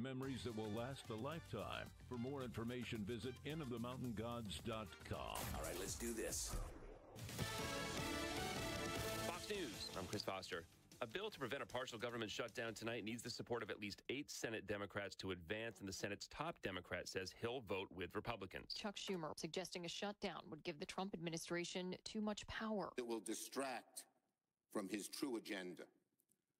memories that will last a lifetime. For more information, visit innofthemountaingods.com. All right, let's do this. Fox News, I'm Chris Foster. A bill to prevent a partial government shutdown tonight needs the support of at least 8 Senate Democrats to advance, and the Senate's top Democrat says he'll vote with Republicans. Chuck Schumer suggesting a shutdown would give the Trump administration too much power. It will distract from his true agenda,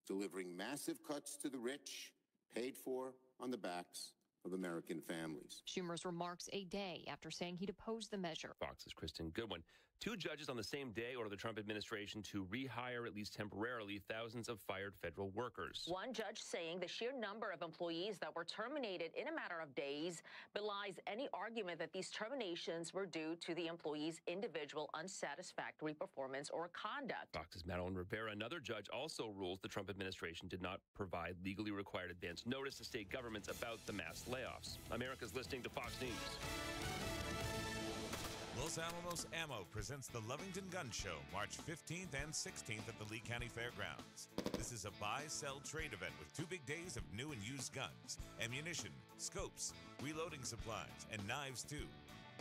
delivering massive cuts to the rich, paid for on the backs of American families. Schumer's remarks a day after saying he'd oppose the measure. Fox's Kristen Goodwin. 2 judges on the same day order the Trump administration to rehire, at least temporarily, thousands of fired federal workers. One judge saying the sheer number of employees that were terminated in a matter of days belies any argument that these terminations were due to the employees' individual unsatisfactory performance or conduct. Fox's Madeline Rivera. Another judge also rules the Trump administration did not provide legally required advance notice to state governments about the mass layoffs. America's listening to Fox News. Los Alamos Ammo presents the Lovington Gun Show, March 15th and 16th at the Lee County Fairgrounds. This is a buy-sell-trade event with 2 big days of new and used guns, ammunition, scopes, reloading supplies, and knives too.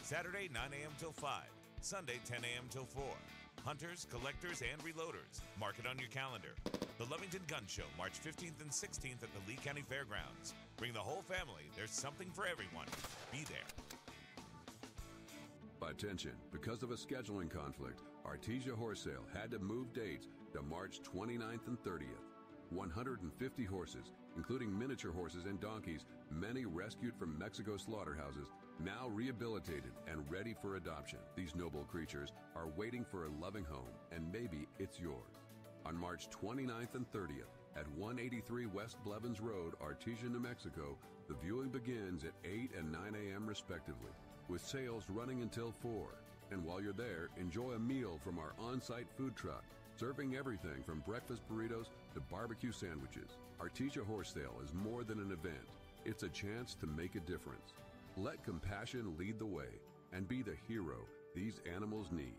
Saturday, 9 a.m. till 5. Sunday, 10 a.m. till 4. Hunters, collectors, and reloaders. Mark it on your calendar. The Lovington Gun Show, March 15th and 16th at the Lee County Fairgrounds. Bring the whole family. There's something for everyone. Be there. Attention, because of a scheduling conflict, Artesia Horse Sale had to move dates to March 29th and 30th. 150 horses, including miniature horses and donkeys, many rescued from Mexico slaughterhouses, now rehabilitated and ready for adoption. These noble creatures are waiting for a loving home, and maybe it's yours. On March 29th and 30th at 183 West Blevins Road, Artesia, New Mexico, the viewing begins at 8 and 9 a.m. respectively, with sales running until 4. And while you're there, enjoy a meal from our on-site food truck, serving everything from breakfast burritos to barbecue sandwiches. Artesia Horse Sale is more than an event. It's a chance to make a difference. Let compassion lead the way and be the hero these animals need.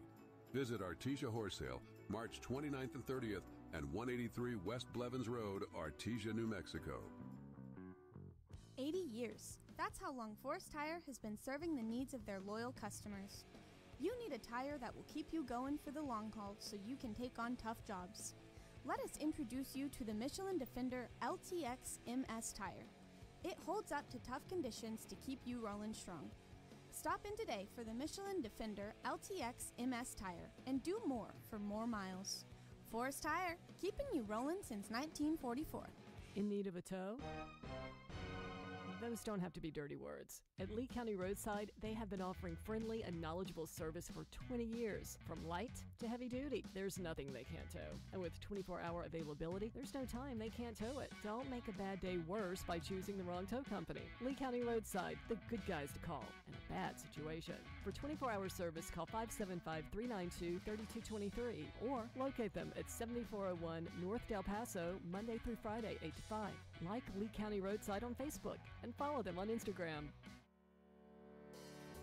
Visit Artesia Horse Sale, March 29th and 30th at 183 West Blevins Road, Artesia, New Mexico. 80 years. That's how long Forest Tire has been serving the needs of their loyal customers. You need a tire that will keep you going for the long haul so you can take on tough jobs. Let us introduce you to the Michelin Defender LTX MS tire. It holds up to tough conditions to keep you rolling strong. Stop in today for the Michelin Defender LTX MS tire and do more for more miles. Forest Tire, keeping you rolling since 1944. In need of a tow? Those don't have to be dirty words. At Lee County Roadside, they have been offering friendly and knowledgeable service for 20 years. From light to heavy duty, there's nothing they can't tow. And with 24-hour availability, there's no time they can't tow it. Don't make a bad day worse by choosing the wrong tow company. Lee County Roadside, the good guys to call in a bad situation. For 24-hour service, call 575-392-3223 or locate them at 7401 North Del Paso, Monday through Friday, 8 to 5. Like Lee County Roadside on Facebook and follow them on Instagram.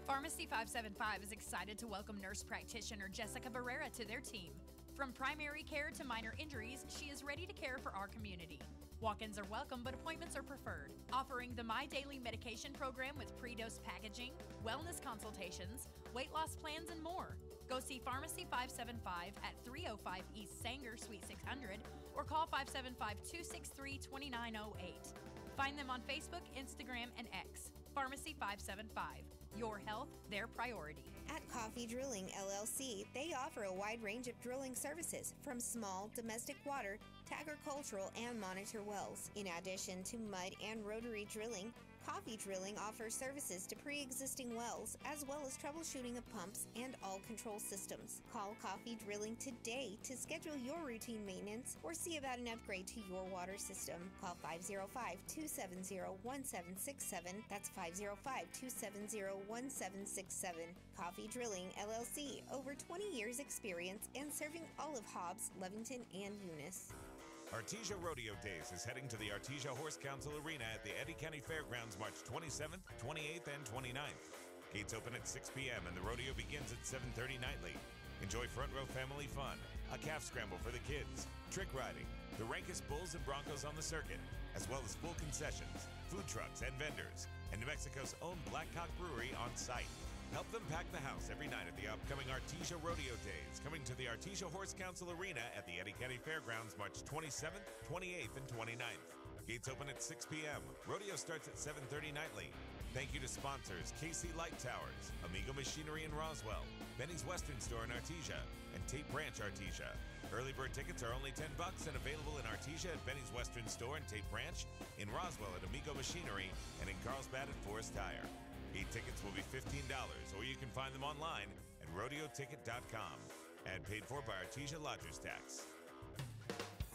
Pharmacy 575 is excited to welcome nurse practitioner Jessica Barrera to their team. From primary care to minor injuries, she is ready to care for our community. Walk-ins are welcome, but appointments are preferred. Offering the My Daily medication program with pre-dose packaging, wellness consultations, weight loss plans, and more. Go see Pharmacy 575 at 305 East Sanger, Suite 600, or call 575-263-2908. Find them on Facebook, Instagram, and X. Pharmacy 575. Your health, their priority. At Coffee Drilling LLC, they offer a wide range of drilling services, from small domestic water to agricultural and monitor wells. In addition to mud and rotary drilling, Coffee Drilling offers services to pre-existing wells, as well as troubleshooting of pumps and all control systems. Call Coffee Drilling today to schedule your routine maintenance or see about an upgrade to your water system. Call 505-270-1767. That's 505-270-1767. Coffee Drilling LLC, over 20 years experience and serving all of Hobbs, Lovington, and Eunice. Artesia Rodeo Days is heading to the Artesia Horse Council Arena at the Eddy County Fairgrounds March 27th, 28th, and 29th. Gates open at 6 p.m. and the rodeo begins at 7:30 nightly. Enjoy front row family fun, a calf scramble for the kids, trick riding, the rankest bulls and broncos on the circuit, as well as full concessions. food trucks, and vendors, and New Mexico's own Blackhawk Brewery on site. Help them pack the house every night at the upcoming Artesia Rodeo Days, coming to the Artesia Horse Council Arena at the Eddy County Fairgrounds March 27th, 28th, and 29th. Gates open at 6 p.m. Rodeo starts at 7:30 nightly. Thank you to sponsors KC Light Towers, Amigo Machinery in Roswell, Benny's Western Store in Artesia, and Tape Branch Artesia. Early bird tickets are only $10 and available in Artesia at Benny's Western Store and Tape Branch, in Roswell at Amigo Machinery, and in Carlsbad at Forest Tire. 8 tickets will be $15, or you can find them online at rodeoticket.com. Ad paid for by Artesia Lodgers Tax.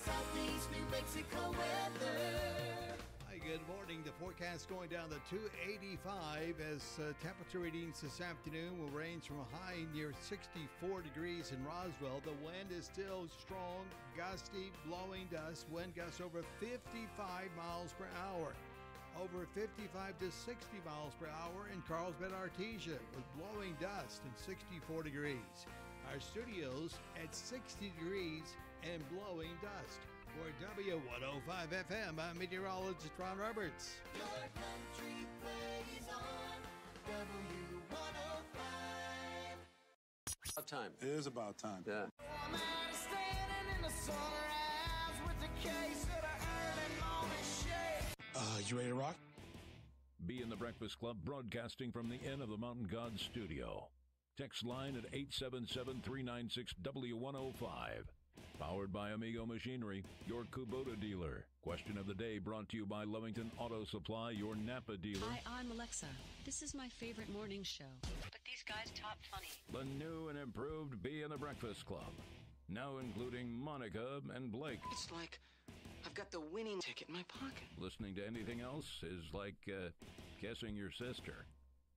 Southeast New Mexico weather. Hi, good morning. The forecast going down to 285 as temperature readings this afternoon will range from a high near 64 degrees in Roswell. The wind is still strong, gusty, blowing dust. Wind gusts over 55 miles per hour. Over 55 to 60 miles per hour in Carlsbad, Artesia, with blowing dust and 64 degrees. Our studios at 60 degrees and blowing dust. For W105 FM, I'm meteorologist Ron Roberts. Your country plays on W105. About time. It is about time. Yeah. I'm standing in the solar house with the case of the early morning shade. You ready to rock? Be in the Breakfast Club, broadcasting from the Inn of the Mountain Gods studio. Text line at 877-396-W105. Powered by Amigo Machinery, your Kubota dealer. Question of the day brought to you by Lovington Auto Supply, your Napa dealer. Hi, I'm Alexa. This is my favorite morning show. But these guys talk funny. The new and improved Be in the Breakfast Club. Now including Monica and Blake. It's like I've got the winning ticket in my pocket. Listening to anything else is like guessing your sister.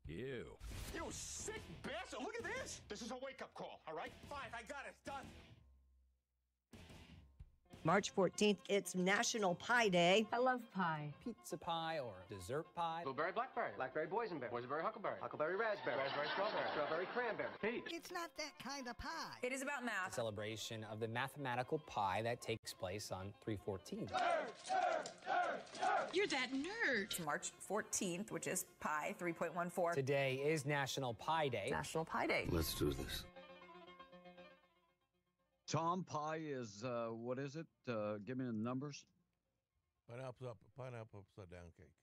Ew. You sick bastard! Look at this! This is a wake-up call, all right? Fine, I got it. Done. March 14th, it's National Pie Day. I love pie. Pizza pie or dessert pie. Blueberry blackberry, blackberry boysenberry, boysenberry huckleberry, huckleberry raspberry, raspberry strawberry, strawberry cranberry, peach. It's not that kind of pie. It is about math. A celebration of the mathematical pie that takes place on 3/14. You're that nerd. It's March 14th, which is pi 3.14. Today is National Pie Day. National Pie Day. Let's do this. Tom, pie is, what is it? Give me the numbers. Pineapple upside down cake.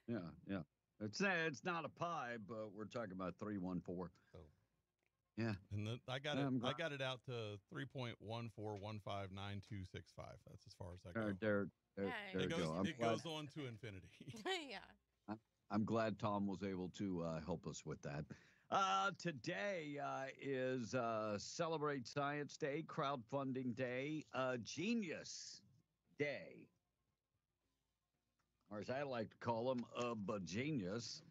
Yeah. It's not a pie, but we're talking about 314. Oh. Yeah. And then I got it out to 3.14159265. That's as far as I go. There you go. It goes on to infinity. Yeah. I'm glad Tom was able to help us with that. Today is Celebrate Science Day, Crowdfunding Day, Genius Day, or as I like to call them, genius.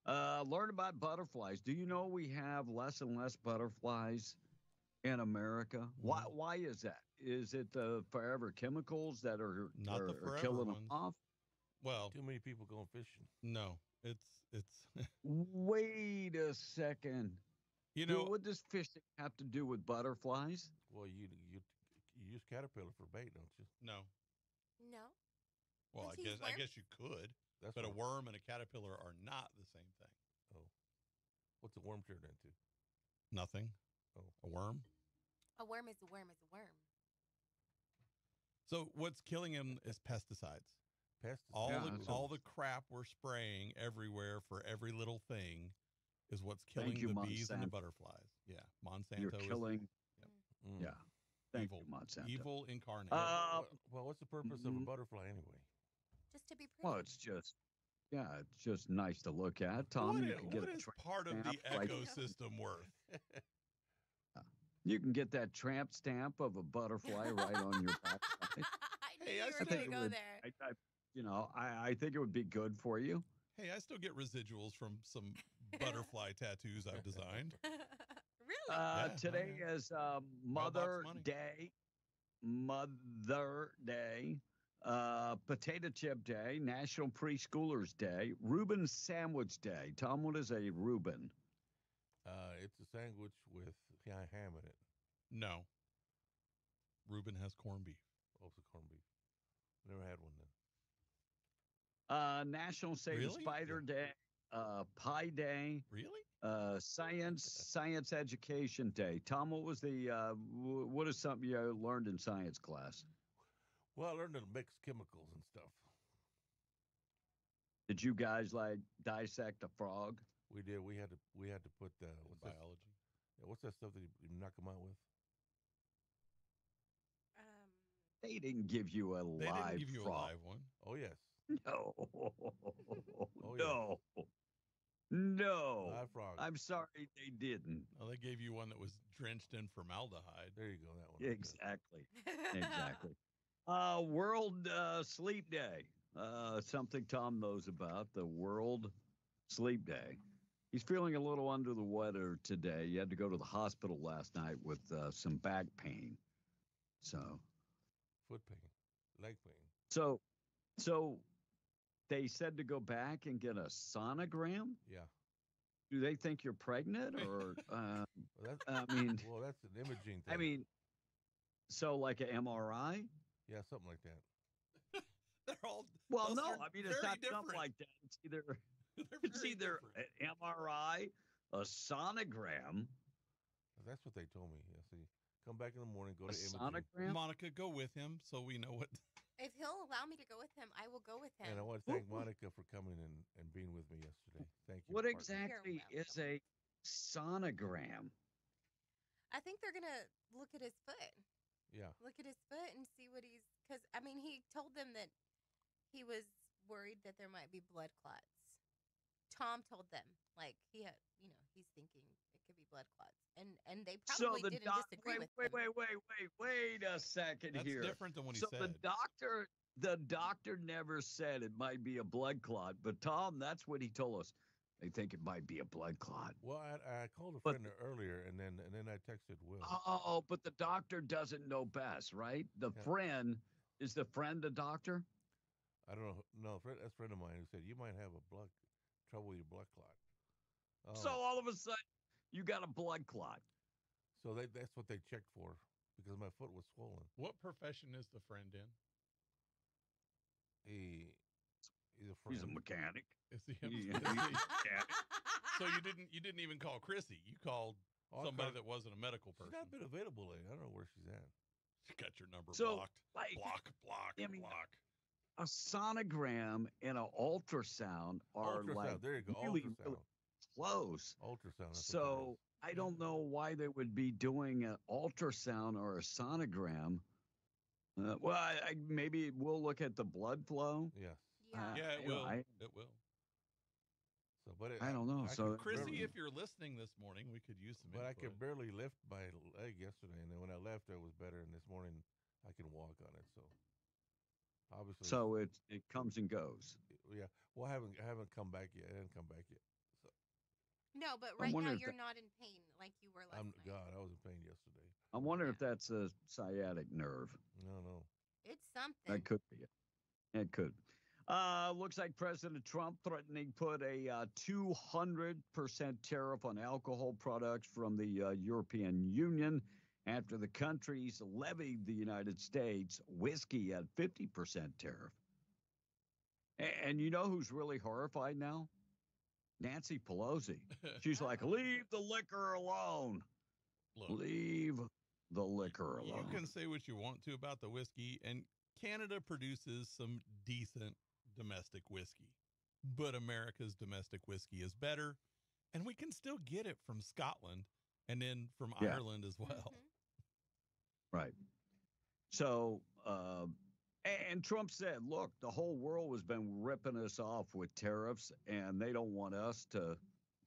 Learn about butterflies. Do you know we have less and less butterflies in America? Why is that? Is it the forever chemicals that are killing them off? Well, too many people going fishing. No, it's. Wait a second. You know, what does fishing have to do with butterflies? Well, you use caterpillar for bait, don't you? No. No. Well, I guess you could. But a worm and a caterpillar are not the same thing. Oh. What's a worm turned into? Nothing. Oh. A worm? A worm is a worm is a worm. So what's killing them is pesticides. All the crap we're spraying everywhere for every little thing is what's killing the bees and the butterflies. Yeah, Monsanto. You're killing. Yep. Yeah. Thank you, Monsanto. Evil incarnate. Well, what's the purpose of a butterfly anyway? Just to be pretty. Well, it's just nice to look at. Tom, you can get what is part of the ecosystem worth? You can get that tramp stamp of a butterfly right on your back. I knew you were going to go there. I think it would be good for you. Hey, I still get residuals from some butterfly tattoos I've designed. Really? Today is Mother Day. Mother Day. Potato Chip Day. National Preschoolers Day. Reuben Sandwich Day. Tom, what is a Reuben? It's a sandwich with ham in it. No. Reuben has corned beef. Also corned beef. Never had one then. National Save Really? Spider Day, Pi Day. Really? Science Education Day. Tom, what was what is something you learned in science class? Well, I learned to mix chemicals and stuff. Did you guys like dissect a frog? We did. We had to put biology. What's that stuff that you knock them out with? They didn't give you a They live didn't give you frog. a live one. Oh yes. No. Oh, No. No. Live frog. I'm sorry, they didn't. Well, they gave you one that was drenched in formaldehyde. There you go. That one. Exactly. Exactly. World Sleep Day. Something Tom knows about, the World Sleep Day. He's feeling a little under the weather today. He had to go to the hospital last night with some back pain. So, Foot pain, leg pain. so they said to go back and get a sonogram. Yeah. Do they think you're pregnant or? Well, I mean, well, that's an imaging thing. I mean, so like an MRI? Yeah, something like that. They're all Well, those no, are I mean it's very not different. something like that. It's either They're it's very either different. an MRI, a sonogram, That's what they told me. Yeah, see, come back in the morning, go a to imaging. sonogram. Monica, go with him so we know what. If he'll allow me to go with him, I will go with him. And I want to thank Monica for coming and being with me yesterday. Thank you. What partner. exactly You're is a sonogram? I think they're gonna look at his foot. Yeah. Look at his foot and see what he's. Because I mean, he told them that he was worried that there might be blood clots. Tom told them like he had, he's thinking it could be blood clots, and they probably didn't disagree with him. Wait a second That's here. different than what he So said. the doctor never said it might be a blood clot, but Tom, that's what he told us. They think it might be a blood clot. Well, I called a friend earlier, and then I texted Will. Oh, but the doctor doesn't know best, right? The friend is the friend a doctor? I don't know. No, that's a friend of mine who said you might have trouble with your blood clot. Oh. So all of a sudden, you got a blood clot. So that's what they checked for because my foot was swollen. What profession is the friend in? He's a friend. He's a mechanic. Is he? He's a Is he- mechanic. So you didn't even call Chrissy. You called somebody that wasn't a medical person. She's not been available lately. I don't know where she's at. You got your number So, blocked. like, block. I mean, block. A sonogram and an ultrasound are Ultrasound. like There you go. really, Ultrasound. really close. Ultrasound. that's what So I don't know why they would be doing an ultrasound or a sonogram. Well, maybe we'll look at the blood flow. that is. Yes. Yeah. Yeah, it will. It will. So, but I don't know. So Chrissy, if you're listening this morning, we could use some But I input. could barely lift my leg yesterday, and then when I left, it was better. And this morning, I can walk on it. So obviously, So it comes and goes. yeah. Well, I haven't come back yet. I didn't come back yet. So No, but I'm right now wondering if you're that- not in pain like you were last night. God, I was in pain yesterday. I'm wondering if that's a sciatic nerve. No. It's something. That could be it. It could. Looks like President Trump threatening put a 200% tariff on alcohol products from the European Union after the countries levied the United States whiskey at 50% tariff. And you know who's really horrified now? Nancy Pelosi. She's like, leave the liquor alone. Look, Leave the liquor you alone. can say what you want to about the whiskey, and Canada produces some decent domestic whiskey, but America's domestic whiskey is better, and we can still get it from Scotland and then from Yeah. Ireland as well. Right. So, and Trump said, look, the whole world has been ripping us off with tariffs, and they don't want us to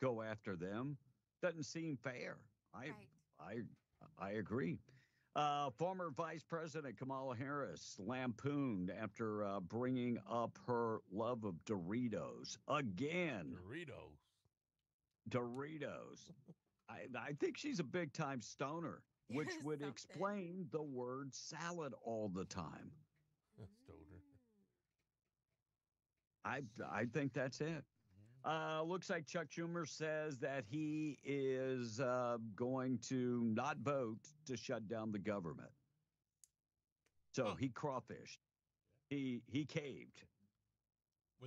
go after them. Doesn't seem fair. I agree. Former Vice President Kamala Harris lampooned after bringing up her love of Doritos again. Doritos. I think she's a big time stoner, which would explain the word salad all the time. Stoner. I think that's it. Looks like Chuck Schumer says that he is going to not vote to shut down the government. So he crawfished. He caved.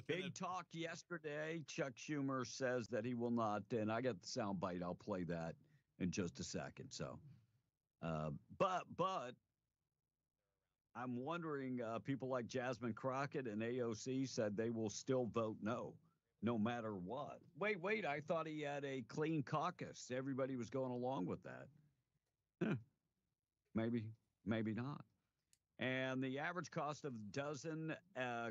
Big talk yesterday. Chuck Schumer says that he will not, and I got the sound bite. I'll play that in just a second. So, but I'm wondering, people like Jasmine Crockett and AOC said they will still vote no matter what. Wait, I thought he had a clean caucus. Everybody was going along with that. Maybe not. And the average cost of a dozen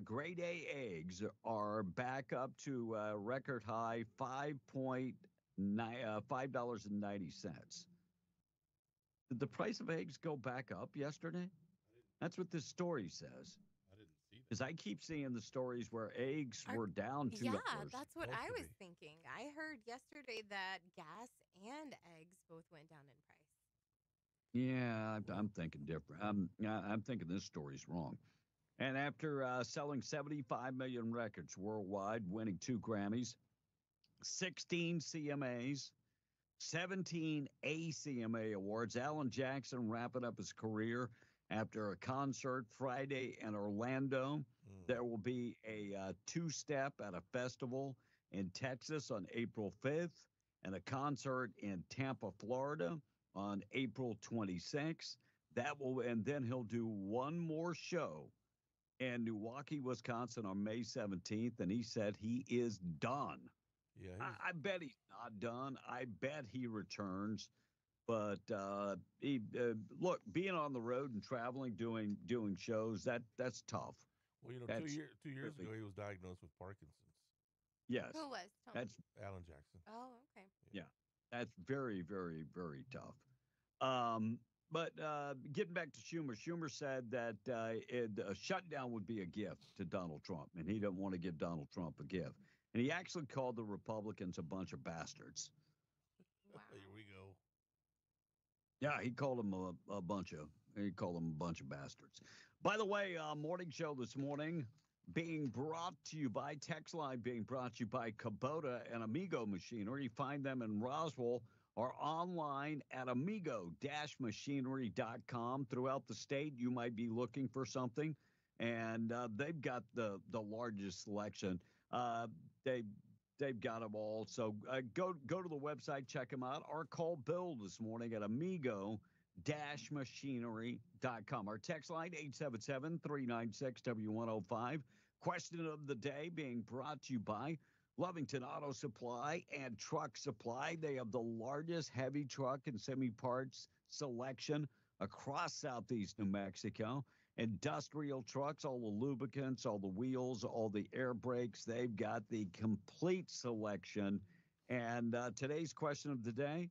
grade A eggs are back up to a record high $5.90. Did the price of eggs go back up yesterday? That's what this story says. I didn't see that. Because I keep seeing the stories where eggs were down $2. Yeah, that's what I was thinking. I heard yesterday that gas and eggs both went down in price. Yeah, I'm thinking different. I'm thinking this story's wrong. And after selling 75 million records worldwide, winning 2 Grammys, 16 CMAs, 17 ACMA awards, Alan Jackson wrapping up his career after a concert Friday in Orlando. There will be a 2-step at a festival in Texas on April 5th and a concert in Tampa, Florida on April 26th. And then he'll do one more show in Milwaukee, Wisconsin on May 17th. And he said he is done. Yeah, I bet he's not done. I bet he returns. But look, being on the road and traveling, doing shows, that's tough. Well, 2 years ago, he was diagnosed with Parkinson's. Yes. Who was? That's Alan Jackson. Oh, okay. Yeah, that's very, very, very tough. But getting back to Schumer said that a shutdown would be a gift to Donald Trump, and he didn't want to give Donald Trump a gift. And he actually called the Republicans a bunch of bastards. Wow. Here we go. Yeah, he called them a bunch of bastards. By the way, morning show this morning being brought to you by Text Line, being brought to you by Kubota and Amigo Machinery. Find them in Roswell or online at amigo-machinery.com. Throughout the state, you might be looking for something, and they've got the largest selection. They've got them all. So go to the website, check them out, or call Bill this morning at amigo-machinery.com. Our text line, 877-396-W105. Question of the day being brought to you by Lovington Auto Supply and Truck Supply. They have the largest heavy truck and semi-parts selection across Southeast New Mexico. Industrial trucks, all the lubricants, all the wheels, all the air brakes. They've got the complete selection. And today's question of the day,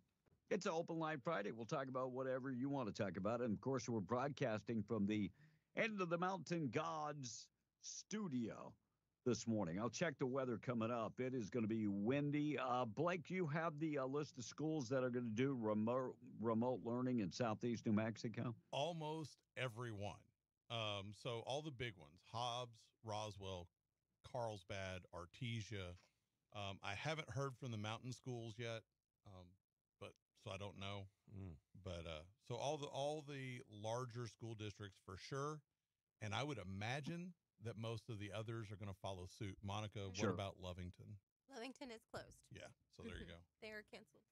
it's an Open Line Friday. We'll talk about whatever you want to talk about. And, of course, we're broadcasting from the End of the Mountain Gods studio this morning. I'll check the weather coming up. It is going to be windy. Blake, you have the list of schools that are going to do remote learning in Southeast New Mexico? Almost every one. So all the big ones, Hobbs, Roswell, Carlsbad, Artesia. I haven't heard from the mountain schools yet, but so I don't know. But so all the larger school districts for sure, and I would imagine that most of the others are going to follow suit. Monica, Sure. what about Lovington? Lovington is closed. Yeah, so there you go. They are canceled.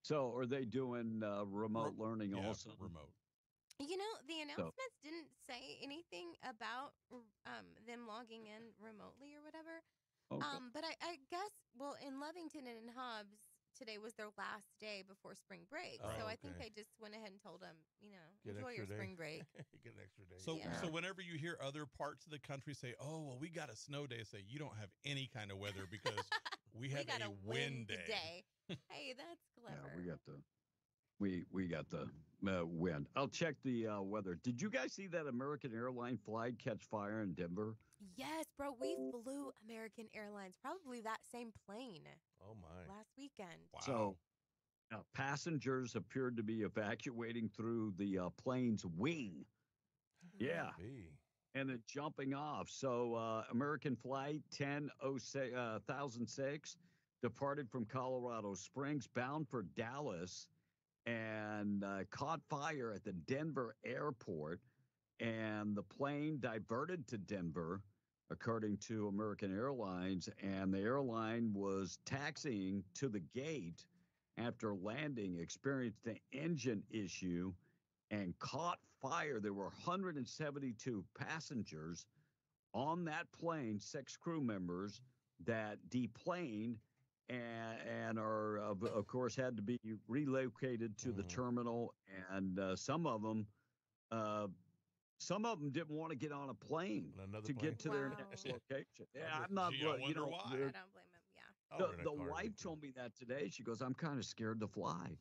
So are they doing remote learning Yeah, also? remote. You know, the announcements didn't say anything about them logging in remotely or whatever. Okay. But I guess, well, in Lovington and in Hobbs, today was their last day before spring break. Oh, so I think okay. they just went ahead and told them, Get enjoy your extra day. spring break. Get an extra day. So, Yeah. so whenever you hear other parts of the country say, "Oh, well, we got a snow day," say you don't have any kind of weather because we have got a wind day. Hey, that's clever. Yeah, we got the wind. I'll check the weather. Did you guys see that American airline flight catch fire in Denver? Yes, bro. We flew American Airlines, probably that same plane Oh my. last weekend. Wow. So passengers appeared to be evacuating through the plane's wing. Yeah. Be. And then jumping off. So American flight 1006 departed from Colorado Springs bound for Dallas and caught fire at the Denver airport. And the plane diverted to Denver according to American Airlines, and the airline was taxiing to the gate after landing, experienced an engine issue and caught fire. There were 172 passengers on that plane, 6 crew members that deplaned and are, of course, had to be relocated to the terminal. And some of them didn't want to get on a plane to get to their next location. Yeah, I'm not, Gee, I wonder why. I don't blame him. Yeah. the wife told me that today. She goes, I'm kind of scared to fly.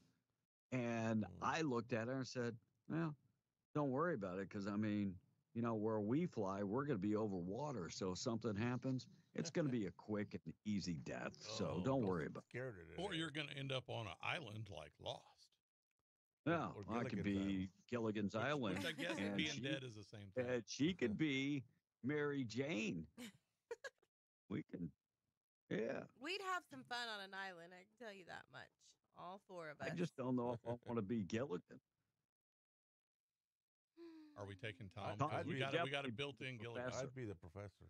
And I looked at her and said, well, don't worry about it. Because, I mean, you know, where we fly, we're going to be over water. So if something happens, it's going to be a quick and easy death. So don't worry about it. Or you're going to end up on an island like Lost. Yeah, I could be Gilligan's Island. Which I guess and being dead is the same thing. And she could be Mary Jane. We can, yeah. We'd have some fun on an island, I can tell you that much. All 4 of us. I just don't know if I want to be Gilligan. Are we taking Tom? 'Cause we got a built-in Gilligan. I'd be the professor.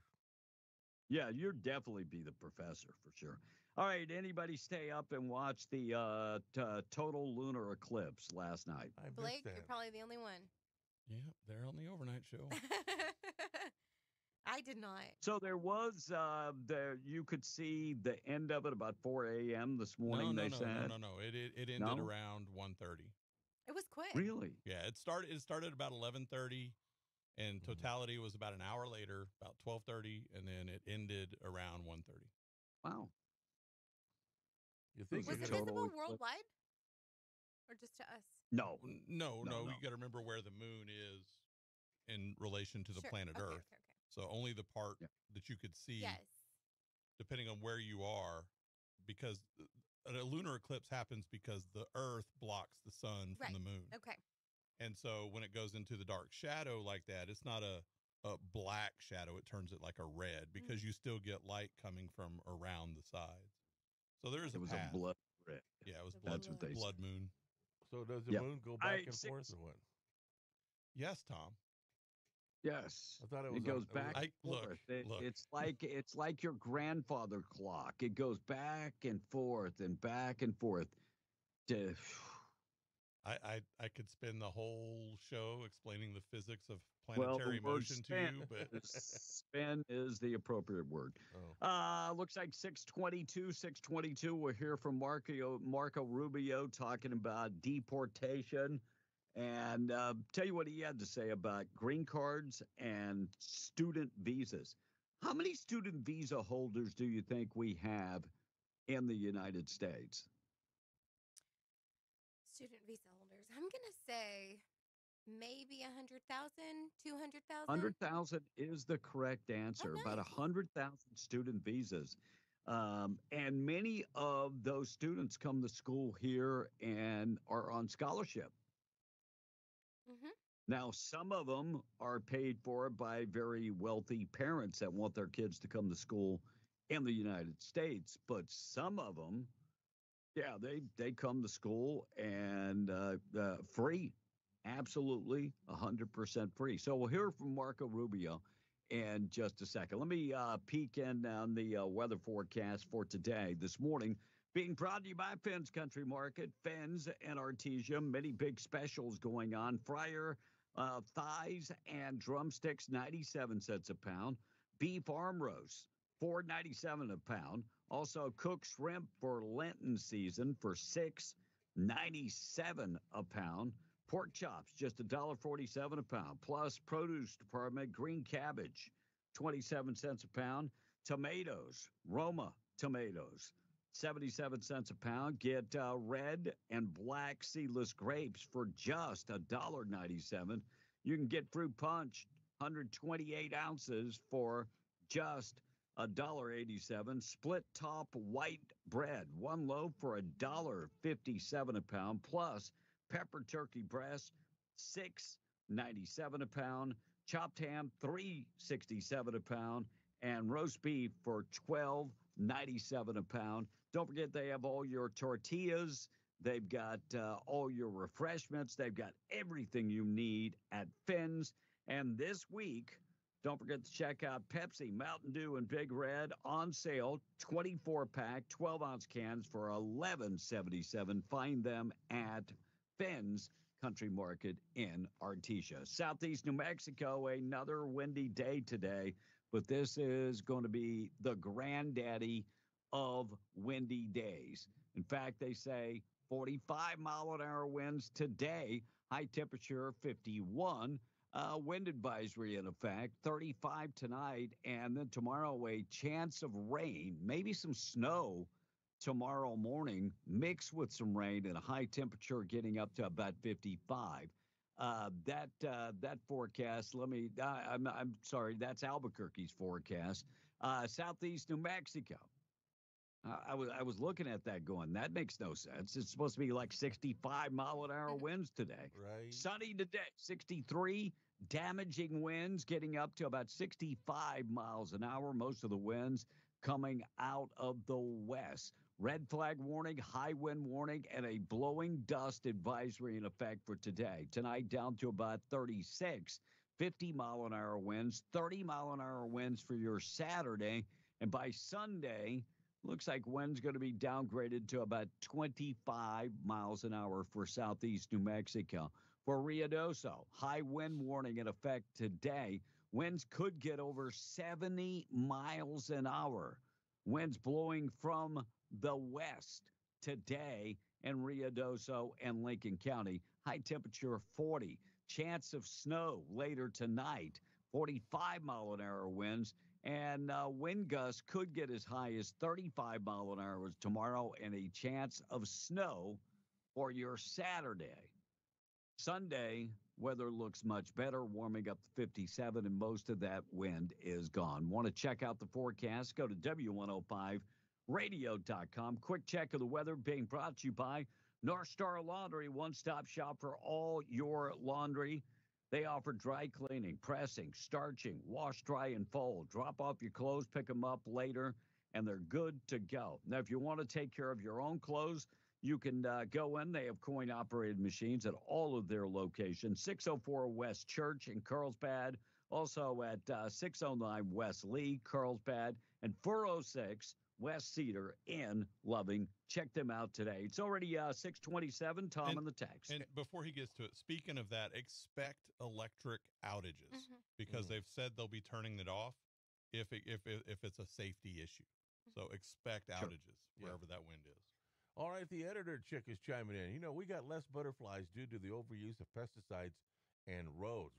Yeah, you'd definitely be the professor for sure. All right, anybody stay up and watch the total lunar eclipse last night? Blake, you're probably the only one. Yeah, they're on the overnight show. I did not. So there was you could see the end of it about 4 a.m. this morning. No, said It ended around 1:30. It was quick. Really? Yeah, it started about 11:30, and totality was about an hour later, about 12:30, and then it ended around 1:30. Wow. You think was it visible worldwide, or just to us? No. You got to remember where the moon is in relation to the planet Earth. Okay. So only the part that you could see, depending on where you are, because a lunar eclipse happens because the Earth blocks the sun from the moon. Okay. And so when it goes into the dark shadow like that, it's not a black shadow. It turns it like a red because you still get light coming from around the sides. So there is a path. A blood red. Yeah, it was That's what they blood moon. So does the moon go back and forth or what? Yes, Tom. Yes, I thought it goes back and forth. Look. It's like your grandfather clock. It goes back and forth and back and forth. I could spend the whole show explaining the physics of planetary motion to you, but spin is the appropriate word. Looks like 622. We'll hear from Marco Rubio talking about deportation. And tell you what he had to say about green cards and student visas. How many student visa holders do you think we have in the United States? Student visa holders. I'm going to say maybe 100,000, 200,000. 100,000 is the correct answer. Oh, nice. About 100,000 student visas. And many of those students come to school here and are on scholarship. Mm-hmm. Now, some of them are paid for by very wealthy parents that want their kids to come to school in the United States. But some of them, they come to school and free, absolutely 100% free. So we'll hear from Marco Rubio in just a second. Let me peek in on the weather forecast for today. This morning, being brought to you by Finn's Country Market, Finn's and Artesia. Many big specials going on. Fryer thighs and drumsticks, 97 cents a pound. Beef arm roast, $4.97 a pound. Also, cooked shrimp for Lenten season for $6.97 a pound. Pork chops, just $1.47 a pound. Plus, produce department, green cabbage, 27 cents a pound. Tomatoes, Roma tomatoes, 77 cents a pound. Get red and black seedless grapes for just $1.97. You can get fruit punch, 128 ounces for just $1.87. Split top white bread, one loaf for $1.57 a pound. Plus pepper turkey breast, $6.97 a pound. Chopped ham, $3.67 a pound. And roast beef for $12.97 a pound. Don't forget they have all your tortillas. They've got all your refreshments. They've got everything you need at Finn's. And this week, Don't forget to check out Pepsi, Mountain Dew, and Big Red on sale. 24-pack, 12-ounce cans for $11.77. Find them at Finn's Country Market in Artesia. Southeast New Mexico, another windy day today, but this is going to be the granddaddy of windy days. In fact, they say 45-mile-an-hour winds today, high temperature 51. Wind advisory in effect, 35 tonight, and then tomorrow a chance of rain, maybe some snow tomorrow morning, mixed with some rain and a high temperature getting up to about 55. That forecast, I'm sorry, that's Albuquerque's forecast. Southeast New Mexico. I was looking at that going, that makes no sense. It's supposed to be like 65-mile-an-hour winds today. Right. Sunny today, 63. Damaging winds getting up to about 65 miles an hour. Most of the winds coming out of the west. Red flag warning, high wind warning, and a blowing dust advisory in effect for today. Tonight down to about 36. 50-mile-an-hour winds, 30-mile-an-hour winds for your Saturday. And by Sunday, looks like wind's going to be downgraded to about 25 miles an hour for southeast New Mexico. For Ruidoso, high wind warning in effect today. Winds could get over 70 miles an hour. Winds blowing from the west today in Ruidoso and Lincoln County. High temperature 40. Chance of snow later tonight. 45-mile-an-hour winds. And wind gusts could get as high as 35 mile an hour tomorrow, and a chance of snow for your Saturday. Sunday, weather looks much better, warming up to 57, and most of that wind is gone. Want to check out the forecast? Go to W105radio.com. Quick check of the weather being brought to you by North Star Laundry, one-stop shop for all your laundry. They offer dry cleaning, pressing, starching, wash, dry, and fold. Drop off your clothes, pick them up later, and they're good to go. Now, if you want to take care of your own clothes, you can go in. They have coin-operated machines at all of their locations. 604 West Church in Carlsbad, also at 609 West Lee, Carlsbad, and 406 West Cedar in Loving. Check them out today. It's already 6:27. Tom on the text. And before he gets to it, speaking of that, expect electric outages because they've said they'll be turning it off if it's a safety issue. So expect outages wherever that wind is. All right, the editor chick is chiming in. You know, we got less butterflies due to the overuse of pesticides and roads.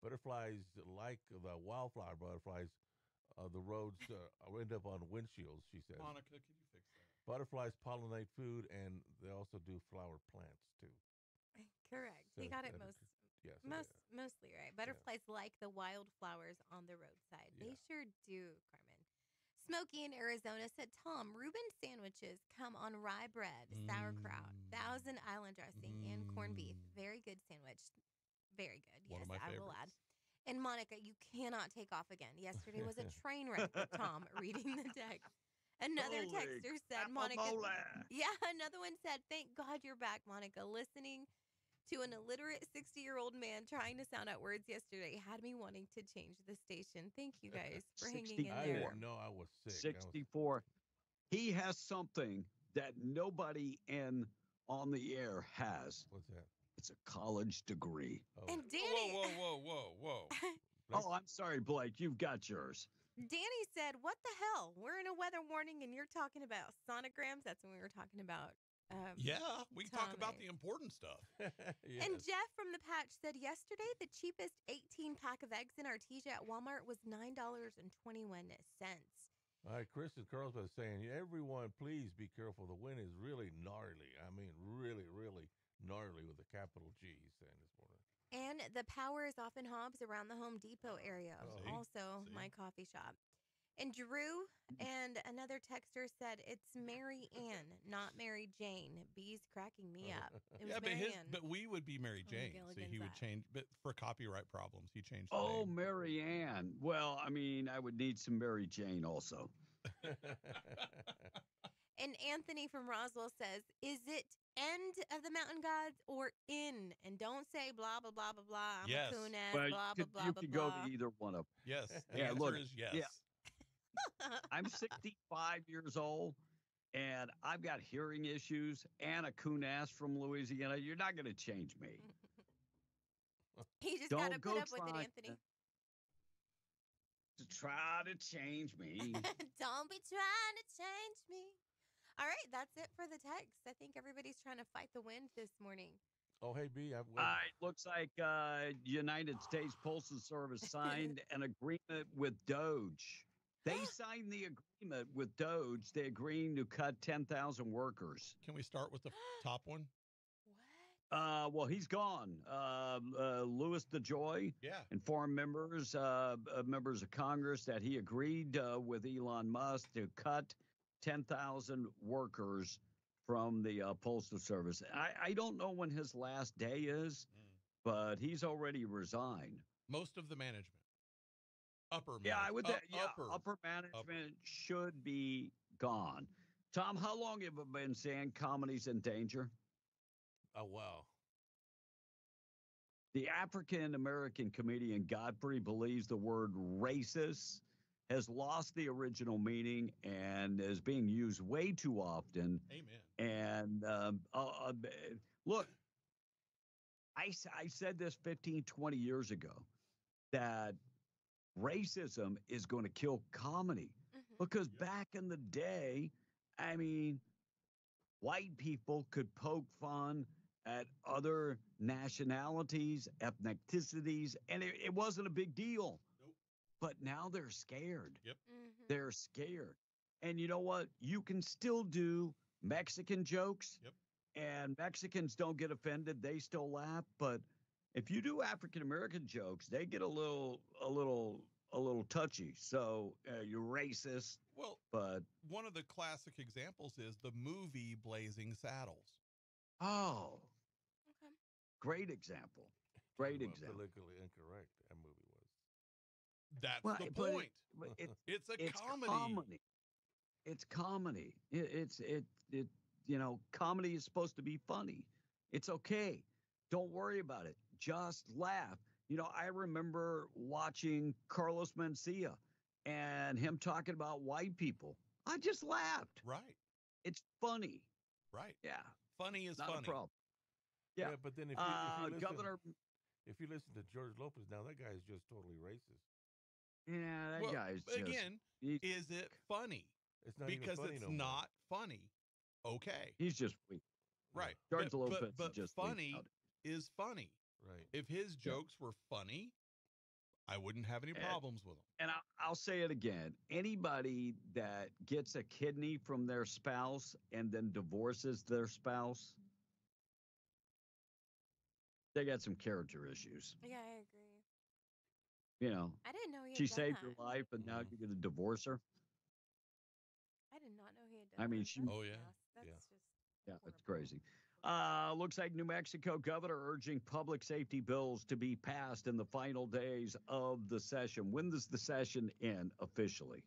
Butterflies, like the wildflower butterflies, the roads end up on windshields, she says. Monica, can you fix that? Butterflies pollinate food, and they also do flower plants, too. Correct. So He got it yes, mostly right. Butterflies like the wildflowers on the roadside. Yeah. They sure do, Carmen. Smokey in Arizona said, Tom, Reuben sandwiches come on rye bread, sauerkraut, Thousand Island dressing, and corned beef. Very good sandwich. Very good. One Yes, of my I will favorites. add. And Monica, you cannot take off again. Yesterday was a train wreck with Tom reading the text. Another Holy texter said, Monica. guacamole. Yeah, another one said, thank God you're back, Monica. Listening to an illiterate 60-year-old man trying to sound out words yesterday had me wanting to change the station. Thank you guys for hanging in I there. didn't know I was sick. 64. He has something that nobody on the air has. What's that? It's a college degree. And Danny. Whoa. Oh, I'm sorry, Blake. You've got yours. Danny said, what the hell? We're in a weather warning and you're talking about sonograms. That's when we were talking about. Yeah, we can talk about Tommy. the important stuff. Yes. And Jeff from the Patch said yesterday the cheapest 18-pack of eggs in Artesia at Walmart was $9.21. All right, Chris and Carlsbad is saying, everyone, please be careful. The wind is really gnarly. I mean, really, really gnarly with a capital G, he's saying this morning. And the power is off in Hobbs around the Home Depot area. See? Also, my coffee shop. And Drew and another texter said it's Mary Ann, not Mary Jane. B's cracking me up. It was Yeah, Mary Ann. but we would be Mary Oh, Jane. See, Gilligan's he would Island. change, but for copyright problems, he changed the Oh, name. Mary Ann. Well, I mean, I would need some Mary Jane also. And Anthony from Roswell says, is it end of the mountain gods or in? And don't say blah, blah, blah, blah, blah. I'm Yes. a coon ass, Well, blah, blah, blah, you blah, could blah. go to either one of them. Yes. The Yeah, answer look, is yes. yeah. I'm 65 years old, and I've got hearing issues and a coon ass from Louisiana. You're not going to change me. You just Don't got to go put up with it, try Anthony. to try to change me. Don't be trying to change me. All right, that's it for the text. I think everybody's trying to fight the wind this morning. Oh, hey, B. It looks like United States Postal Service signed an agreement with Doge. They signed the agreement with Doge. They agreeing to cut 10,000 workers. Can we start with the top one? Well, he's gone. Louis DeJoy informed members of Congress that he agreed with Elon Musk to cut 10,000 workers from the Postal Service. I don't know when his last day is, but he's already resigned. Most of the management. Upper management. Yeah, I would. Upper Management should be gone. Tom, how long have you been saying comedy's in danger? Oh, wow. The African American comedian Godfrey believes the word racist has lost the original meaning and is being used way too often. Amen. And look, I said this 15, 20 years ago that racism is going to kill comedy because back in the day, I mean, white people could poke fun at other nationalities, ethnicities, and it wasn't a big deal. Nope. But now they're scared. Yep. They're scared. And you know what? You can still do Mexican jokes. Yep. And Mexicans don't get offended. They still laugh. But if you do African American jokes, they get a little touchy. So you're racist. Well, but one of the classic examples is the movie Blazing Saddles. Oh, okay. Great example. Great example. Politically incorrect that movie was. That's the point. It's a comedy. It's comedy. It's comedy is supposed to be funny. It's okay. Don't worry about it. Just laugh. I remember watching Carlos Mencia and him talking about white people. I just laughed. Right. It's funny. Right. Yeah. Funny is Not funny. a problem. Yeah. But then if you listen, Governor, if you listen to George Lopez now, that guy is just totally racist. Yeah, that guy is just, again, is it funny? It's not because even funny it's no more. not funny. Okay. He's just weak. Right. George Lopez but is just funny weak. is funny. Right. If his jokes were funny, I wouldn't have any problems with them. And I'll say it again. Anybody that gets a kidney from their spouse and then divorces their spouse, they got some character issues. Yeah, I agree. I didn't know he had she done saved that. your life, and now you're going to divorce her. I did not know he had done I mean, that. she. Oh, yeah. That's just Yeah, that's crazy. Looks like New Mexico governor urging public safety bills to be passed in the final days of the session. When does the session end officially?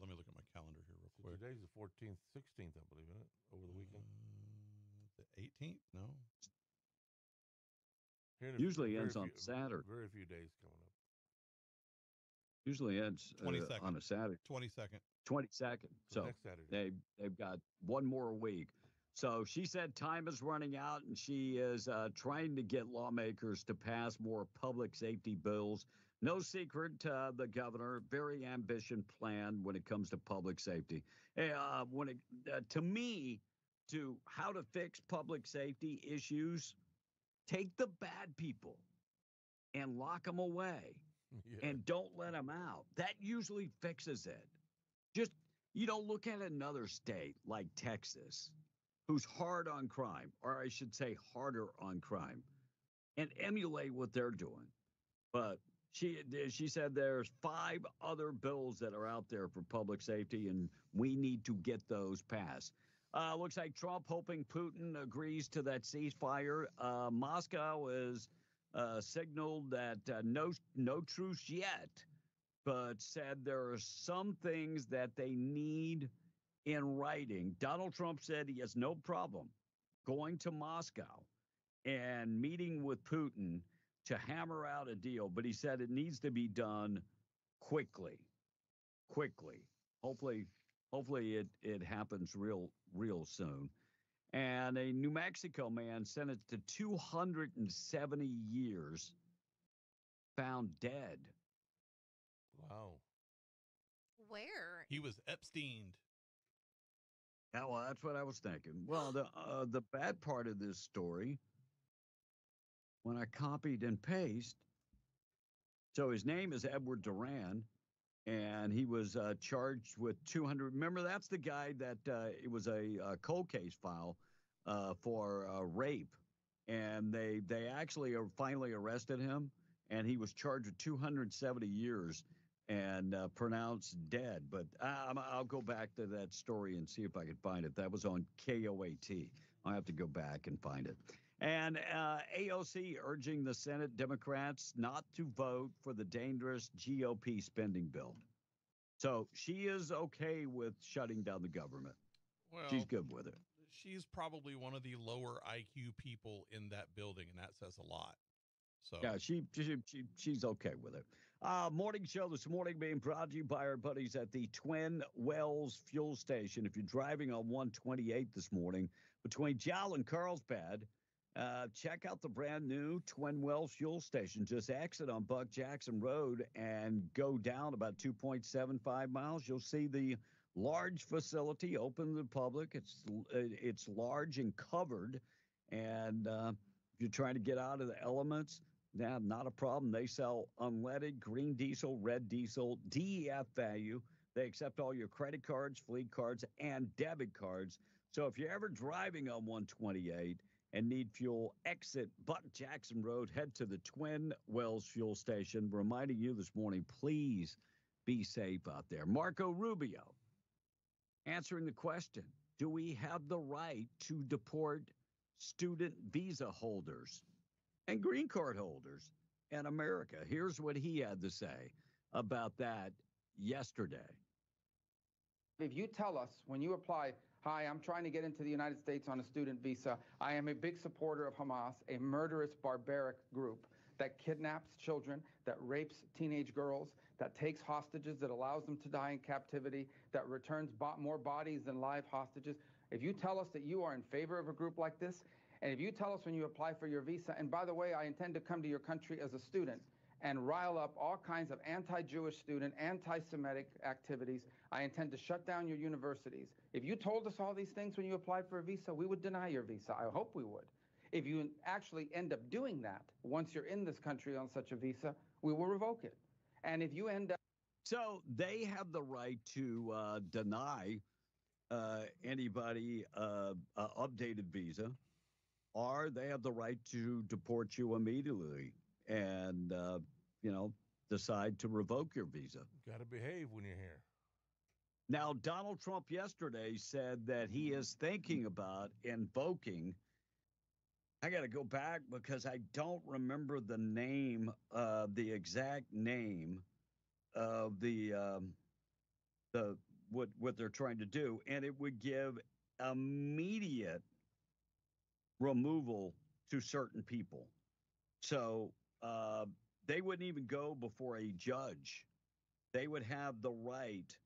Let me look at my calendar here real quick. Today's the 14th, 16th, I believe, isn't it? Over the weekend. The 18th? No. Usually ends on Saturday. Very few days coming up. Usually ends 22nd. On a Saturday. 22nd. 22nd. So next Saturday. they've got one more week. So she said time is running out, and she is trying to get lawmakers to pass more public safety bills. No secret, the governor, very ambitious plan when it comes to public safety. To me, to how to fix public safety issues, take the bad people and lock them away. Yeah. And don't let them out. That usually fixes it. Just, look at another state like Texas, who's hard on crime, or I should say harder on crime, and emulate what they're doing. But she said there's 5 other bills that are out there for public safety, and we need to get those passed. Looks like Trump hoping Putin agrees to that ceasefire. Moscow is signaled that no truce yet, but said there are some things that they need in writing. Donald Trump said he has no problem going to Moscow and meeting with Putin to hammer out a deal, but he said it needs to be done quickly. Hopefully it happens real soon. And a New Mexico man sentenced to 270 years found dead. Wow. Where? He was Epsteined. Yeah, well, that's what I was thinking. Well, the bad part of this story, when I copied and paste, so his name is Edward Duran, and he was charged with 200. Remember, that's the guy that it was a cold case file for rape, and they actually finally arrested him, and he was charged with 270 years and pronounced dead. But I'll go back to that story and see if I can find it. That was on KOAT. I'll have to go back and find it. And AOC urging the Senate Democrats not to vote for the dangerous GOP spending bill. So she is okay with shutting down the government. Well, she's good with it. She's probably one of the lower IQ people in that building, and that says a lot. So yeah, she's okay with it. Morning show this morning being brought to you by our buddies at the Twin Wells Fuel Station. If you're driving on 128 this morning between Jowl and Carlsbad, check out the brand new Twin Wells Fuel Station. Just exit on Buck Jackson Road and go down about 2.75 miles. You'll see the large facility open to the public. It's large and covered, and if you're trying to get out of the elements, not a problem. They sell unleaded, green diesel, red diesel, DEF value. They accept all your credit cards, fleet cards, and debit cards. So if you're ever driving on 128 and need fuel, exit Buck Jackson Road, head to the Twin Wells Fuel Station. Reminding you this morning, please be safe out there. Marco Rubio answering the question, do we have the right to deport student visa holders and green card holders in America? Here's what he had to say about that yesterday. If you tell us when you apply, hi, I'm trying to get into the United States on a student visa. I am a big supporter of Hamas, a murderous, barbaric group that kidnaps children, that rapes teenage girls, that takes hostages, that allows them to die in captivity, that returns more bodies than live hostages. If you tell us that you are in favor of a group like this, and if you tell us when you apply for your visa, and by the way, I intend to come to your country as a student and rile up all kinds of anti-Jewish student, anti-Semitic activities, I intend to shut down your universities. If you told us all these things when you applied for a visa, we would deny your visa. I hope we would. If you actually end up doing that, once you're in this country on such a visa, we will revoke it. And if you end up... So they have the right to deny anybody updated visa, or they have the right to deport you immediately and, decide to revoke your visa. Got to behave when you're here. Now, Donald Trump yesterday said that he is thinking about invoking. I got to go back because I don't remember the name, the exact name of what they're trying to do, and it would give immediate removal to certain people. So they wouldn't even go before a judge. They would have the right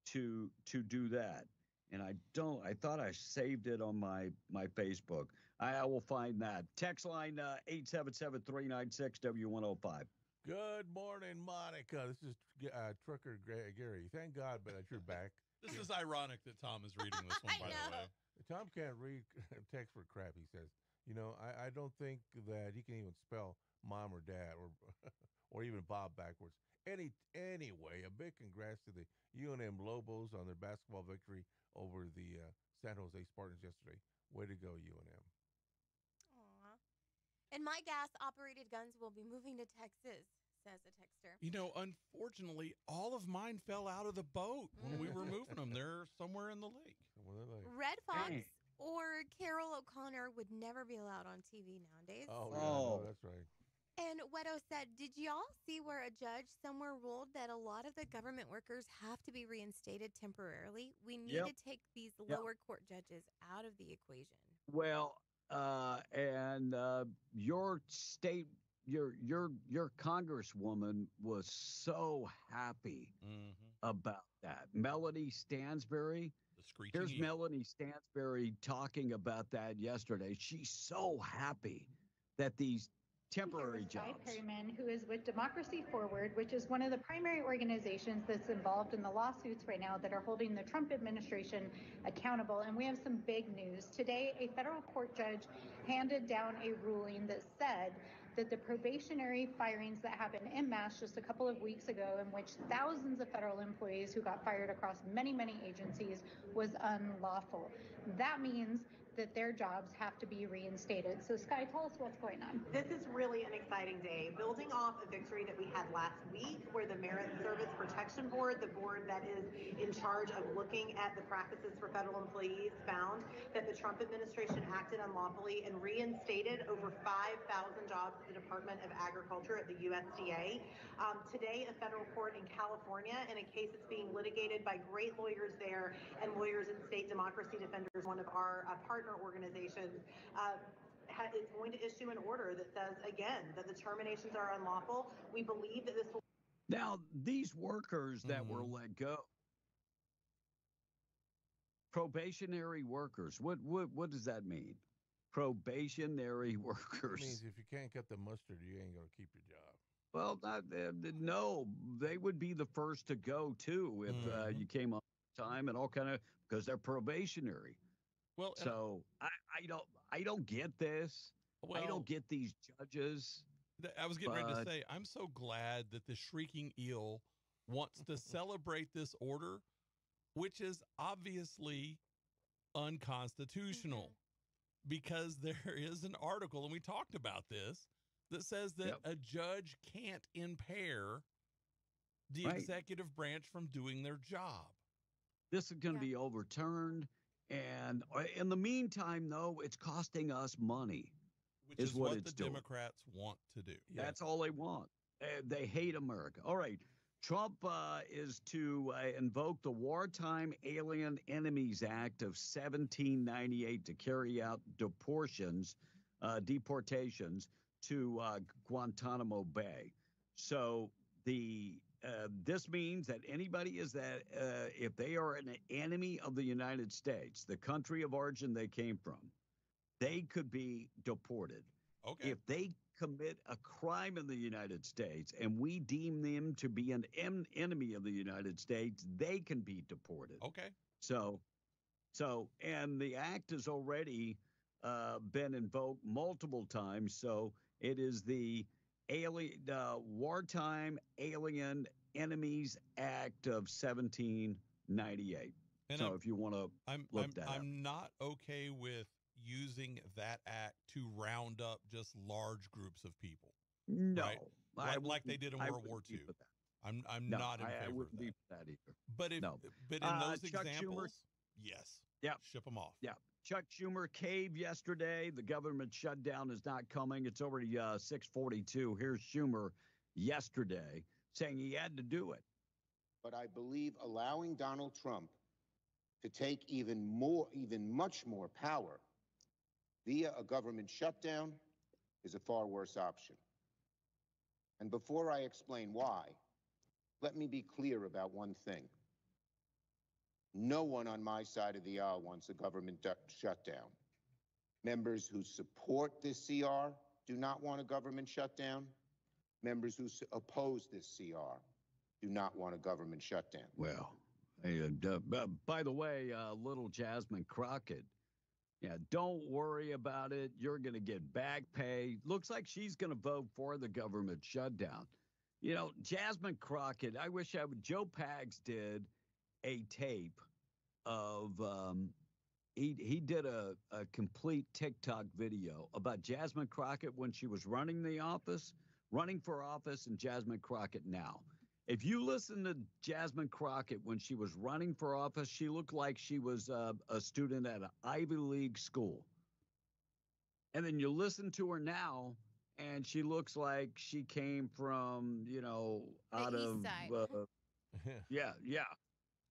to do that. And I thought I saved it on my Facebook. I will find that. Text line 877-396-W105. Good morning, Monica. This is Trucker Gary. Thank God, but you're back. This is ironic that Tom is reading this one, by the way. Tom can't read text for crap, he says. I don't think that he can even spell mom or dad or even Bob backwards. Anyway, a big congrats to the UNM Lobos on their basketball victory over the San Jose Spartans yesterday. Way to go, UNM. Aw. And my gas-operated guns will be moving to Texas, says a texter. Unfortunately, all of mine fell out of the boat when we were moving them. They're somewhere in the lake. Red Fox or Carol O'Connor would never be allowed on TV nowadays. Oh, that's right. And Wedo said, did y'all see where a judge somewhere ruled that a lot of the government workers have to be reinstated temporarily? We need Yep. to take these Yep. lower court judges out of the equation. Well, and your state, your congresswoman was so happy about that. Melanie Stansbury. The screeching Here's eel. Melanie Stansbury talking about that yesterday. She's so happy that these temporary Skye jobs. Perryman, who is with Democracy Forward, which is one of the primary organizations that's involved in the lawsuits right now that are holding the Trump administration accountable. And we have some big news. Today, a federal court judge handed down a ruling that said that the probationary firings that happened en masse just a couple of weeks ago, in which thousands of federal employees who got fired across many, many agencies, was unlawful. That means that their jobs have to be reinstated. So Skye, tell us what's going on. This is really an exciting day, building off a victory that we had last week where the Merit Service Protection Board, the board that is in charge of looking at the practices for federal employees, found that the Trump administration acted unlawfully and reinstated over 5,000 jobs at the Department of Agriculture at the USDA. Today, a federal court in California, in a case that's being litigated by great lawyers there and lawyers in State Democracy Defenders, one of our partner organizations, is going to issue an order that says, again, that the terminations are unlawful. We believe that this will... Now, these workers that were let go, probationary workers, what does that mean? Probationary workers. It means if you can't cut the mustard, you ain't going to keep your job. Well, no, they would be the first to go too if you came on time and all kind of, because they're probationary. Well, so I don't get this. I don't get these judges. I was getting ready to say, I'm so glad that the Shrieking Eel wants to celebrate this order, which is obviously unconstitutional, because there is an article, and we talked about this, that says that a judge can't impair the executive branch from doing their job. This is going to be overturned. And in the meantime, though, it's costing us money. Which is what the Democrats want to do. That's all they want. They hate America. All right. Trump is to invoke the Wartime Alien Enemies Act of 1798 to carry out deportations to Guantanamo Bay. So this means that anybody if they are an enemy of the United States, the country of origin they came from, they could be deported. Okay. If they commit a crime in the United States and we deem them to be an enemy of the United States, they can be deported. Okay. So, and the act has already been invoked multiple times. So it is the Wartime Alien Enemies Act of 1798. And so if you want to look that up. I'm not okay with using that act to round up just large groups of people. No. Right? Like they did in World War II. I'm not in favor I wouldn't of be that. for that either. But in those Chuck examples, Schumer, yes. Yep. Ship them off. Yeah. Chuck Schumer caved yesterday. The government shutdown is not coming. It's already 6:42. Here's Schumer yesterday saying he had to do it. But I believe allowing Donald Trump to take even much more power via a government shutdown is a far worse option. And before I explain why, let me be clear about one thing. No one on my side of the aisle wants a government shutdown. Members who support this CR do not want a government shutdown. Members who oppose this CR do not want a government shutdown. Well, by the way, little Jasmine Crockett, don't worry about it. You're going to get back pay. Looks like she's going to vote for the government shutdown. You know, Jasmine Crockett, I wish Joe Pags did a tape of, he did a complete TikTok video about Jasmine Crockett when she was running for office, and Jasmine Crockett now. If you listen to Jasmine Crockett when she was running for office, she looked like she was a student at an Ivy League school. And then you listen to her now, and she looks like she came from, out East of, Side. yeah.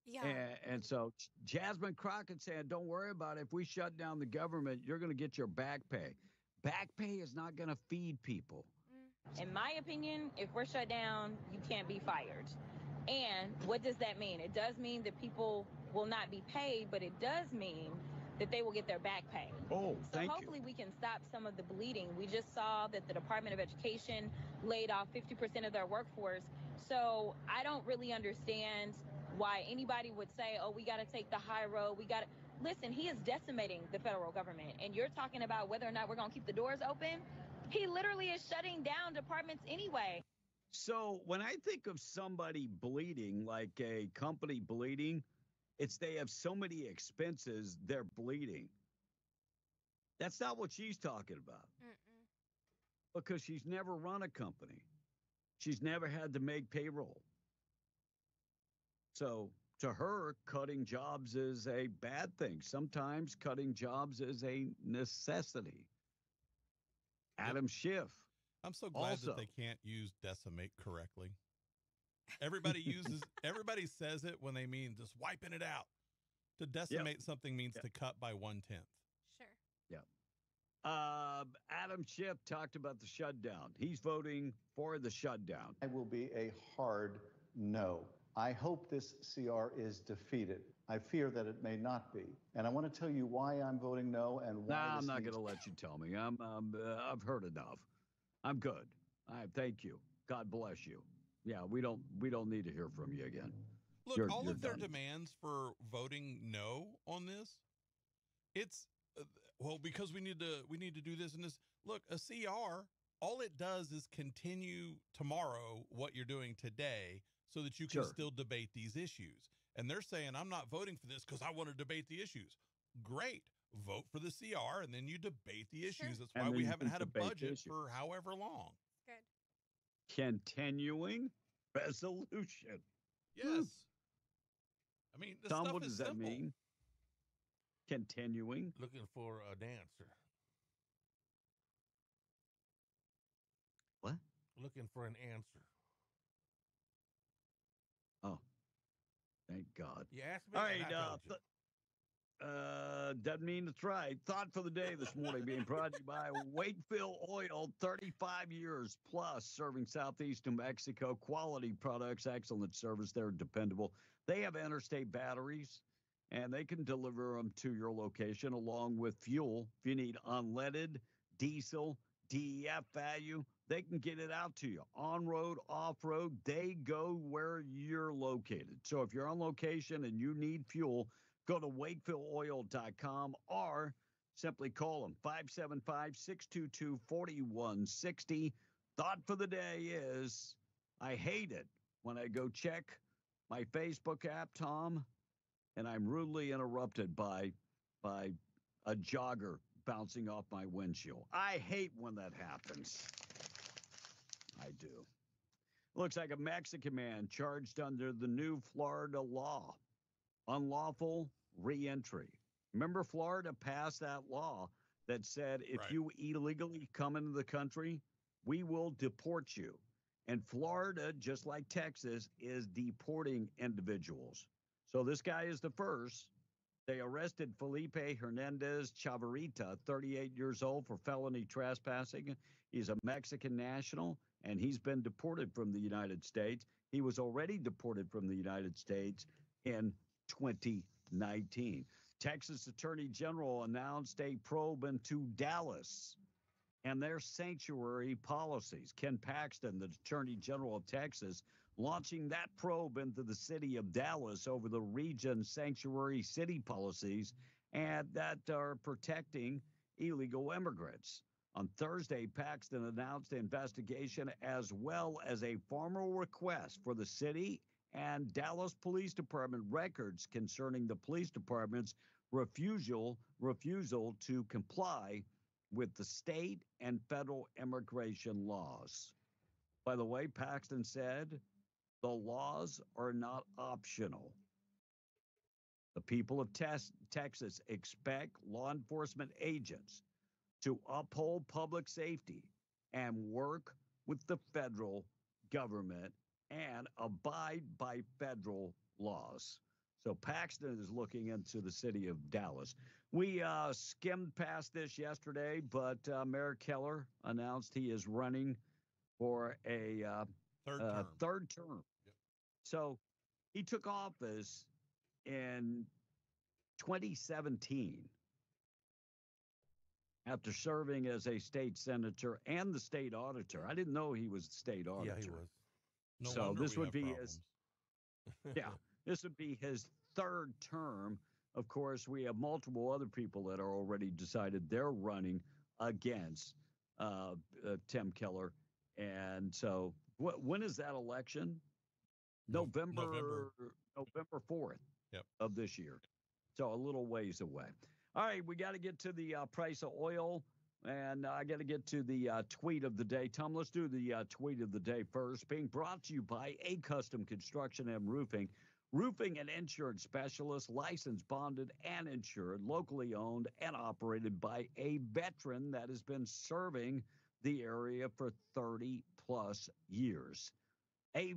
Yeah. And so Jasmine Crockett said, don't worry about it. If we shut down the government, you're going to get your back pay. Back pay is not going to feed people. In my opinion, if we're shut down, you can't be fired. And what does that mean? It does mean that people will not be paid, but it does mean that they will get their back pay. Oh, so thank hopefully we can stop some of the bleeding. We just saw that the Department of Education laid off 50% of their workforce. So I don't really understand why anybody would say, oh, we got to take the high road. Listen, he is decimating the federal government. And you're talking about whether or not we're going to keep the doors open. He literally is shutting down departments anyway. So when I think of somebody bleeding, like a company bleeding, it's they have so many expenses, they're bleeding. That's not what she's talking about. Because she's never run a company. She's never had to make payroll. So to her, cutting jobs is a bad thing. Sometimes cutting jobs is a necessity. Adam Schiff. I'm so glad also, that they can't use decimate correctly. Everybody says it when they mean just wiping it out. To decimate something means to cut by 1/10. Sure. Yeah. Adam Schiff talked about the shutdown. He's voting for the shutdown. I will be a hard no. I hope this CR is defeated. I fear that it may not be. And I want to tell you why I'm voting no and why. I'm not going to let you tell me. I've heard enough. I'm good. Thank you. God bless you. Yeah, we don't need to hear from you again. Look, you're of their done. demands for voting no on this, it's because we need to do this and this. Look, a CR, all it does is continue tomorrow what you're doing today, so that you can still debate these issues. And they're saying, I'm not voting for this because I want to debate the issues. Great. Vote for the CR, and then you debate the issues. That's why we haven't had a budget for however long. Good. Continuing resolution. Yes. I mean, the Tom, stuff what is does that simple. mean? Continuing. Looking for an answer. What? Looking for an answer. Oh, thank God. You asked me. All and right. I told you. Doesn't mean it's right. Thought for the day this morning being brought to you by Wakefield Oil, 35 years plus serving Southeast New Mexico. Quality products, excellent service. They're dependable. They have interstate batteries, and they can deliver them to your location along with fuel. If you need unleaded, diesel, DEF value, they can get it out to you. On-road, off-road, they go where you're located. So if you're on location and you need fuel, go to wakefieldOil.com or simply call them 575-622-4160. Thought for the day is, I hate it when I go check my Facebook app, Tom, and I'm rudely interrupted by a jogger bouncing off my windshield. I hate when that happens. I do. Looks like a Mexican man charged under the new Florida law. Unlawful reentry. Remember, Florida passed that law that said if you illegally come into the country, we will deport you. And Florida, just like Texas, is deporting individuals. So this guy is the first. They arrested Felipe Hernandez Chavarita, 38 years old, for felony trespassing. He's a Mexican national, and he's been deported from the United States. He was already deported from the United States in 2019. Texas Attorney General announced a probe into Dallas and their sanctuary policies. Ken Paxton, the Attorney General of Texas, launching that probe into the city of Dallas over the region's sanctuary city policies and that are protecting illegal immigrants. On Thursday, Paxton announced the investigation as well as a formal request for the city and Dallas Police Department records concerning the police department's refusal to comply with the state and federal immigration laws. By the way, Paxton said the laws are not optional. The people of Texas expect law enforcement agents to uphold public safety and work with the federal government and abide by federal laws. So Paxton is looking into the city of Dallas. We skimmed past this yesterday, but Mayor Keller announced he is running for a third term. Yep. So he took office in 2017 after serving as a state senator and the state auditor. I didn't know he was the state auditor. Yeah, he was. No so wonder this we would have be problems. this would be his third term. Of course, we have multiple other people that are already decided they're running against Tim Keller. And so when is that election? November 4th of this year. So a little ways away. All right, we got to get to the price of oil, and I got to get to the tweet of the day. Tom, let's do the tweet of the day first. Being brought to you by A Custom Construction and Roofing. Roofing and insurance specialist, licensed, bonded, and insured, locally owned and operated by a veteran that has been serving the area for 30-plus years. A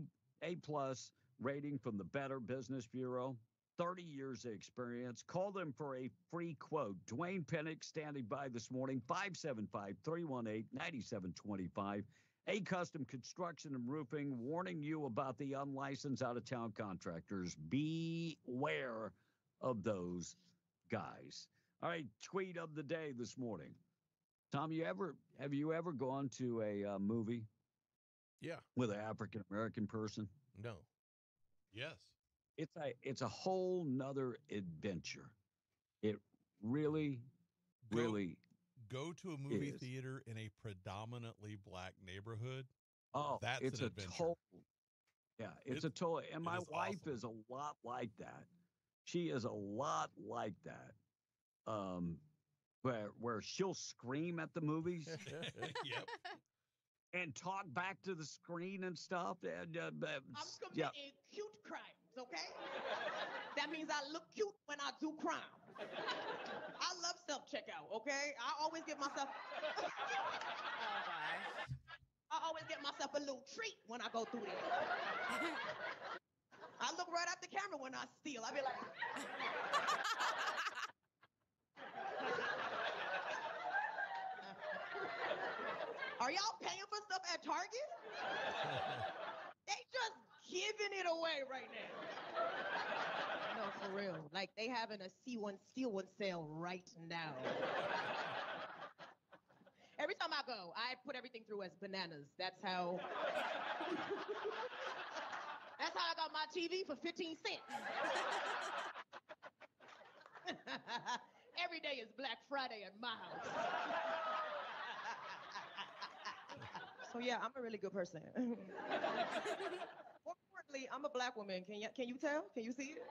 plus rating from the Better Business Bureau, 30 years of experience. Call them for a free quote. Dwayne Pennick standing by this morning, 575-318-9725. A Custom Construction and Roofing, warning you about the unlicensed out-of-town contractors. Beware of those guys. All right, tweet of the day this morning. Tom, have you ever gone to a movie? Yeah. With an African-American person? No. Yes. It's a whole nother adventure. It really Go to a movie is. theater in a predominantly black neighborhood. Oh, that's it's an a adventure. total. Yeah, it's a total. And my is wife awesome. is a lot like that. She is a lot like that. Where she'll scream at the movies. Yep. And talk back to the screen and stuff. And, I'm committing cute crimes, okay? That means I look cute when I do crime. I love self-checkout, okay? I always give myself a little treat when I go through there. I look right at the camera when I steal. I be like, are y'all paying for stuff at Target? They just giving it away right now. No, for real. Like they having a C1 steal one sale right now. Every time I go, I put everything through as bananas. That's how I got my TV for 15 cents. Every day is Black Friday at my house. So yeah, I'm a really good person. More importantly, I'm a black woman. Can you tell? Can you see it?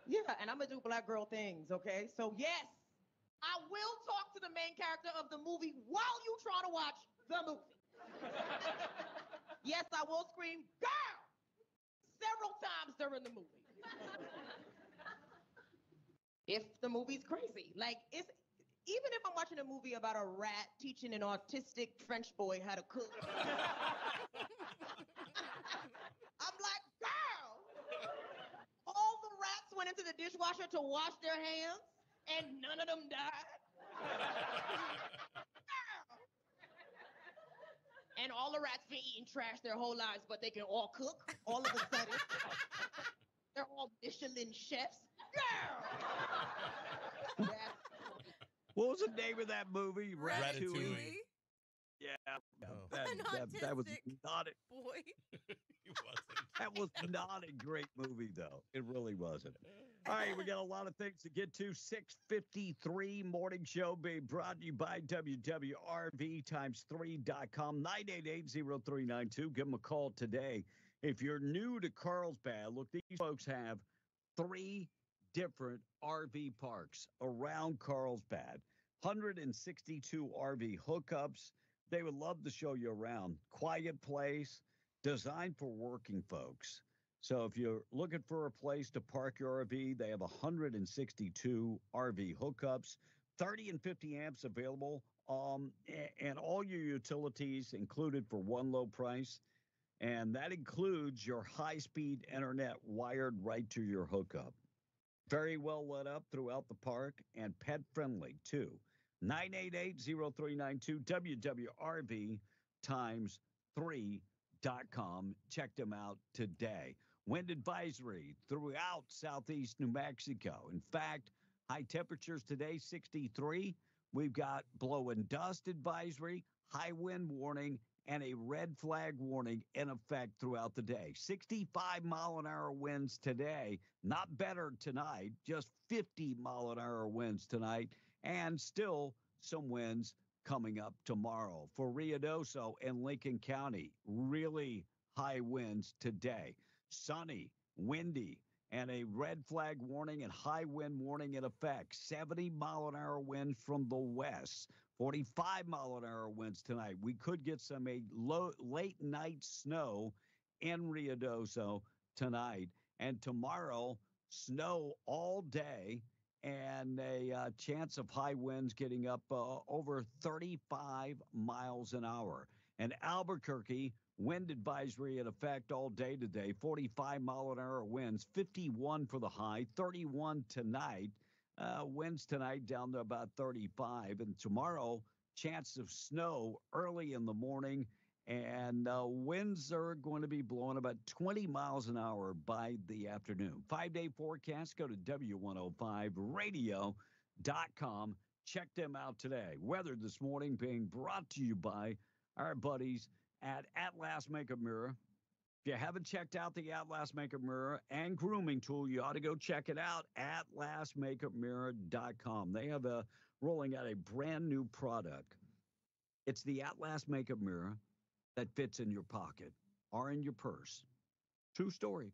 Yeah, and I'm gonna do black girl things, okay? So yes, I will talk to the main character of the movie while you try to watch the movie. Yes, I will scream, girl, several times during the movie. If the movie's crazy. Like, even if I'm watching a movie about a rat teaching an autistic French boy how to cook, I'm like, girl, all the rats went into the dishwasher to wash their hands and none of them died. And all the rats been eating trash their whole lives, but they can all cook all of a sudden. They're all Michelin chefs. Girl! What was the name of that movie? Ratatouille. Yeah, An that was autistic not boy. He wasn't. that was not a great movie, though. It really wasn't. All right, we got a lot of things to get to. 6:53 morning show being brought to you by WWRV3.com, 988-0392. Give them a call today. If you're new to Carlsbad, look, these folks have 3 different RV parks around Carlsbad, 162 RV hookups. They would love to show you around. Quiet place, designed for working folks. So if you're looking for a place to park your RV, they have 162 RV hookups, 30 and 50 amps available and all your utilities included for one low price. And that includes your high-speed internet wired right to your hookup. Very well lit up throughout the park and pet-friendly, too. 988-0392, WWRB times 3.com. Check them out today. Wind advisory throughout southeast New Mexico. In fact, high temperatures today, 63. We've got blow and dust advisory, high wind warning, and a red flag warning in effect throughout the day. 65-mile-an-hour winds today, not better tonight, just 50-mile-an-hour winds tonight, and still some winds coming up tomorrow. For Ruidoso and Lincoln County, really high winds today. Sunny, windy, and a red flag warning and high wind warning in effect. 70-mile-an-hour winds from the west. 45-mile-an-hour winds tonight. We could get some late night snow in Ruidoso tonight. And tomorrow, snow all day and a chance of high winds getting up over 35 miles an hour. And Albuquerque, wind advisory in effect all day today. 45-mile-an-hour winds, 51 for the high, 31 tonight. Winds tonight down to about 35. And tomorrow, chance of snow early in the morning. And winds are going to be blowing about 20 miles an hour by the afternoon. 5-day forecast, go to W105radio.com. Check them out today. Weather this morning being brought to you by our buddies at Last Makeup Mirror. If you haven't checked out the Last Makeup Mirror and grooming tool, you ought to go check it out at lastmakeupmirror.com. They have rolling out a brand new product. It's the Last Makeup Mirror that fits in your pocket or in your purse. True story.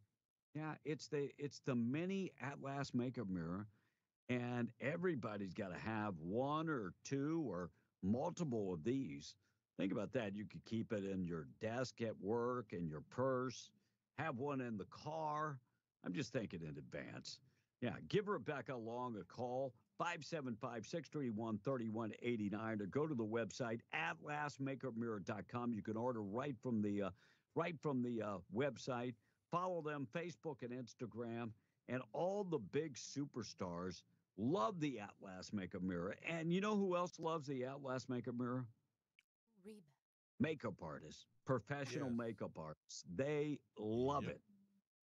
Yeah, it's the mini Last Makeup Mirror, and everybody's got to have one or two or multiple of these. Think about that. You could keep it in your desk at work, in your purse, have one in the car. I'm just thinking in advance. Yeah, give Rebecca Long a call, 575-631-3189, or go to the website at lastmakeupmirror.com. You can order right from the website. Follow them, Facebook and Instagram, and all the big superstars love the Last Makeup Mirror. And you know who else loves the Last Makeup Mirror? Reba. Makeup artists, professional makeup artists. They love it.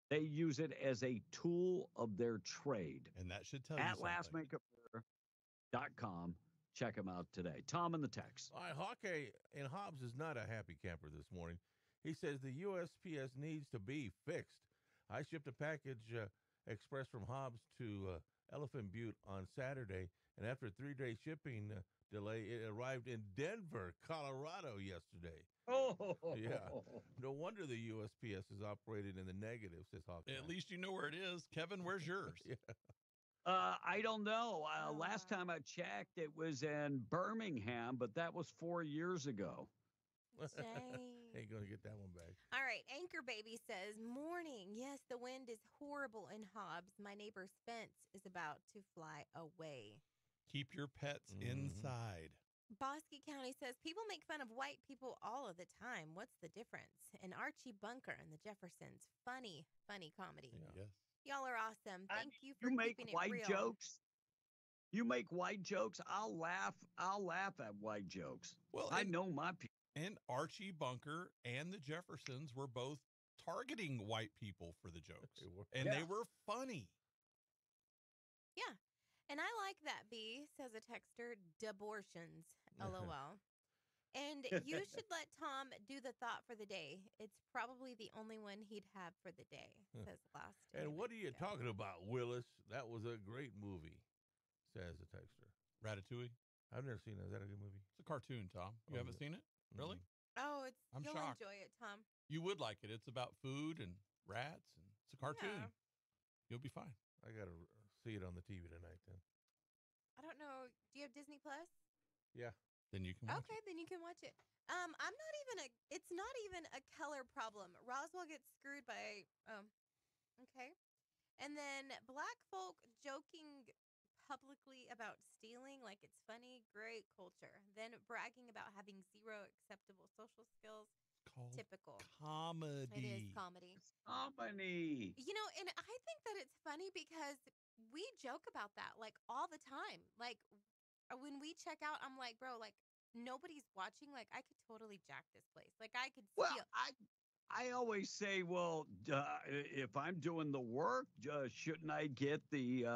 They use it as a tool of their trade. And that should tell you at something. lastmakeupmirror.com. Check them out today. Tom in the text. All right, Hawkeye in Hobbs is not a happy camper this morning. He says the USPS needs to be fixed. I shipped a package express from Hobbs to Elephant Butte on Saturday, and after a 3-day shipping delay, it arrived in Denver, Colorado yesterday. Oh, yeah. No wonder the USPS is operating in the negative, says Hawkeye. At least you know where it is. Kevin, where's yours? Yeah. I don't know. Last time I checked, it was in Birmingham, but that was 4 years ago. Ain't going to get that one back. All right. Anchor Baby says, morning. Yes, the wind is horrible in Hobbs. My neighbor's fence is about to fly away. Keep your pets inside. Bosque County says, people make fun of white people all of the time. What's the difference? And Archie Bunker and the Jeffersons. Funny comedy. Yeah. Yes. Y'all are awesome. Thank you for you make keeping white it real. jokes. You make white jokes. I'll laugh at white jokes. Well, I know my people. And Archie Bunker and the Jeffersons were both targeting white people for the jokes. They were funny. Yeah. And I like that, B, says a texter, Debortions, LOL. And you should let Tom do the thought for the day. It's probably the only one he'd have for the day, says last. And what are you talking about, Willis? That was a great movie, says the texter. Ratatouille? I've never seen it. Is that a good movie? It's a cartoon, Tom. You haven't seen it? Really? Oh, I'm you'll shocked. enjoy it, Tom. You would like it. It's about food and rats, and it's a cartoon. Yeah. You'll be fine. I got to see it on the TV tonight then. I don't know. Do you have Disney Plus? Yeah. Then you can watch Okay, then you can watch it. It's not even a color problem. Roswell gets screwed by, okay. And then Black Folk Joking publicly about stealing like it's funny, great culture. Then bragging about having zero acceptable social skills, typical. Comedy. It is comedy. Comedy. You know, and I think that it's funny because we joke about that like all the time. Like when we check out, I'm like, bro, like nobody's watching. Like I could totally jack this place. Like I could Well, steal. I always say, well, if I'm doing the work, shouldn't I get the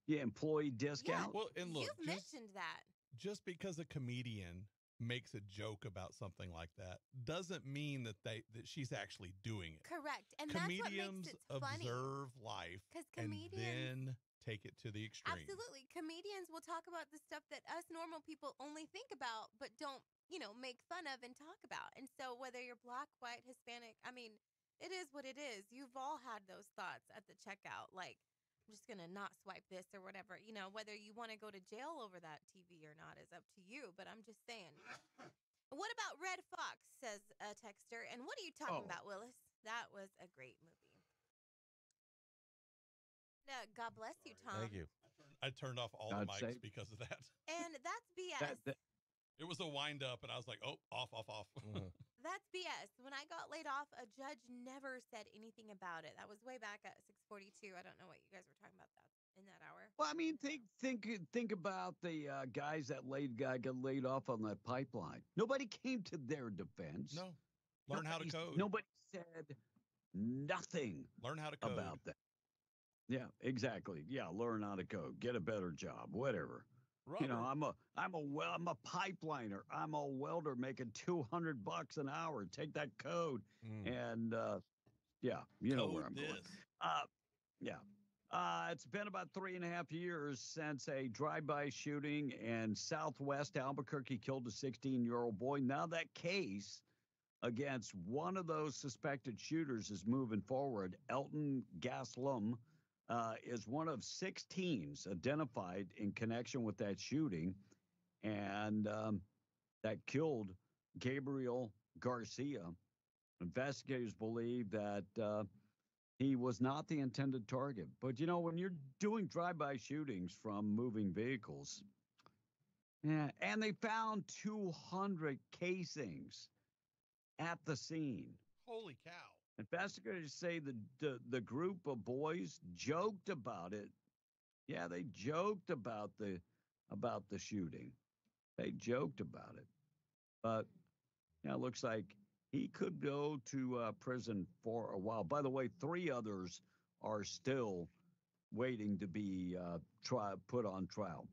employee discount? Well, and look, You've mentioned that. just because a comedian makes a joke about something like that doesn't mean that she's actually doing it. Correct. And Comedians that's what makes it funny. observe life 'Cause and comedians- then take it to the extreme. Absolutely. Comedians will talk about the stuff that us normal people only think about, but don't, make fun of and talk about. And so whether you're black, white, Hispanic, I mean, it is what it is. You've all had those thoughts at the checkout. Like, I'm just going to not swipe this or whatever. Whether you want to go to jail over that TV or not is up to you. But I'm just saying. What about Red Fox, says a texter. And what are you talking about, Willis? That was a great movie. God bless you, Tom. Thank you. I turned off all the mics because of that. And that's BS. It was a wind up, and I was like, oh, off. That's BS. When I got laid off, a judge never said anything about it. That was way back at 6:42. I don't know what you guys were talking about in that hour. Well, I mean, think about the guys that got laid off on that pipeline. Nobody came to their defense. No. Learn how to code. Nobody said nothing. Learn how to code. About that. Yeah, exactly. Yeah, learn how to code. Get a better job. Whatever. Robert. I'm a pipeliner. I'm a welder making $200 an hour. Take that code and you know where I'm going. It's been about 3.5 years since a drive-by shooting in Southwest Albuquerque killed a 16-year-old boy. Now that case against one of those suspected shooters is moving forward. Elton Gaslam is one of 6 teens identified in connection with that shooting, and that killed Gabriel Garcia. Investigators believe that he was not the intended target. But, when you're doing drive-by shootings from moving vehicles, and they found 200 casings at the scene. Holy cow. Investigators say the group of boys joked about it. Yeah, they joked about the shooting. They joked about it. But it looks like he could go to prison for a while. By the way, 3 others are still waiting to be put on trial.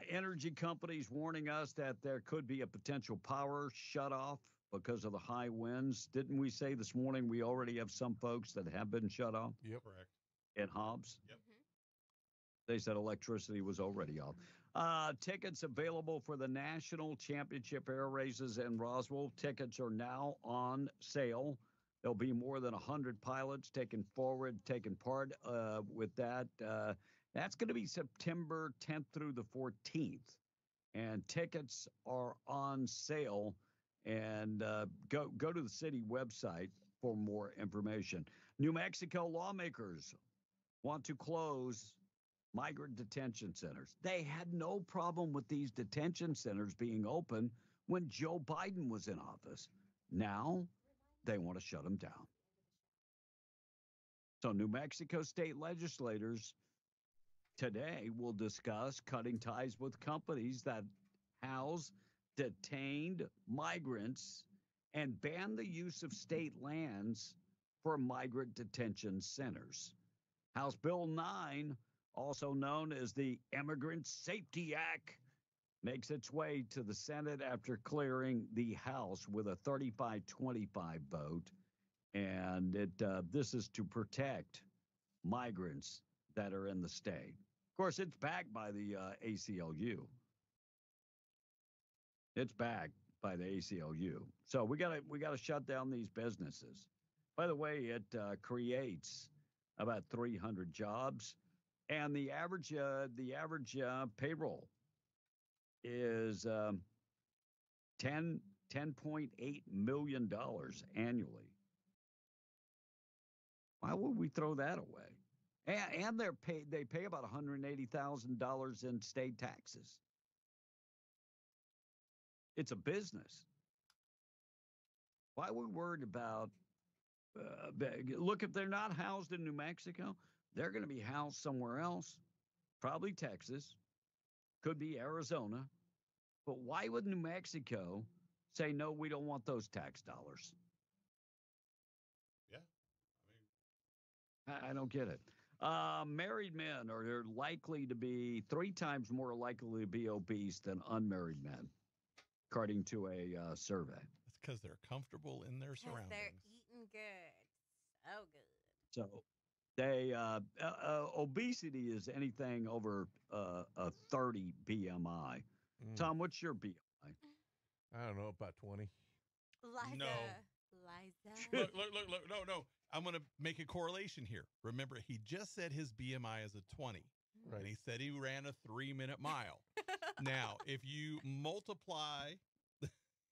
Energy companies warning us that there could be a potential power shutoff because of the high winds. Didn't we say this morning we already have some folks that have been shut off? Yep. Correct. In Hobbs? Yep. They said electricity was already off. Tickets available for the National Championship Air Races in Roswell. Tickets are now on sale. There'll be more than 100 pilots taking part with that. That's going to be September 10th through the 14th. And tickets are on sale. And go to the city website for more information. New Mexico lawmakers want to close migrant detention centers. They had no problem with these detention centers being open when Joe Biden was in office. Now they want to shut them down. So New Mexico state legislators today will discuss cutting ties with companies that house detained migrants and ban the use of state lands for migrant detention centers. House Bill 9, also known as the Immigrant Safety Act, makes its way to the Senate after clearing the House with a 35-25 vote. And this is to protect migrants that are in the state. Of course, it's backed by the ACLU. It's backed by the ACLU. So we gotta shut down these businesses. By the way, it creates about 300 jobs, and the average payroll is $10.8 million annually. Why would we throw that away? and they pay about $180,000 in state taxes. It's a business. Why are we worried about? Look, if they're not housed in New Mexico, they're going to be housed somewhere else, probably Texas, could be Arizona. But why would New Mexico say, no, we don't want those tax dollars? Yeah. I don't get it. Married men are likely to be 3 times more likely to be obese than unmarried men, according to a survey. That's because they're comfortable in their surroundings. They're eating good. So good. So they obesity is anything over a 30 BMI. Tom, what's your BMI? I don't know, about 20. Liza. No. Liza. Look. No. I'm going to make a correlation here. Remember, he just said his BMI is a 20. Right. And he said he ran a 3-minute mile. Now, if you multiply,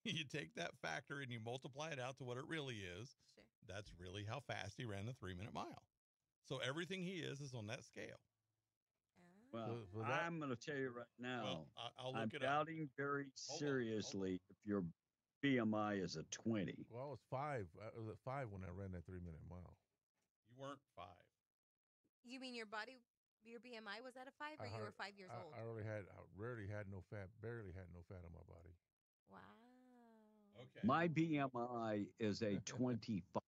you take that factor and you multiply it out to what it really is, Sure. that's really how fast he ran the 3-minute mile. So everything he is on that scale. Well, I'm going to tell you right now, Well, I'll look I'm it up. doubting very seriously if your BMI is a 20. Well, I was 5. I was at 5 when I ran that 3-minute mile. You weren't 5. You mean your BMI was at a 5 or you were 5 years old? I rarely had no fat, barely had no fat on my body. Wow. Okay. My BMI is a 25.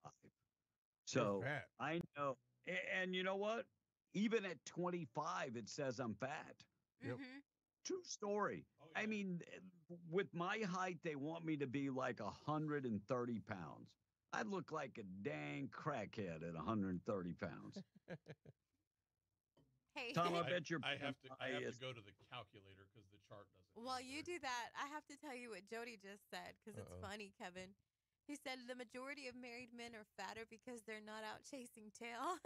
So You're fat. I know. And you know what? Even at 25, it says I'm fat. Yep. Mm-hmm. True story. Oh, yeah. I mean, with my height, they want me to be like 130 pounds. I look like a dang crackhead at 130 pounds. Hey. Tom, I bet your I have to BMI is go to the calculator because the chart doesn't. While you do that, I have to tell you what Jody just said because it's funny, Kevin. He said the majority of married men are fatter because they're not out chasing tail.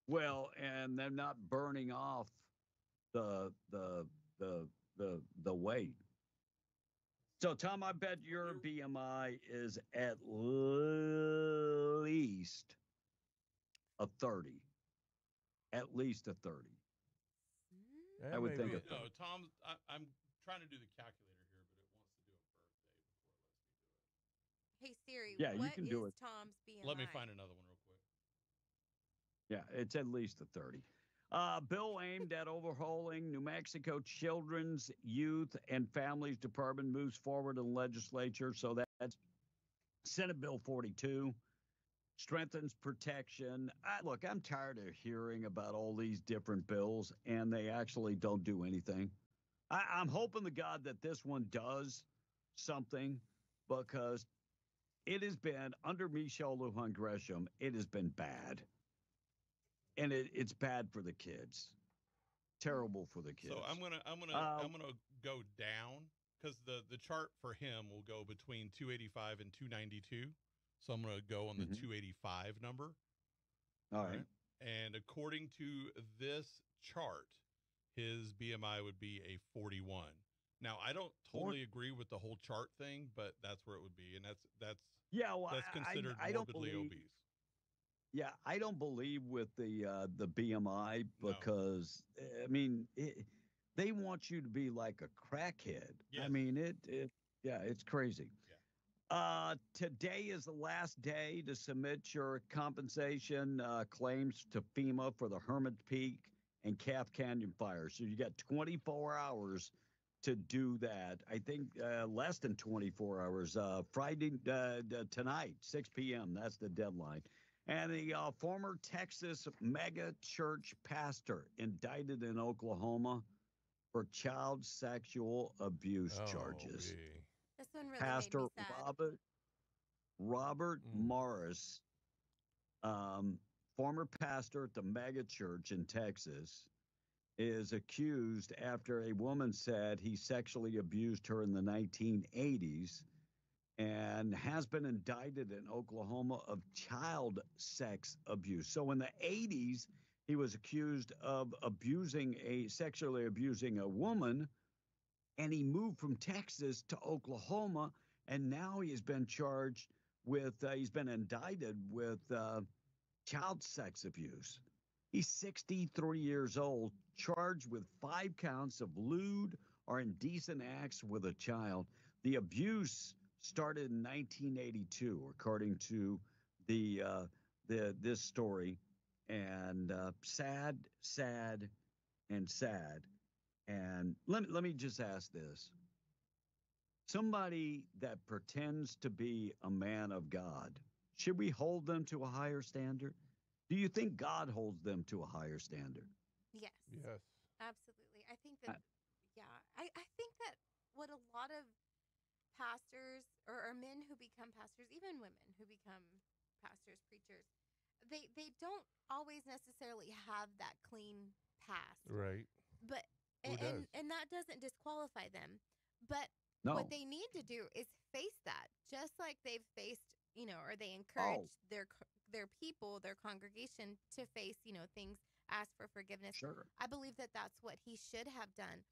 well, and they're not burning off the weight. So, Tom, I bet your BMI is at least a 30. At least a 30. I would think. No, Tom, I'm trying to do the calculator here, but it wants to do a birthday before it lets me do it. Hey Siri, Yeah, you what can do is it. Tom's BMI? Let me find another one real quick. Yeah, it's at least a 30. Bill aimed at overhauling New Mexico Children's, Youth, and Families Department moves forward in the legislature. So that's Senate Bill 42. Strengthens protection. Look, I'm tired of hearing about all these different bills, and they actually don't do anything. I'm hoping to God that this one does something, because it has been, under Michelle Lujan Gresham, it has been bad. And it's bad for the kids. Terrible for the kids. So I'm gonna go down because the chart for him will go between 285 and 292. So I'm going to go on the 285 number. All right. And according to this chart, his BMI would be a 41. Now, I don't totally agree with the whole chart thing, but that's where it would be. And that's considered morbidly obese. Yeah, I don't believe with the BMI because, I mean, they want you to be like a crackhead. Yes. I mean, it's crazy. Today is the last day to submit your compensation claims to FEMA for the Hermit Peak and Calf Canyon fires. So you got 24 hours to do that. I think less than 24 hours. Friday tonight, 6 p.m. That's the deadline. And the former Texas mega church pastor indicted in Oklahoma for child sexual abuse charges. Gee. This one really Pastor made me sad. Robert Morris, former pastor at the mega church in Texas, is accused after a woman said he sexually abused her in the 1980s and has been indicted in Oklahoma of child sex abuse. So in the 80s, he was accused of sexually abusing a woman, and he moved from Texas to Oklahoma, and now he's been charged with, he's been indicted with child sex abuse. He's 63 years old, charged with 5 counts of lewd or indecent acts with a child. The abuse started in 1982, according to this story, and sad, and sad. And let me just ask this: somebody that pretends to be a man of God, should we hold them to a higher standard? Do you think God holds them to a higher standard? Yes. Yes. Absolutely. I think that, I think that what a lot of pastors or men who become pastors, even women who become pastors, preachers, they don't always necessarily have that clean past. Right. But Who does? and that doesn't disqualify them. But No. what they need to do is face that, just like they've faced, or they encourage their people, their congregation to face, things, ask for forgiveness. Sure. I believe that that's what he should have done.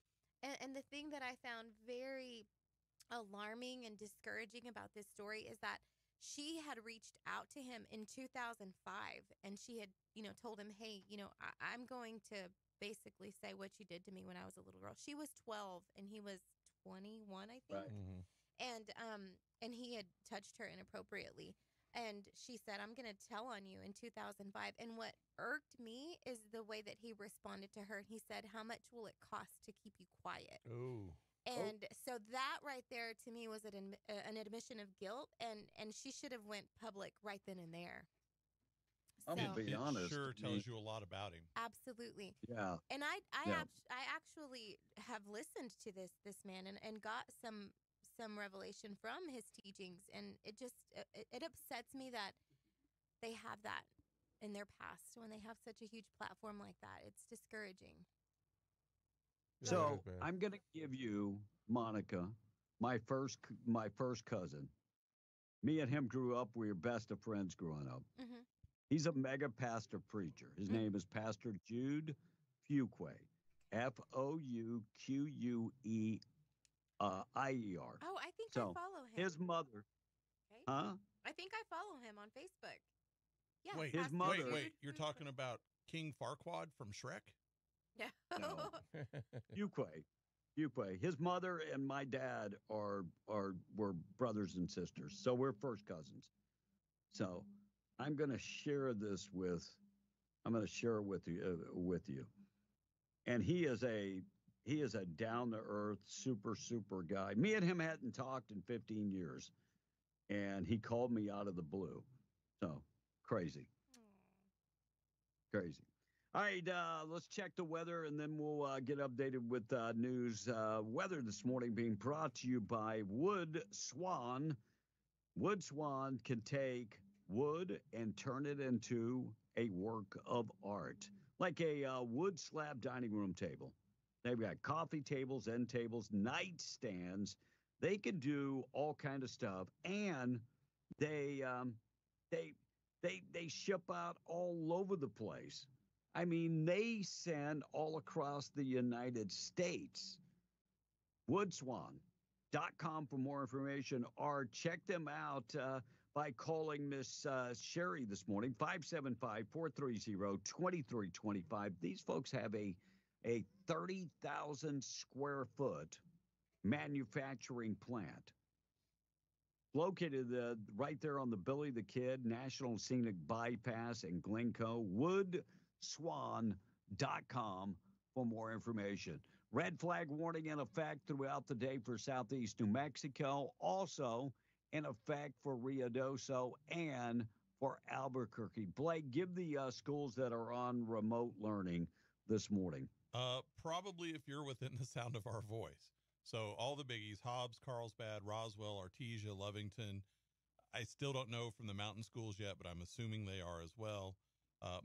And the thing that I found very alarming and discouraging about this story is that she had reached out to him in 2005, and she had, told him, hey, I'm going to basically say what you did to me when I was a little girl. She was 12 and he was 21, I think. Right. Mm-hmm. And he had touched her inappropriately. And she said, I'm going to tell on you in 2005. And what irked me is the way that he responded to her. He said, how much will it cost to keep you quiet? Oh. And so that right there to me was an admission of guilt. And she should have went public right then and there. I'm So, gonna be honest. Sure I tells mean, you a lot about him. absolutely. Yeah. And I Yeah. actually have listened to this man and got some revelation from his teachings, and it just it upsets me that they have that in their past when they have such a huge platform like that. It's discouraging. So Yeah, I'm going to give you, Monica, my first cousin. Me and him grew up. We were best of friends growing up. Mm-hmm. He's a mega pastor preacher. His name is Pastor Jude Fuquay, Fouqueier. Oh, I think I So follow him. his mother, Okay. huh? I think I follow him on Facebook. Yeah. Wait, his Pastor mother- Jude wait. You're talking about King Farquaad from Shrek? No. No. Fuquay. His mother and my dad were brothers and sisters, so we're first cousins. So I'm going to share this with you. And he is a down to earth, super guy. Me and him hadn't talked in 15 years, and he called me out of the blue. So crazy. All right, let's check the weather, and then we'll get updated with news. Weather this morning being brought to you by Wood Swan. Wood Swan can take wood and turn it into a work of art, like a wood slab dining room table. They've got coffee tables, end tables, nightstands. They can do all kind of stuff, and they ship out all over the place. I mean, they send all across the United States. Woodswan.com for more information, or check them out by calling Miss Sherry this morning, 575-430-2325. These folks have a 30,000 square foot manufacturing plant located right there on the Billy the Kid National Scenic Bypass in Glencoe. Woodswan.com for more information. Red flag warning in effect throughout the day for southeast New Mexico, also in effect for Ruidoso and for Albuquerque. Blake, give the schools that are on remote learning this morning. Probably if you're within the sound of our voice. So all the biggies: Hobbs, Carlsbad, Roswell, Artesia, Lovington. I still don't know from the mountain schools yet, but I'm assuming they are as well.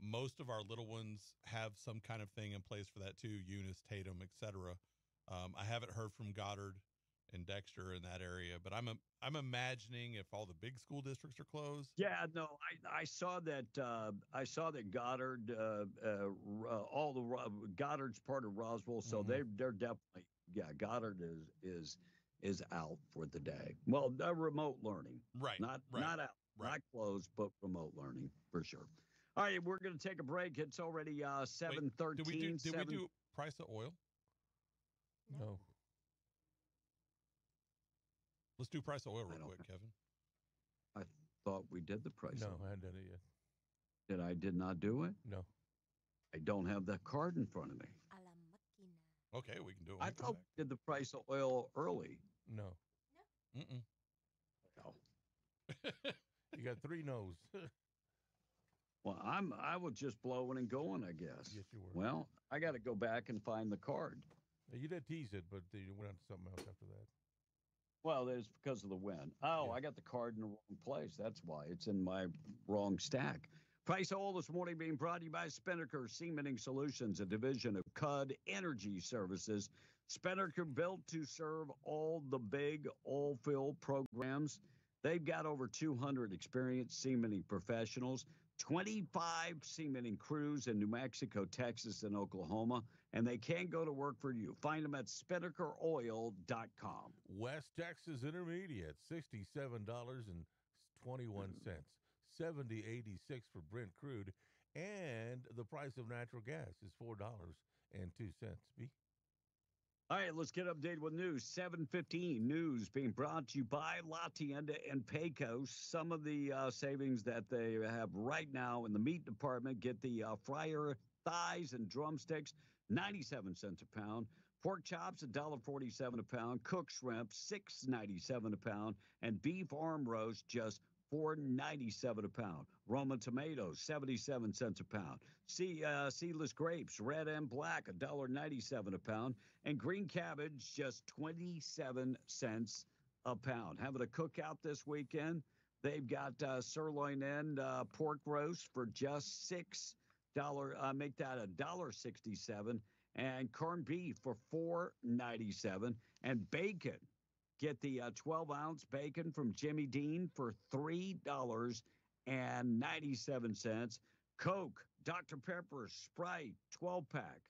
Most of our little ones have some kind of thing in place for that too, Eunice, Tatum, etc. I haven't heard from Goddard and Dexter in that area, but I'm imagining if all the big school districts are closed. Yeah, no, I saw that. I saw that Goddard, Goddard's part of Roswell, so they're definitely, Goddard is out for the day. Well, remote learning, right? Not out, not closed, but remote learning for sure. All right, we're going to take a break. It's already 7:13. Did we do price of oil? No. Let's do price of oil real quick, Kevin. I thought we did the price. No, I hadn't done it yet. I did not do it? No. I don't have that card in front of me. Okay, we can do it. I thought we did the price of oil early. No. Mm-mm. No. You got 3 no's. Well, I was just blowing and going, I guess. Yes, you were. Well, I got to go back and find the card. You did tease it, but you went on to something else after that. Well, it's because of the win. Oh, I got the card in the wrong place. That's why. It's in my wrong stack. Price of oil this morning being brought to you by Spinnaker Cementing Solutions, a division of CUD Energy Services. Spinnaker built to serve all the big oil field programs. They've got over 200 experienced cementing professionals, 25 cementing crews in New Mexico, Texas, and Oklahoma, and they can go to work for you. Find them at SpinnakerOil.com. West Texas Intermediate, $67.21. $70.86 for Brent crude, and the price of natural gas is $4.02. B. All right, let's get updated with news. 7:15 news being brought to you by La Tienda and Pecos. Some of the savings that they have right now in the meat department: get the fryer thighs and drumsticks, 97 cents a pound. Pork chops, $1.47 a pound. Cooked shrimp, $6.97 a pound. And beef arm roast, just $4.97 a pound. Roman tomatoes, 77 cents a pound. Seedless grapes, red and black, $1.97 a pound. And green cabbage, just 27 cents a pound. Having a cookout this weekend. They've got sirloin and pork roast for just $6. Make that $1.67. And corned beef for $4.97. And bacon. Get the 12-ounce bacon from Jimmy Dean for $3.97. Coke, Dr. Pepper, Sprite, 12-pack,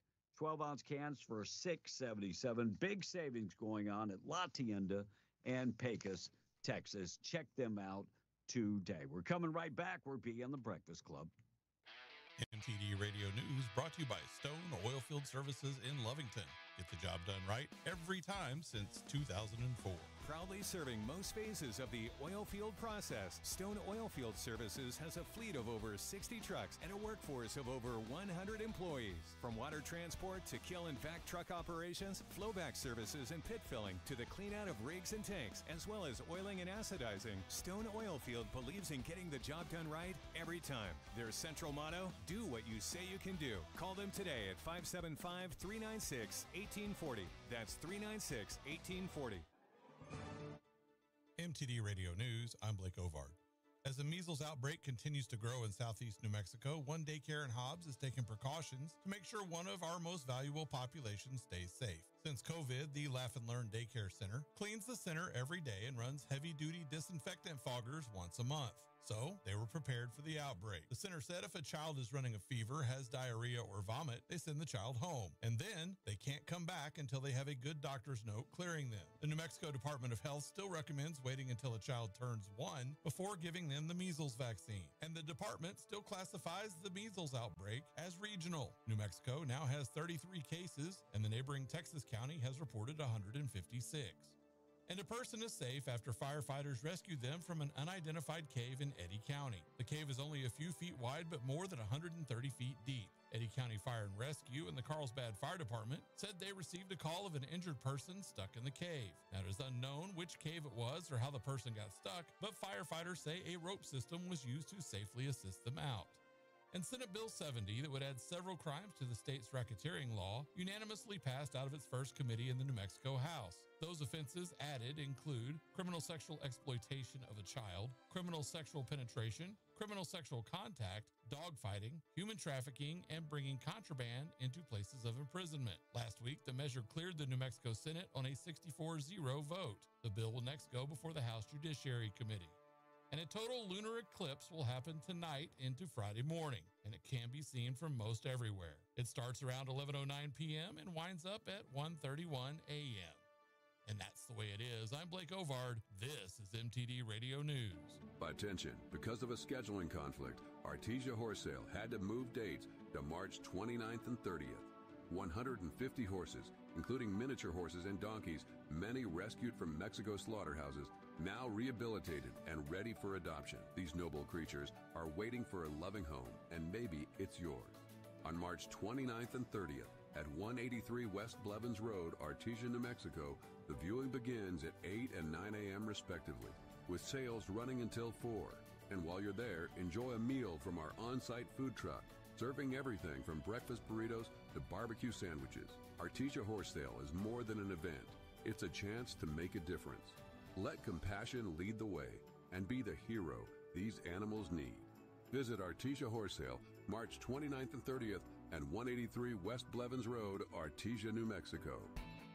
12-ounce cans for $6.77. Big savings going on at La Tienda and Pecos, Texas. Check them out today. We're coming right back. We're on the Breakfast Club. MTD Radio News brought to you by Stone Oilfield Services in Lovington. Get the job done right every time since 2004. Proudly serving most phases of the oil field process, Stone Oilfield Services has a fleet of over 60 trucks and a workforce of over 100 employees. From water transport to kill and vac truck operations, flowback services and pit filling to the clean out of rigs and tanks, as well as oiling and acidizing, Stone Oilfield believes in getting the job done right every time. Their central motto, do what you say you can do. Call them today at 575-396-1840. That's 396-1840. MTD Radio News, I'm Blake Ovard. As the measles outbreak continues to grow in southeast New Mexico, One Daycare in Hobbs is taking precautions to make sure one of our most valuable populations stays safe. Since COVID, the Laugh and Learn Daycare Center cleans the center every day and runs heavy-duty disinfectant foggers once a month. So they were prepared for the outbreak. The center said if a child is running a fever, has diarrhea, or vomit, they send the child home. And then they can't come back until they have a good doctor's note clearing them. The New Mexico Department of Health still recommends waiting until a child turns 1 before giving them the measles vaccine. And the department still classifies the measles outbreak as regional. New Mexico now has 33 cases, and the neighboring Texas county has reported 156. And a person is safe after firefighters rescued them from an unidentified cave in Eddy County. The cave is only a few feet wide, but more than 130 feet deep. Eddy County Fire and Rescue and the Carlsbad Fire Department said they received a call of an injured person stuck in the cave. Now, it is unknown which cave it was or how the person got stuck, but firefighters say a rope system was used to safely assist them out. And Senate Bill 70, that would add several crimes to the state's racketeering law, unanimously passed out of its first committee in the New Mexico House. Those offenses added include criminal sexual exploitation of a child, criminal sexual penetration, criminal sexual contact, dogfighting, human trafficking, and bringing contraband into places of imprisonment. Last week, the measure cleared the New Mexico Senate on a 64-0 vote. The bill will next go before the House Judiciary Committee. And a total lunar eclipse will happen tonight into Friday morning, and it can be seen from most everywhere. It starts around 11:09 p.m. and winds up at 1:31 a.m. And that's the way it is. I'm Blake Ovard. This is MTD Radio News. Attention, because of a scheduling conflict, Artesia Horse Sale had to move dates to March 29th and 30th. 150 horses, including miniature horses and donkeys, many rescued from Mexico slaughterhouses, now rehabilitated and ready for adoption. These noble creatures are waiting for a loving home, and maybe it's yours. On March 29th and 30th at 183 West Blevins Road, Artesia, New Mexico, the viewing begins at 8 and 9 a.m. respectively, with sales running until 4. And while you're there, enjoy a meal from our on-site food truck, serving everything from breakfast burritos to barbecue sandwiches. Artesia Horse Sale is more than an event. It's a chance to make a difference. Let compassion lead the way and be the hero these animals need. Visit Artesia Horse Sale March 29th and 30th at 183 West Blevins Road, Artesia, New Mexico.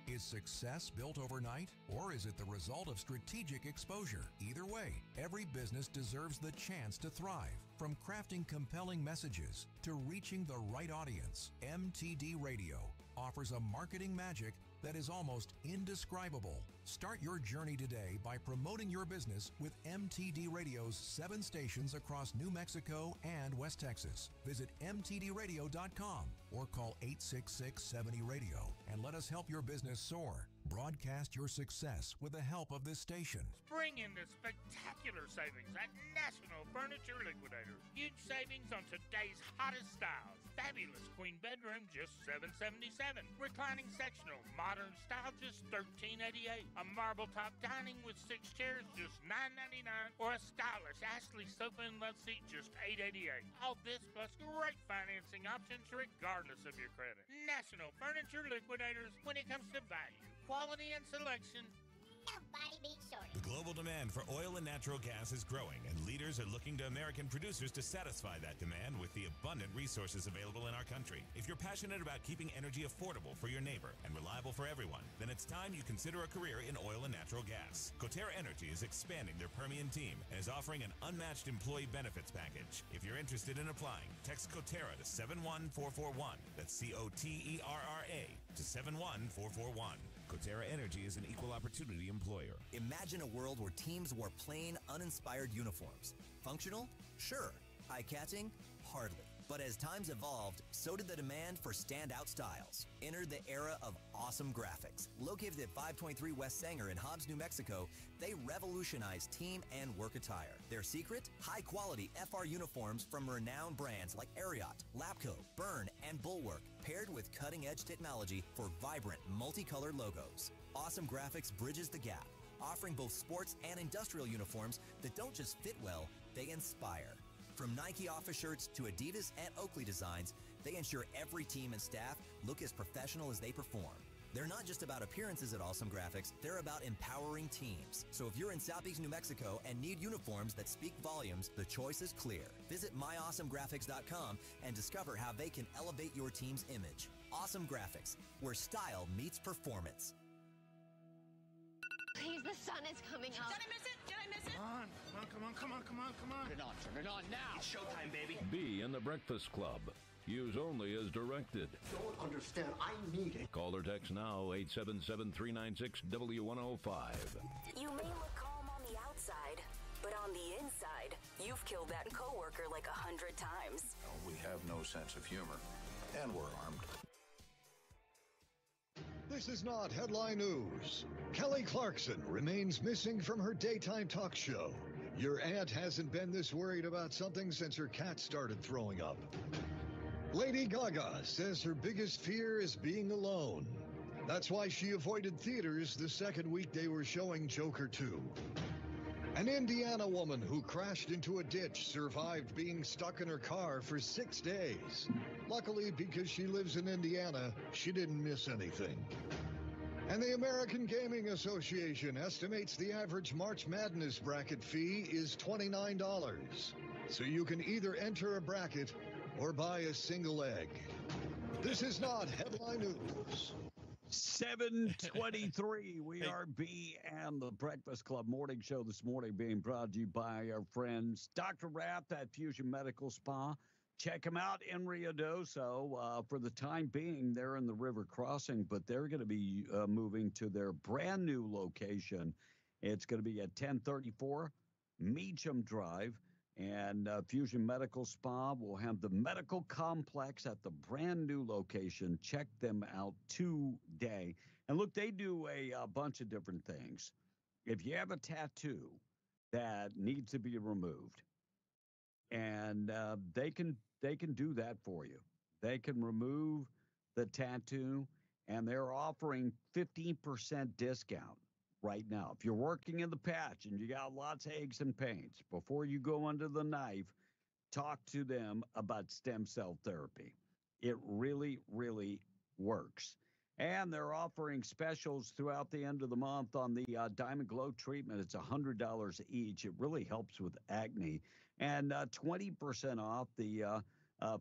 Is success built overnight, or is it the result of strategic exposure? Either way, every business deserves the chance to thrive. From crafting compelling messages to reaching the right audience, MTD Radio offers a marketing magic that is almost indescribable. Start your journey today by promoting your business with MTD Radio's 7 stations across New Mexico and West Texas. Visit mtdradio.com or call 866-70-RADIO and let us help your business soar. Broadcast your success with the help of this station. Spring into spectacular savings at National Furniture Liquidators. Huge savings on today's hottest styles. Fabulous queen bedroom, just $777. Reclining sectional, modern style, just $1388. A marble top dining with 6 chairs, just $999. Or a stylish Ashley sofa and love seat, just $888. All this plus great financing options regardless of your credit. National Furniture Liquidators. When it comes to value, quality, and selection, nobody beats Shorty. The global demand for oil and natural gas is growing, and leaders are looking to American producers to satisfy that demand with the abundant resources available in our country. If you're passionate about keeping energy affordable for your neighbor and reliable for everyone, then it's time you consider a career in oil and natural gas. Coterra Energy is expanding their Permian team and is offering an unmatched employee benefits package. If you're interested in applying, text Coterra to 71441. That's COTERRA to 71441. Coterra Energy is an equal opportunity employer. Imagine a world where teams wore plain, uninspired uniforms. Functional? Sure. Eye-catching? Hardly. But as times evolved, so did the demand for standout styles. Entered the era of awesome graphics. Located at 523 West Sanger in Hobbs, New Mexico, they revolutionized team and work attire. Their secret? High-quality FR uniforms from renowned brands like Ariat, Lapco, Byrne, and Bulwark, paired with cutting-edge technology for vibrant, multicolored logos. Awesome Graphics bridges the gap, offering both sports and industrial uniforms that don't just fit well, they inspire. From Nike office shirts to Adidas and Oakley designs, they ensure every team and staff look as professional as they perform. They're not just about appearances at Awesome Graphics, they're about empowering teams. So if you're in Southeast New Mexico and need uniforms that speak volumes, the choice is clear. Visit myawesomegraphics.com and discover how they can elevate your team's image. Awesome Graphics, where style meets performance. Please, the sun is coming out. Did I miss it? Did I miss it? Come on. Turn it on now. It's showtime, baby. Be in the Breakfast Club. Use only as directed. Don't understand. I need it. Call or text now, 877-396-W105. You may look calm on the outside, but on the inside, you've killed that coworker like 100 times. We have no sense of humor, and we're armed. This is not headline news. Kelly Clarkson remains missing from her daytime talk show. Your aunt hasn't been this worried about something since her cat started throwing up. Lady Gaga says her biggest fear is being alone. That's why she avoided theaters the second week they were showing Joker 2. An Indiana woman who crashed into a ditch survived being stuck in her car for 6 days. Luckily, because she lives in Indiana, she didn't miss anything. And the American Gaming Association estimates the average March Madness bracket fee is $29. So you can either enter a bracket or buy a single egg. This is not headline news. 7:23. We are B and the Breakfast Club morning show this morning being brought to you by our friends Dr. Rath at Fusion Medical Spa. Check them out in Ruidoso. For the time being, they're in the river crossing, but they're going to be moving to their brand new location. It's going to be at 1034 Meacham Drive. And Fusion Medical Spa will have the medical complex at the brand new location. Check them out today. And look, they do a bunch of different things. If you have a tattoo that needs to be removed, and they can do that for you. They can remove the tattoo, and they're offering 15% discount right now. If you're working in the patch and you got lots of aches and pains, before you go under the knife, talk to them about stem cell therapy. It really, really works. And they're offering specials throughout the end of the month on the Diamond Glow treatment. It's $100 each. It really helps with acne. And 20% off the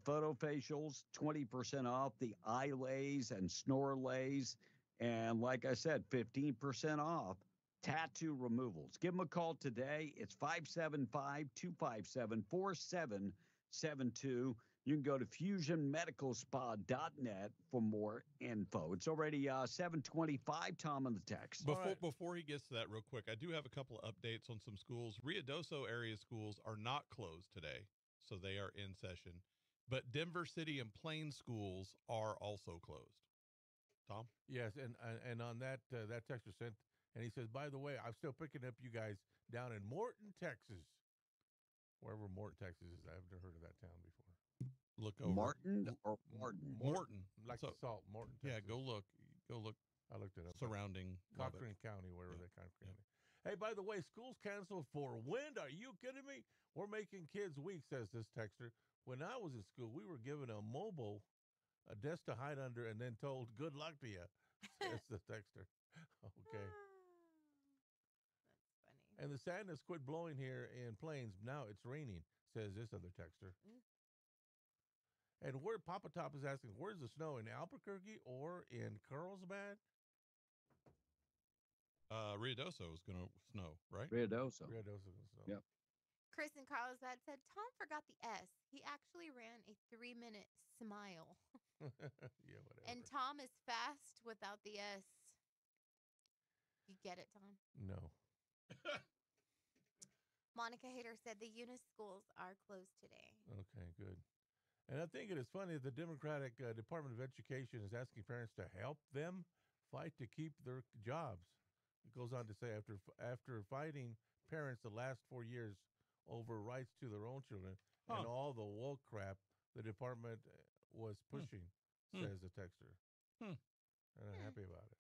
photo facials, 20% off the eye lays and snore lays. And like I said, 15% off tattoo removals. Give them a call today. It's 575-257-4772. You can go to fusionmedicalspa.net for more info. It's already 7:25. Tom on the text. Before he gets to that real quick, I do have a couple of updates on some schools. Ruidoso area schools are not closed today, so they are in session. But Denver City and Plain schools are also closed. Tom? Yes, and on that that texter sent, and he says, by the way, I'm still picking up you guys down in Morton, Texas. Wherever Morton, Texas is. I've never heard of that town before. Look over. Martin or Morton? Morton. Like So- salt, Morton, Texas. Yeah, go look. I looked it up. Surrounding Lubbock. Cochran County, wherever they Cochran County. Hey, by the way, school's canceled for when? Are you kidding me? We're making kids weak, says this texter. When I was in school, we were given a mobile, a desk to hide under, and then told, good luck to you, says the texter. Okay. That's funny. And the sadness quit blowing here in Plains. Now it's raining, says this other texter. And where Papa Top is asking, where's the snow, in Albuquerque or in Carlsbad? Ruidoso is going to snow, right? Ruidoso. Ruidoso is going to snow. Yep. Chris in Carlsbad said Tom forgot the S. He actually ran a 3-minute smile. Yeah, whatever. And Tom is fast without the S. You get it, Tom? No. Monica Hader said the Eunice schools are closed today. Okay, good. And I think it is funny that the Democratic Department of Education is asking parents to help them fight to keep their jobs. It goes on to say after fighting parents the last 4 years over rights to their own children and all the woke crap the department was pushing, says the texter. They're not happy about it.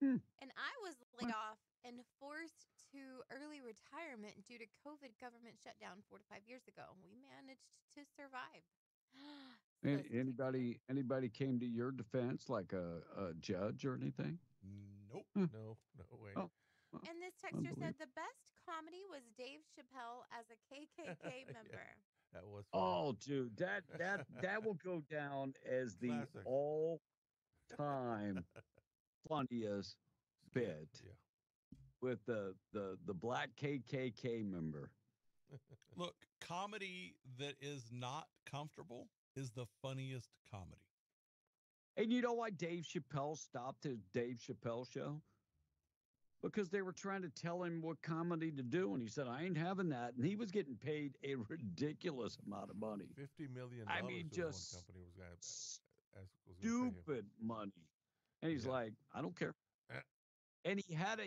And I was laid off and forced to early retirement due to COVID government shutdown 4 to 5 years ago. We managed to survive. Anybody came to your defense, like a judge or anything? Nope. No way. Oh. And this texter said the best comedy was Dave Chappelle as a KKK member. That was funny. Oh, dude, that will go down as the Classic. all-time funniest bit with the black KKK member. Look, comedy that is not comfortable is the funniest comedy. And you know why Dave Chappelle stopped his Dave Chappelle show? Because they were trying to tell him what comedy to do, and he said, I ain't having that. And he was getting paid a ridiculous amount of money. $50 million. I mean, just one company was gonna was gonna pay him. stupid money. And he's like, I don't care. And he had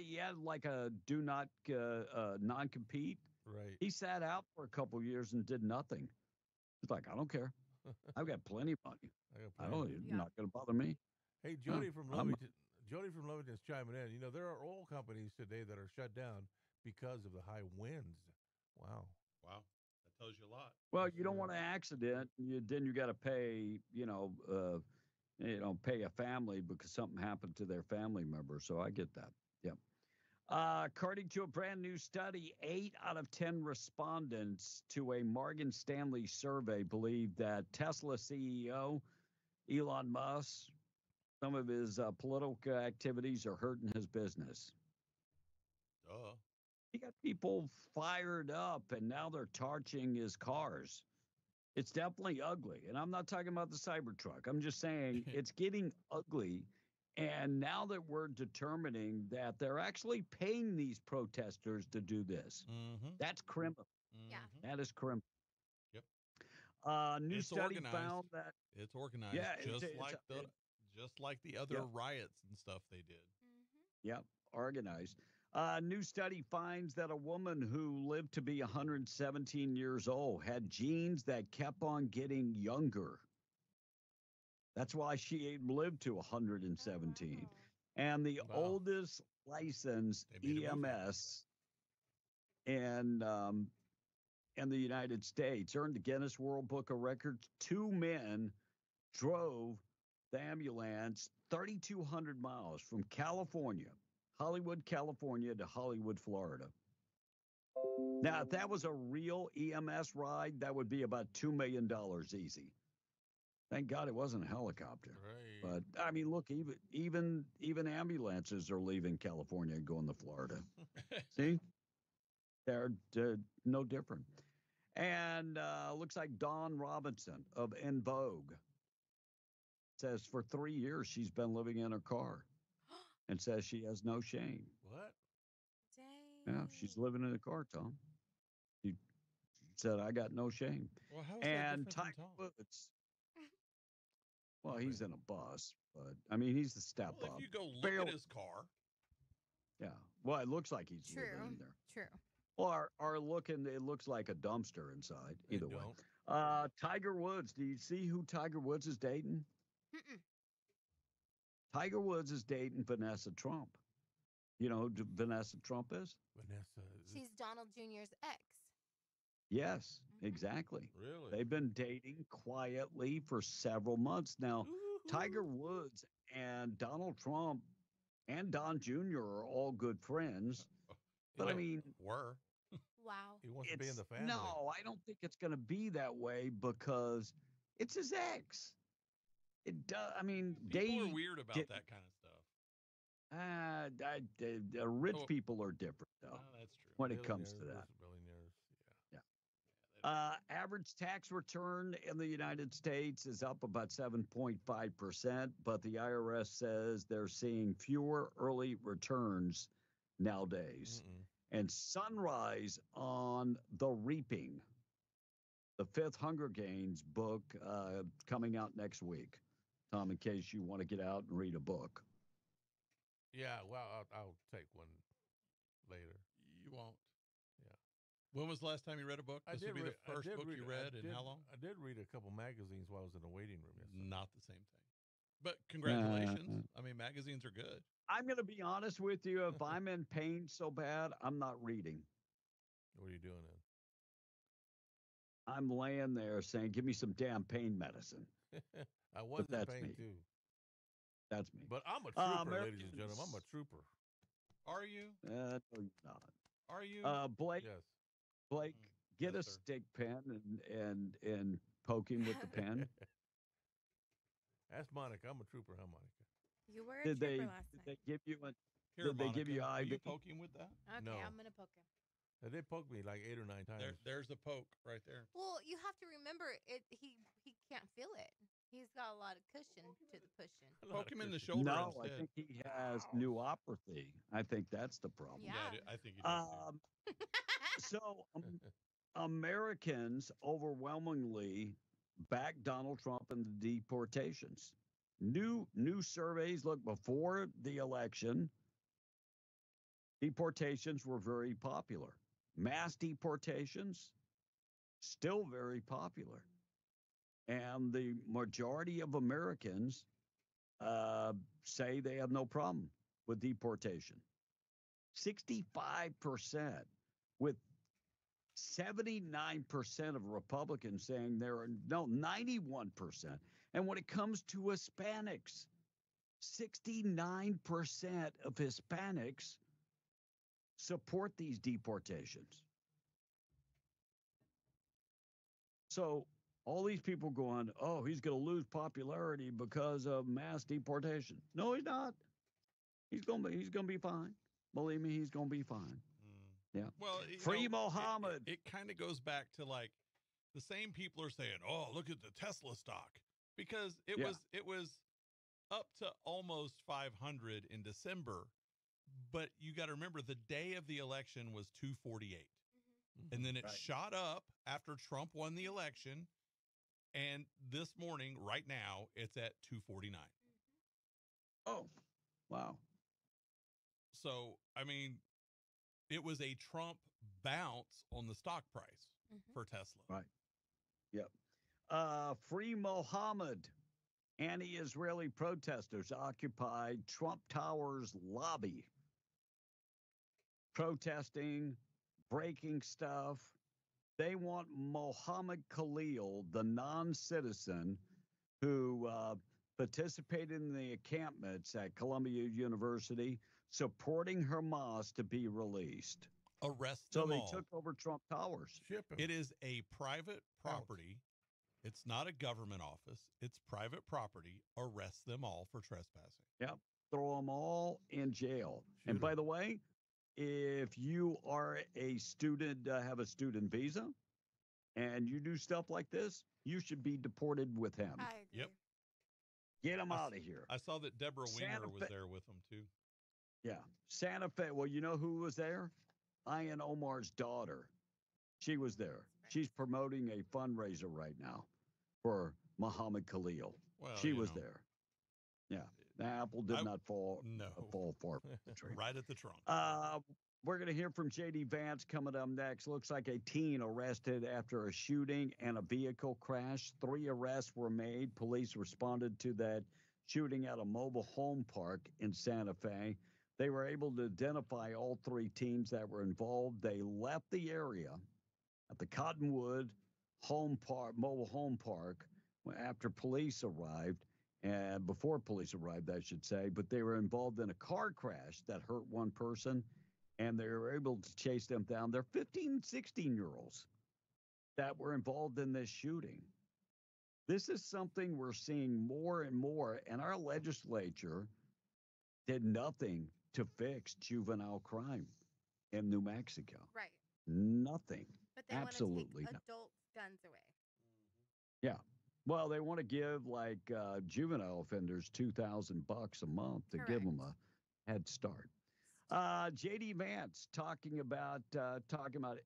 like a do not non-compete. Right. He sat out for a couple years and did nothing. He's like, I don't care. I've got plenty of money. It's not going to bother me. Hey, Jody from Lovington. Jody from Lovington's chiming in. You know, there are oil companies today that are shut down because of the high winds. Wow. That tells you a lot. Well, you don't want an accident. Then you got to pay, pay a family because something happened to their family member. So I get that. Yep. According to a brand new study, 8 out of 10 respondents to a Morgan Stanley survey believe that Tesla CEO Elon Musk, some of his political activities are hurting his business. He got people fired up, and now they're torching his cars. It's definitely ugly. And I'm not talking about the Cybertruck. I'm just saying it's getting ugly. And now that we're determining that they're actually paying these protesters to do this, that's criminal. Yeah. That is criminal. Yep. New It's study organized. found that It's organized. Yeah, just like the other Yep. riots and stuff they did. Yep, organized. New study finds that a woman who lived to be 117 years old had genes that kept on getting younger. That's why she lived to 117. And the oldest licensed EMS in the United States earned the Guinness World Book of Records. 2 men drove the ambulance 3,200 miles from California, Hollywood, California, to Hollywood, Florida. Now, if that was a real EMS ride, that would be about $2 million easy. Thank God it wasn't a helicopter. Right. But I mean, look, even ambulances are leaving California and going to Florida. See, they're no different. And looks like Dawn Robinson of En Vogue says for 3 years she's been living in her car, and says she has no shame. What? Dang. Yeah, she's living in a car, Tom. She said, "I got no shame." Well, how is that And different Tiger from Tom? Woods. Well, he's in a bus, but I mean, he's the step Well, up. if you go look Barely- at his car, Yeah. Well, it looks like he's True. living in there. True. Or it looks like a dumpster inside. They Either way. don't. Tiger Woods. Do you see who Tiger Woods is dating? Mm-mm. Tiger Woods is dating Vanessa Trump. You know who Vanessa Trump is? Vanessa. She's Donald Jr.'s ex. Yes, exactly. Really? They've been dating quietly for several months now. Tiger Woods and Donald Trump and Don Jr. are all good friends. But I mean, were. Wow. He wants to be in the family. no, I don't think it's going to be that way because it's his ex. It does. I mean, People they are weird about did- that kind of stuff. rich Oh. people are different, though, Oh, that's true. when it comes to Billionaires that. versus billionaires. Average tax return in the United States is up about 7.5%, but the IRS says they're seeing fewer early returns nowadays. And Sunrise on the Reaping, the 5th Hunger Games book, coming out next week. Tom, in case you want to get out and read a book. Yeah, well, I'll take one later. You won't. Yeah. When was the last time you read a book? This would be the first book you read in how long? I did read a couple magazines while I was in the waiting room yesterday. Not the same thing. But congratulations. I mean, magazines are good. I'm going to be honest with you. If I'm in pain so bad, I'm not reading. What are you doing then? I'm laying there saying, give me some damn pain medicine. I was in that's pain me. too. That's me. But I'm a trooper, ladies Americans- and gentlemen. I'm a trooper. Are you? No, you're not. Are you? Blake, Yes. Blake, get Yes, a sir. stick pen and poke him with the pen. Ask Monica. I'm a trooper, huh, Monica? You were a Did trooper they last did night. they give you a Here, did they give you Monica, will you IV? poke him with that? Okay, No. I'm gonna poke him. They poked me like 8 or 9 times. There's a poke right there. Well, you have to remember it. He can't feel it. He's got a lot of cushion to the pushing. Poke him in the shoulder No, instead. I think he has neuropathy. I think that's the problem. Yeah. I think he does. too. So Americans overwhelmingly back Donald Trump in the deportations. New surveys look before the election. Deportations were very popular. Mass deportations still very popular. And the majority of Americans say they have no problem with deportation. 65%, with 79% of Republicans saying there are 91%. And when it comes to Hispanics, 69% of Hispanics support these deportations. So all these people going, oh, he's going to lose popularity because of mass deportation. No, he's not. He's going to be fine. Believe me, he's going to be fine. Yeah. Well, Free Mohammed. It kind of goes back to like the same people are saying, "Oh, look at the Tesla stock," because it was up to almost 500 in December, but you got to remember the day of the election was 248. And then it Right. shot up after Trump won the election. And this morning, right now, it's at 249. Oh, wow. So, I mean, it was a Trump bounce on the stock price for Tesla. Right. Yep. Free Mohammed. Anti-Israeli protesters occupied Trump Tower's lobby, protesting, breaking stuff. They want Mohammed Khalil, the non-citizen who participated in the encampments at Columbia University, supporting Hamas, to be released. Arrest So them they all. took over Trump Towers. It is a private property. It's not a government office. It's private property. Arrest them all for trespassing. Yep. Throw them all in jail. And by the way, if you are a student, have a student visa, and you do stuff like this, you should be deported with him. I agree. Yep. Get him out of here. I saw that Deborah Santa Winger was Fe- there with them too. Yeah. Santa Fe. Well, you know who was there? Ian Omar's daughter. She was there. She's promoting a fundraiser right now for Muhammad Khalil. Well, she you was know. there. Yeah. The apple did not fall far from the tree. Right at the trunk. We're going to hear from J.D. Vance coming up next. Looks like a teen arrested after a shooting and a vehicle crash. 3 arrests were made. Police responded to that shooting at a mobile home park in Santa Fe. They were able to identify all 3 teens that were involved. They left the area at the Cottonwood mobile home park after police arrived, and before police arrived, I should say, but they were involved in a car crash that hurt 1 person, and they were able to chase them down. They're 15, 16-year-olds that were involved in this shooting. This is something we're seeing more and more, and our legislature did nothing to fix juvenile crime in New Mexico. Right. Nothing. But they Absolutely want to take nothing. adult guns away. Yeah. Well, they want to give like juvenile offenders $2,000 a month to give them a head start. J.D. Vance talking about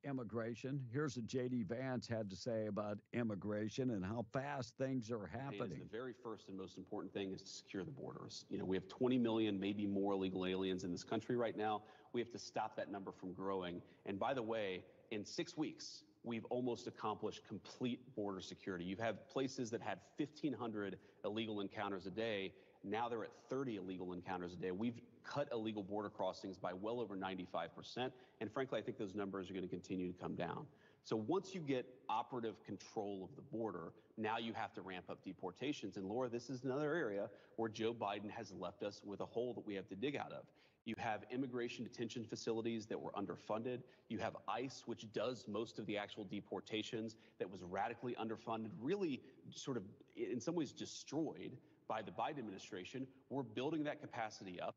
immigration. Here's what J.D. Vance had to say about immigration and how fast things are happening. The very first and most important thing is to secure the borders. You know, we have 20 million, maybe more illegal aliens in this country right now. We have to stop that number from growing. And by the way, in 6 weeks, we've almost accomplished complete border security. You have places that had 1,500 illegal encounters a day. Now they're at 30 illegal encounters a day. We've cut illegal border crossings by well over 95%. And frankly, I think those numbers are going to continue to come down. So once you get operative control of the border, now you have to ramp up deportations. And Laura, this is another area where Joe Biden has left us with a hole that we have to dig out of. You have immigration detention facilities that were underfunded. You have ICE, which does most of the actual deportations, that was radically underfunded, really sort of in some ways destroyed by the Biden administration. We're building that capacity up.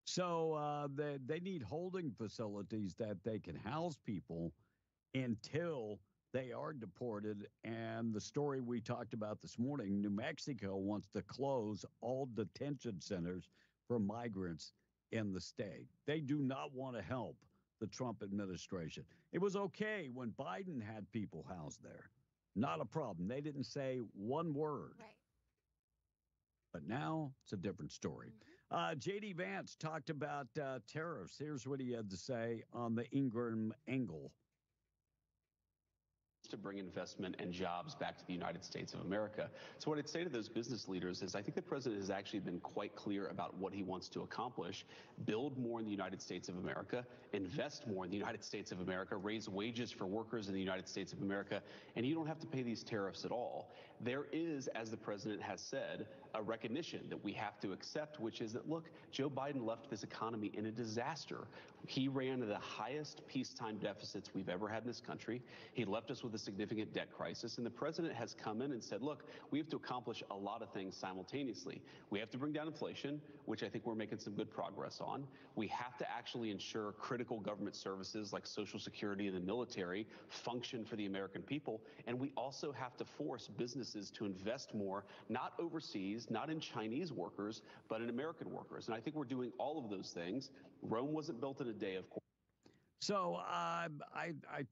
So they need holding facilities that they can house people until they are deported. And the story we talked about this morning, New Mexico wants to close all detention centers for migrants in the state. They do not want to help the Trump administration. It was okay when Biden had people housed there. Not a problem. They didn't say one word. Right. But now it's a different story. J.D. Vance talked about tariffs. Here's what he had to say on the Ingram angle. To bring investment and jobs back to the United States of America. So what I'd say to those business leaders is I think the president has actually been quite clear about what he wants to accomplish. Build more in the United States of America, invest more in the United States of America, raise wages for workers in the United States of America, and you don't have to pay these tariffs at all. There is, as the president has said, a recognition that we have to accept, which is that, look, Joe Biden left this economy in a disaster. He ran the highest peacetime deficits we've ever had in this country. He left us with a significant debt crisis. And the president has come in and said, look, we have to accomplish a lot of things simultaneously. We have to bring down inflation, which I think we're making some good progress on. We have to actually ensure critical government services like Social Security and the military function for the American people. And we also have to force businesses to invest more, not overseas, not in Chinese workers, but in American workers. And I think we're doing all of those things. Rome wasn't built in a day, of course. So I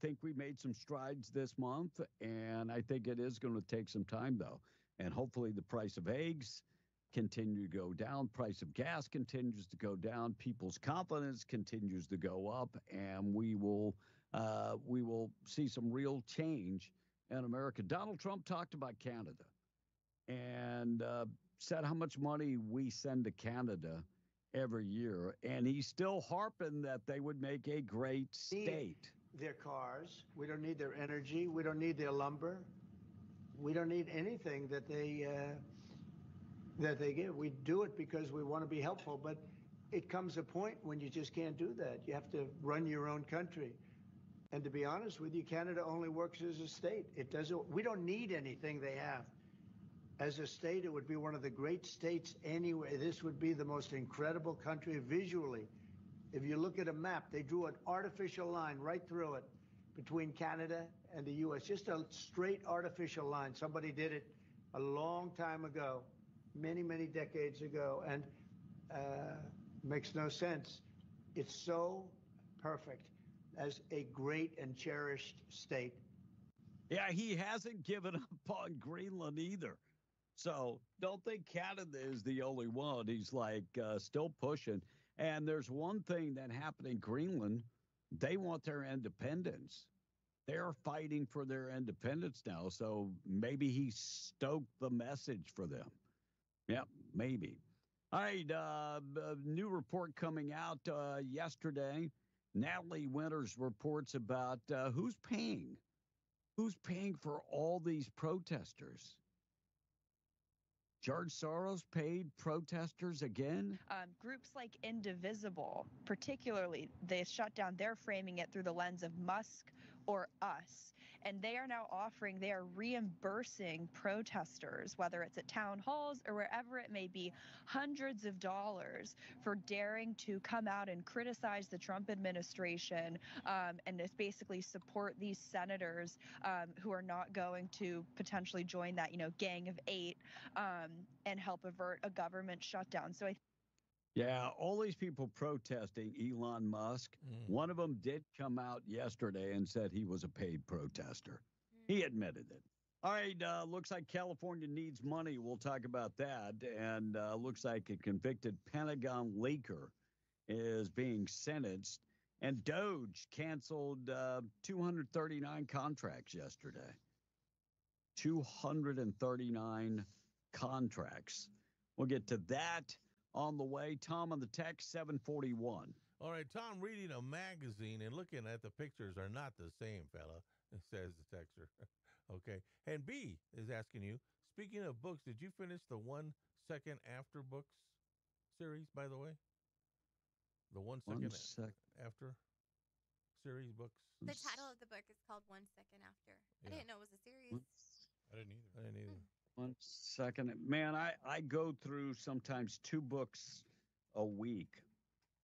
think we made some strides this month, and I think it is going to take some time, though. And hopefully the price of eggs continue to go down, price of gas continues to go down, people's confidence continues to go up, and we will see some real change in America. Donald Trump talked about Canada and said how much money we send to Canada every year, and he's still harping that they would make a great state. Their cars, we don't need their energy, we don't need their lumber, we don't need anything that they give. We do it because we want to be helpful, but it comes a point when you just can't do that. You have to run your own country. And to be honest with you, Canada only works as a state. It doesn't. We don't need anything they have. As a state, it would be one of the great states anyway. This would be the most incredible country visually. If you look at a map, they drew an artificial line right through it between Canada and the U.S., just a straight artificial line. Somebody did it a long time ago, many, many decades ago, and makes no sense. It's so perfect as a great and cherished state. Yeah, he hasn't given up on Greenland either. So don't think Canada is the only one. He's like still pushing. And there's one thing that happened in Greenland. They want their independence. They're fighting for their independence now. So maybe he stoked the message for them. Yep, maybe. All right, a new report coming out yesterday. Natalie Winters reports about who's paying. Who's paying for all these protesters? George Soros paid protesters again? Groups like Indivisible, particularly, they shut down, they're framing it through the lens of Musk or us. And they are now they are reimbursing protesters, whether it's at town halls or wherever it may be, hundreds of dollars for daring to come out and criticize the Trump administration and just basically support these senators who are not going to potentially join that, Gang of Eight and help avert a government shutdown. So Yeah, all these people protesting Elon Musk, one of them did come out yesterday and said he was a paid protester. He admitted it. All right, looks like California needs money. We'll talk about that. And looks like a convicted Pentagon leaker is being sentenced. And Doge canceled 239 contracts yesterday. 239 contracts. We'll get to that on the way. Tom on the text, 741. All right, Tom, reading a magazine and looking at the pictures are not the same, fella, says the texter. Okay. And B is asking you, speaking of books, did you finish the 1 Second After books series, by the way? The 1 Second After series books? The title of the book is called 1 Second After. I didn't know it was a series. I didn't either. 1 second. Man, I go through sometimes 2 books a week.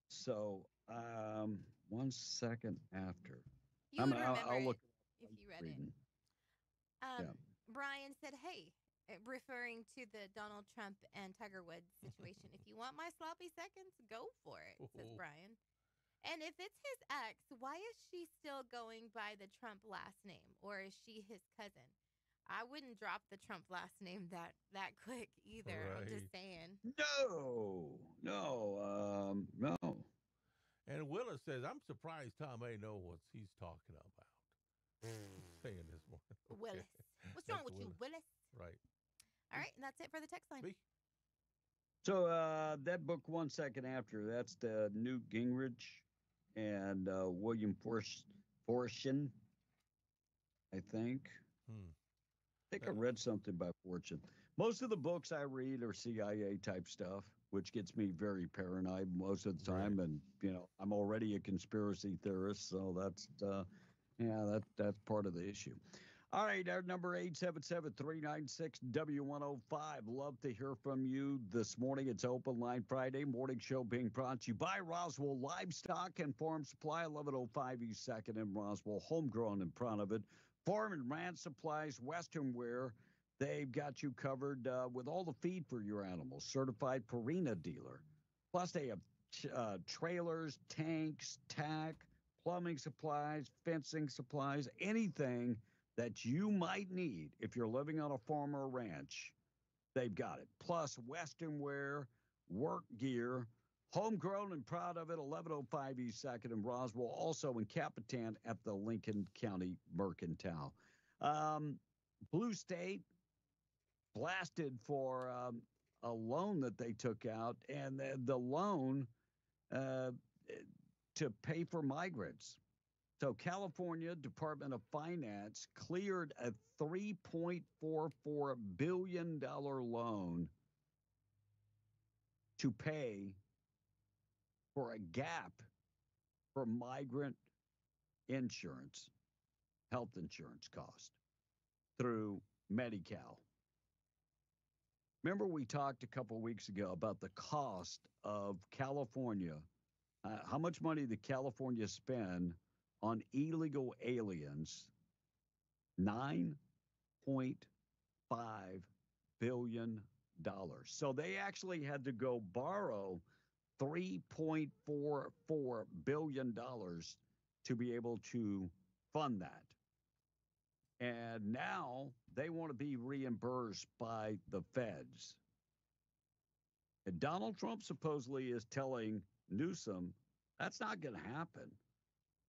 So 1 second after. You would remember I'll look if you read it. Brian said, hey, referring to the Donald Trump and Tiger Woods situation, if you want my sloppy seconds, go for it, says Brian. And if it's his ex, why is she still going by the Trump last name? Or is she his cousin? I wouldn't drop the Trump last name that quick either. Right. I'm just saying. No. And Willis says, I'm surprised Tom A know what he's talking about. Saying this morning. Okay. Willis. What's wrong with you, Willis? Right. All right, and that's it for the text line. So that book, 1 Second After, that's the Newt Gingrich and William Forstchen, I think. I think I read something by Fortune. Most of the books I read are CIA type stuff, which gets me very paranoid most of the time. Right. And, I'm already a conspiracy theorist. So that's part of the issue. All right. Our number 877-396-W105. Love to hear from you this morning. It's Open Line Friday morning show being brought to you by Roswell Livestock and Farm Supply, 1105 East 2nd in Roswell, homegrown in front of it. Farm and Ranch Supplies, Western Wear, they've got you covered with all the feed for your animals. Certified Purina dealer. Plus, they have trailers, tanks, tack, plumbing supplies, fencing supplies, anything that you might need if you're living on a farm or ranch, they've got it. Plus, Western wear, work gear, homegrown and proud of it. 1105 East 2nd in Roswell, also in Capitan at the Lincoln County Mercantile. Blue State blasted for a loan that they took out, and the loan to pay for migrants. So California Department of Finance cleared a $3.44 billion loan to pay for a gap for migrant insurance, health insurance cost through Medi-Cal. Remember we talked a couple of weeks ago about the cost of California, how much money did California spend on illegal aliens? $9.5 billion. So they actually had to go borrow $3.44 billion to be able to fund that. And now they want to be reimbursed by the feds. And Donald Trump supposedly is telling Newsom, that's not going to happen.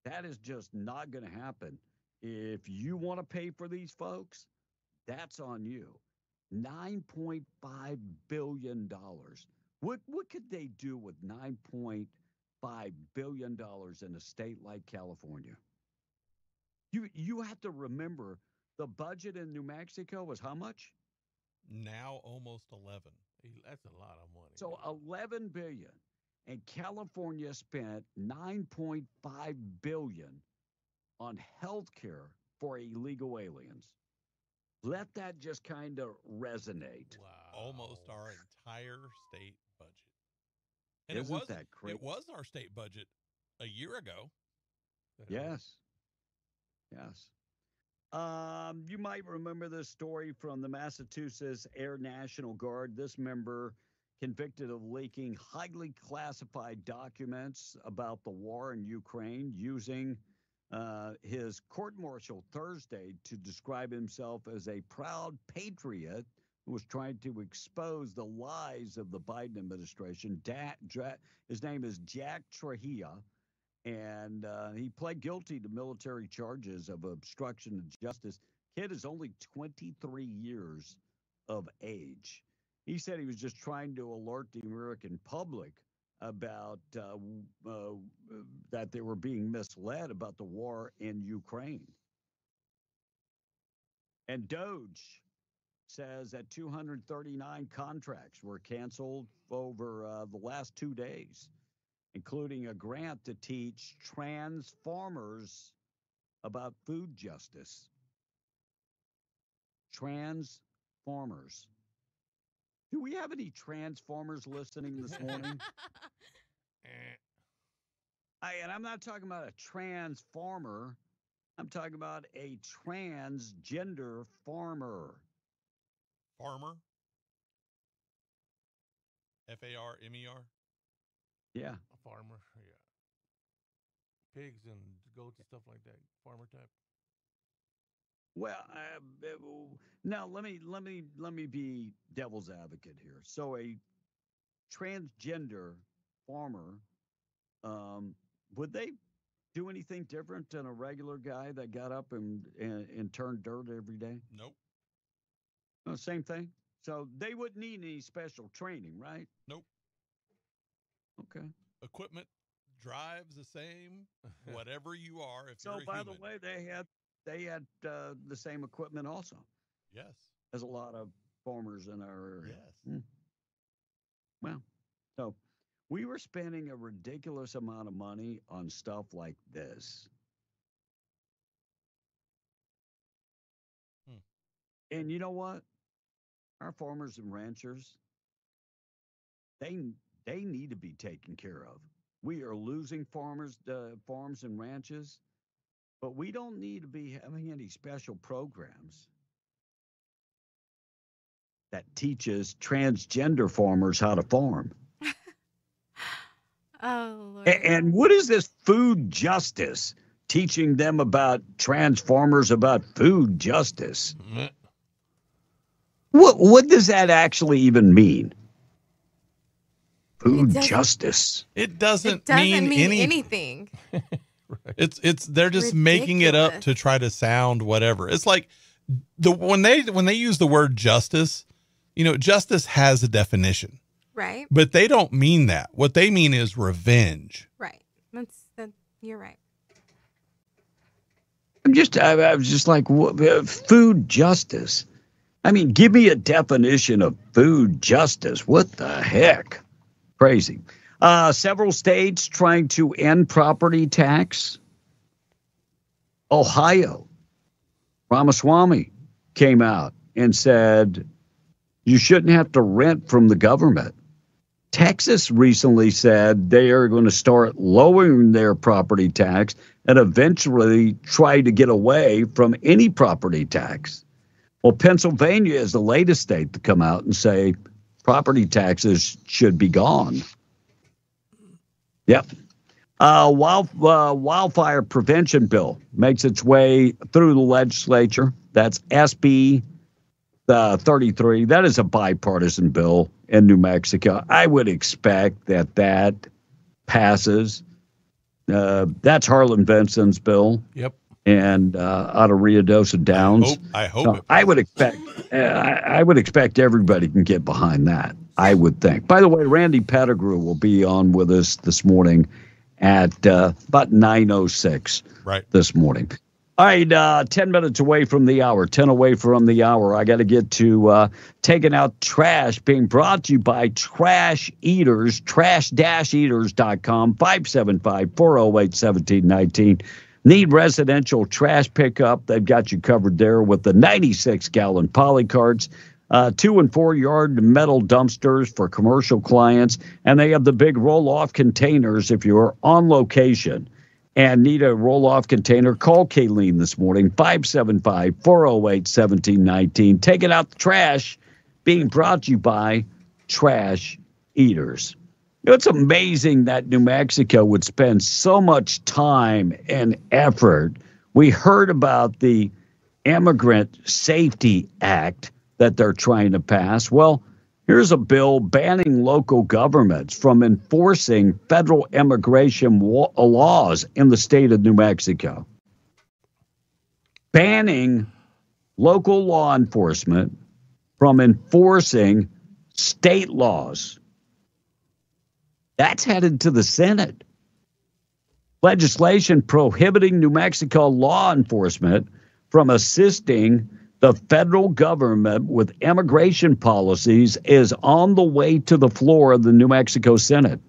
That is just not going to happen. If you want to pay for these folks, that's on you. $9.5 billion. What could they do with $9.5 billion in a state like California? You have to remember the budget in New Mexico was how much? Now almost 11. That's a lot of money. So 11 billion. And California spent $9.5 billion on health care for illegal aliens. Let that just kind of resonate. Wow. Almost our entire state budget. And Isn't that crazy? It was our state budget a year ago. Yes. Yes. You might remember this story from the Massachusetts Air National Guard. This member convicted of leaking highly classified documents about the war in Ukraine, using his court-martial Thursday to describe himself as a proud patriot who was trying to expose the lies of the Biden administration. His name is Jack Trahia, and he pled guilty to military charges of obstruction of justice. Kid is only 23 years of age. He said he was just trying to alert the American public about that they were being misled about the war in Ukraine. And DOGE says that 239 contracts were canceled over the last 2 days, including a grant to teach trans farmers about food justice. Trans farmers. Do we have any transformers listening this morning? And I'm not talking about a transformer. I'm talking about a transgender farmer. Farmer? F-A-R-M-E-R? Yeah. A farmer, yeah. Pigs and goats and stuff like that. Farmer type. Well, now let me be devil's advocate here. So a transgender farmer, would they do anything different than a regular guy that got up and turned dirt every day? Nope. No, same thing. So they wouldn't need any special training, right? Nope. Okay. Equipment drives the same, whatever you are. If so, you're a by human. the way, they had the same equipment also. Yes. As a lot of farmers in our area. Yes. Well, so we were spending a ridiculous amount of money on stuff like this. And you know what? Our farmers and ranchers, they need to be taken care of. We are losing farms and ranches, but we don't need to be having any special programs that teaches transgender farmers how to farm. Oh, Lord. And what is this food justice? Teaching them about transformers, about food justice. What does that actually even mean? Food justice. It doesn't Doesn't mean anything. It's they're just making it up to try to sound whatever. It's like when they use the word justice, justice has a definition. Right. But they don't mean that. What they mean is revenge. Right. You're right. I was just like, food justice. I mean, give me a definition of food justice. What the heck? Crazy. Several states trying to end property tax. Ohio, Ramaswamy came out and said, you shouldn't have to rent from the government. Texas recently said they are going to start lowering their property tax and eventually try to get away from any property tax. Well, Pennsylvania is the latest state to come out and say property taxes should be gone. Yep. Wildfire prevention bill makes its way through the legislature. That's SB 33. That is a bipartisan bill in New Mexico. I would expect that passes. That's Harlan Benson's bill. Yep. And out of Ruidoso Downs. I hope. I would expect everybody can get behind that. I would think. By the way, Randy Pettigrew will be on with us this morning at about 9:06 this morning. All right, 10 minutes away from the hour, 10 away from the hour. I got to get to taking out trash, being brought to you by Trash Eaters, trash-eaters.com, 575-408-1719. Need residential trash pickup? They've got you covered there with the 96-gallon poly carts, 2 and 4 yard metal dumpsters for commercial clients, and they have the big roll-off containers if you're on location and need a roll-off container. Call Kayleen this morning, 575-408-1719. Taking out the trash, being brought to you by Trash Eaters. It's amazing that New Mexico would spend so much time and effort. We heard about the Immigrant Safety Act that they're trying to pass. Well, here's a bill banning local governments from enforcing federal immigration laws in the state of New Mexico. Banning local law enforcement from enforcing state laws. That's headed to the Senate. Legislation prohibiting New Mexico law enforcement from assisting the federal government with immigration policies is on the way to the floor of the New Mexico Senate.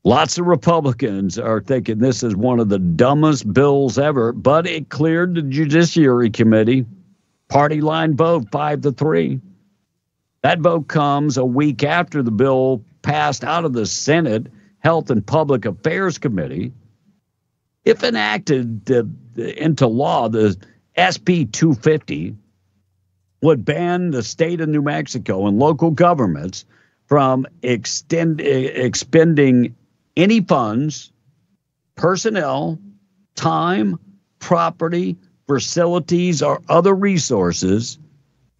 Lots of Republicans are thinking this is one of the dumbest bills ever, but it cleared the Judiciary Committee. Party line vote 5-3. That vote comes a week after the bill passed out of the Senate Health and Public Affairs Committee. If enacted into law, the SB 250 would ban the state of New Mexico and local governments from expending any funds, personnel, time, property, facilities, or other resources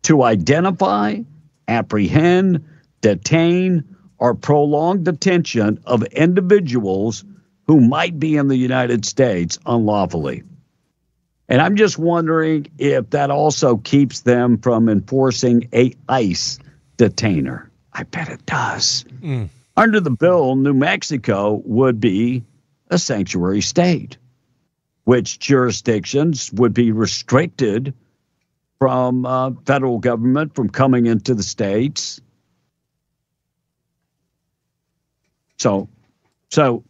to identify, apprehend, detain, or prolong detention of individuals who might be in the United States unlawfully. And I'm just wondering if that also keeps them from enforcing a ICE detainer. I bet it does. Under the bill, New Mexico would be a sanctuary state, which jurisdictions would be restricted from federal government from coming into the states. So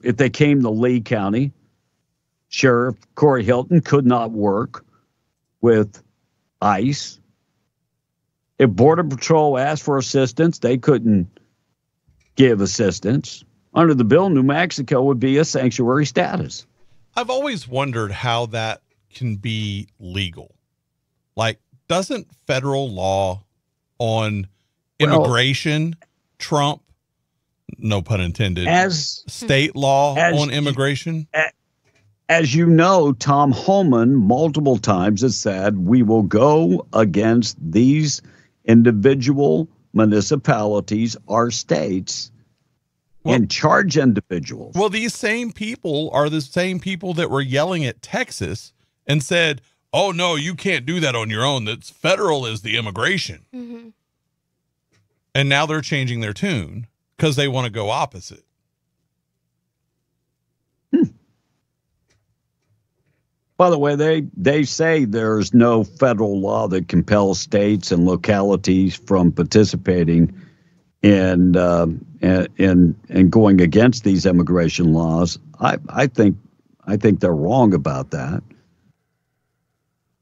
if they came to Lee County, Sheriff Corey Hilton could not work with ICE. If Border Patrol asked for assistance, they couldn't give assistance. Under the bill, New Mexico would be a sanctuary status. I've always wondered how that can be legal. Like, doesn't federal law on immigration trump no pun intended, as state law on immigration? As you know, Tom Homan multiple times has said we will go against these individual municipalities or states and charge individuals. Well, these same people are the same people that were yelling at Texas and said, oh, no, you can't do that on your own. That's federal is the immigration. Mm-hmm. And now they're changing their tune because they want to go opposite. By the way, they say there's no federal law that compels states and localities from participating in going against these immigration laws. I think they're wrong about that.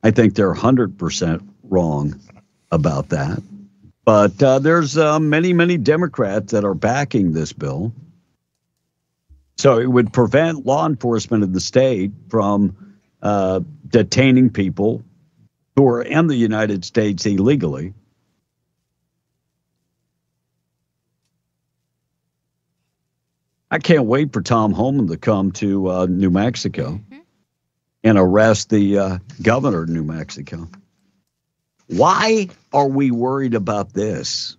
I think they're 100% wrong about that. But there's many Democrats that are backing this bill. So it would prevent law enforcement in the state from detaining people who are in the United States illegally. I can't wait for Tom Homan to come to New Mexico and arrest the governor of New Mexico. Why are we worried about this?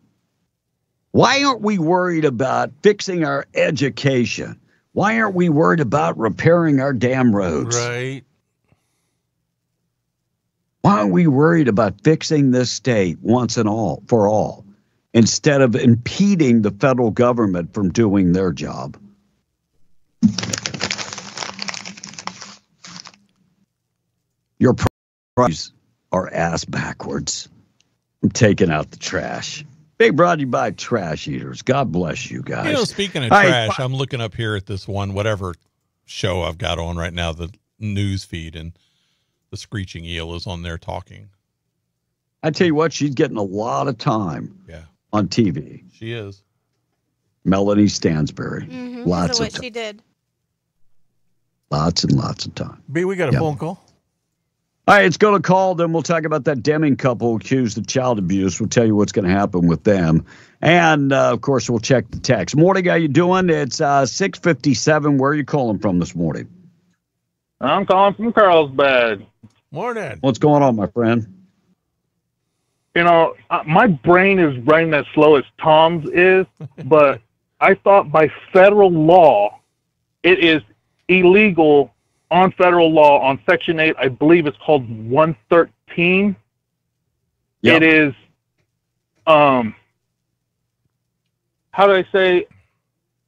Why aren't we worried about fixing our education? Why aren't we worried about repairing our damn roads? Right. Why aren't we worried about fixing this state once and all for all, instead of impeding the federal government from doing their job? Your priorities are ass backwards. I'm taking out the trash. Being brought to you by Trash Eaters. God bless you guys. You know, speaking of trash, I'm looking up here at this one, whatever show I've got on right now, the news feed, and the screeching eel is on there talking. I tell you what, she's getting a lot of time on TV. She is. Melanie Stansberry. Mm-hmm. Lots what of time. she did. Lots and lots of time. B, we got a phone call. All right, it's going to call. Then we'll talk about that Deming couple accused of child abuse. We'll tell you what's going to happen with them. And, of course, we'll check the text. Morning, how you doing? It's 6:57. Where are you calling from this morning? I'm calling from Carlsbad. Morning. What's going on, my friend? You know, my brain is running as slow as Tom's is, but I thought by federal law, it is illegal on federal law on Section 8. I believe it's called 113. Yep. It is, how do I say,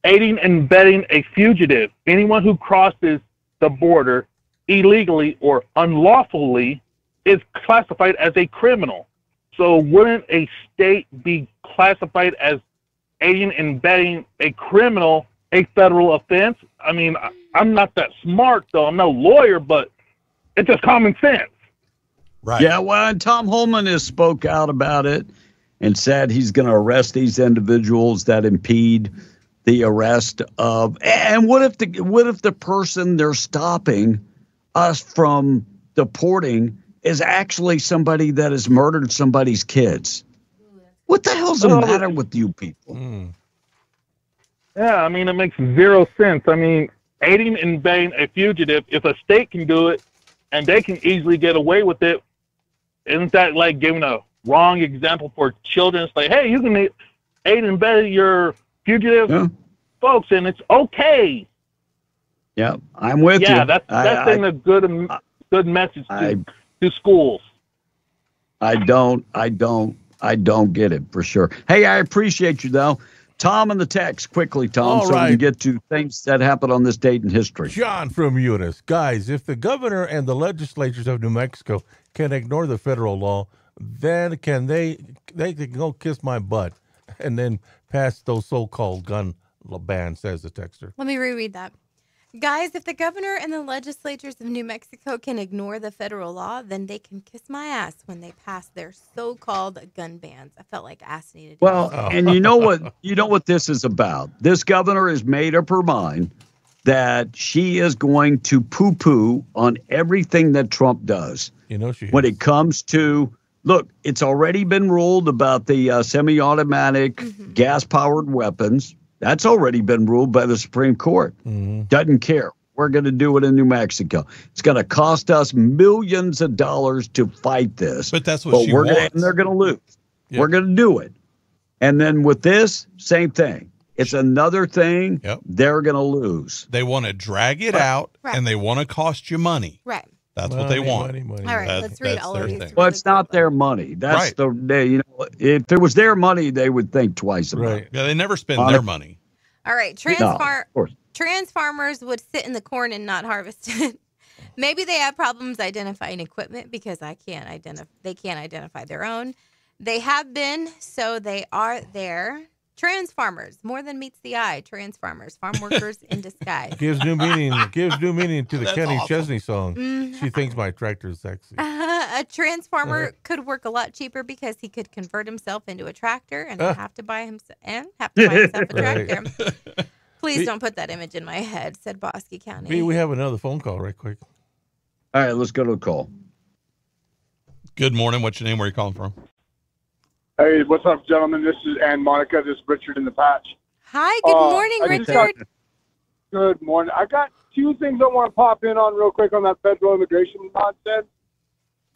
aiding and abetting a fugitive. Anyone who crosses the border illegally or unlawfully is classified as a criminal. So wouldn't a state be classified as aiding and abetting a criminal a federal offense? I mean, I'm not that smart, though. I'm no lawyer, but it's just common sense. Right. Yeah, well, and Tom Homan has spoke out about it and said he's going to arrest these individuals that impede the arrest of. And what if the person they're stopping us from deporting is actually somebody that has murdered somebody's kids? What the hell's the matter with you people? Yeah, I mean, it makes zero sense. I mean, aiding and abetting a fugitive, if a state can do it and they can easily get away with it, isn't that like giving a wrong example for children? It's like, hey, you can aid and abet your fugitive folks, and it's okay. Yeah, I'm with you. Yeah, that's sending a good message to schools. I don't get it for sure. Hey, I appreciate you though. Tom and the text quickly, Tom, so we can get to things that happened on this date in history. John from Eunice. Guys, if the governor and the legislatures of New Mexico can ignore the federal law, then can they can go kiss my butt and then pass those so-called gun bans, says the texter. Let me reread that. Guys, if the governor and the legislatures of New Mexico can ignore the federal law, then they can kiss my ass when they pass their so-called gun bans. I felt like ass needed. Well, and you know what this is about. This governor has made up her mind that she is going to poo-poo on everything that Trump does. You know, when it comes to, look, it's already been ruled about the semi-automatic gas-powered weapons. That's already been ruled by the Supreme Court. Doesn't care. We're going to do it in New Mexico. It's going to cost us millions of dollars to fight this. But that's what she and wants. they're going to lose. Yep. We're going to do it. And then with this, same thing. It's another thing they're going to lose. They want to drag it out, and they want to cost you money. Right. That's what they want. All right, let's read all of these. Well, it's not their money. That's if it was their money, they would think twice about it. Yeah, they never spend their money. All right, trans farmers would sit in the corn and not harvest it. Maybe they have problems identifying equipment because they can't identify their own. They have been, so they are there. Trans farmers, more than meets the eye. Trans farmers, farm workers in disguise. Gives new meaning to the That's Kenny awesome. Chesney song. She thinks my tractor is sexy. A trans farmer could work a lot cheaper because he could convert himself into a tractor and have to buy himself a tractor. Please don't put that image in my head, said Bosque County. We have another phone call right quick. All right, let's go to the call. Good morning. What's your name? Where are you calling from? Hey, what's up, gentlemen? This is Ann Monica. This is Richard in the Patch. Hi, good morning, Richard. Good morning. I got two things I want to pop in on real quick on that federal immigration nonsense.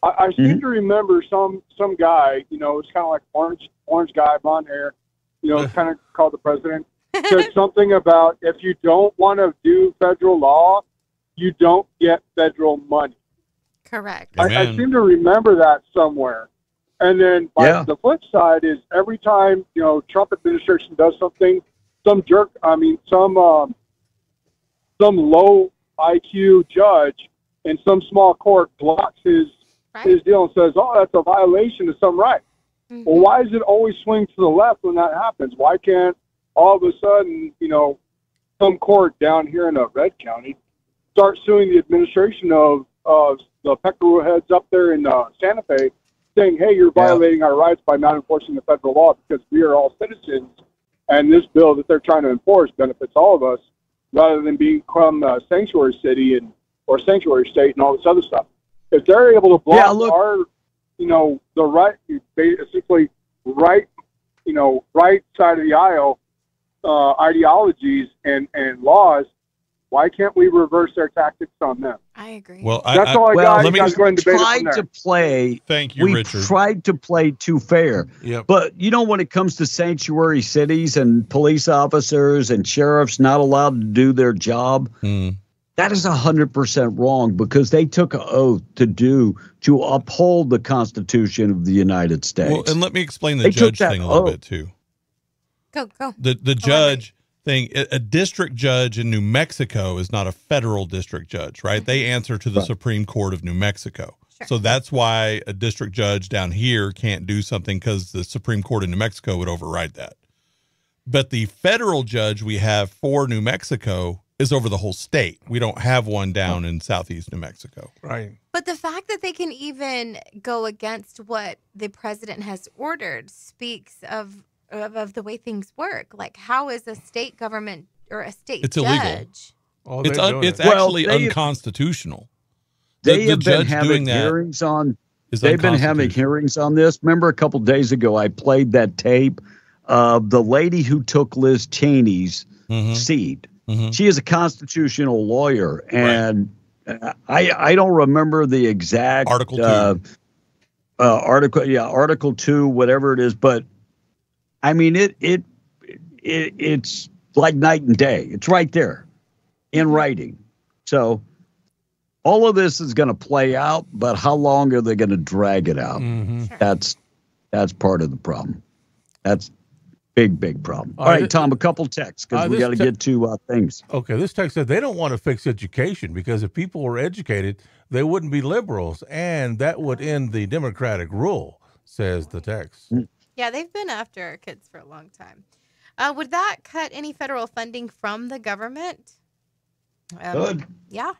I seem to remember some guy, it's kind of like orange guy, blonde hair, it's kind of called the president, said something about if you don't want to do federal law, you don't get federal money. Correct. I seem to remember that somewhere. And then the flip side is every time, Trump administration does something, some low IQ judge in some small court blocks his deal and says, oh, that's a violation of some right. Well, why does it always swing to the left when that happens? Why can't all of a sudden, some court down here in Red County start suing the administration of the peckerwood heads up there in Santa Fe, saying, hey, you're violating our rights by not enforcing the federal law because we are all citizens, and this bill that they're trying to enforce benefits all of us, rather than become a sanctuary city or sanctuary state and all this other stuff. If they're able to block our, the right, basically right side of the aisle ideologies and laws, why can't we reverse their tactics on them? I agree. Well, that's all I got. You guys go ahead and debate it from there. To play. Thank you, we Richard. tried to play too fair. Yep. But, when it comes to sanctuary cities and police officers and sheriffs not allowed to do their job, that is 100% wrong because they took an oath to uphold the Constitution of the United States. Well, and let me explain the judge thing a little bit, too. Go. The judge thing, a district judge in New Mexico is not a federal district judge, right? They answer to the Supreme Court of New Mexico. Sure. So that's why a district judge down here can't do something because the Supreme Court of New Mexico would override that. But the federal judge we have for New Mexico is over the whole state. We don't have one down in southeast New Mexico. Right. But the fact that they can even go against what the president has ordered speaks of the way things work. Like, how is a state government or a state It's judge? illegal. It's actually unconstitutional. They have been having hearings on. They've been having hearings on this. Remember, a couple days ago, I played that tape of the lady who took Liz Cheney's seat. She is a constitutional lawyer, and I don't remember the exact Article 2. Article 2, whatever it is, but I mean it's like night and day. It's right there in writing. So all of this is going to play out, but how long are they going to drag it out? That's part of the problem. That's big problem. All right, Tom, a couple texts because we got to get to things. Okay, this text said they don't want to fix education because if people were educated, they wouldn't be liberals, and that would end the Democratic rule, says the text. Yeah, they've been after our kids for a long time. Would that cut any federal funding from the government? Good. Yeah.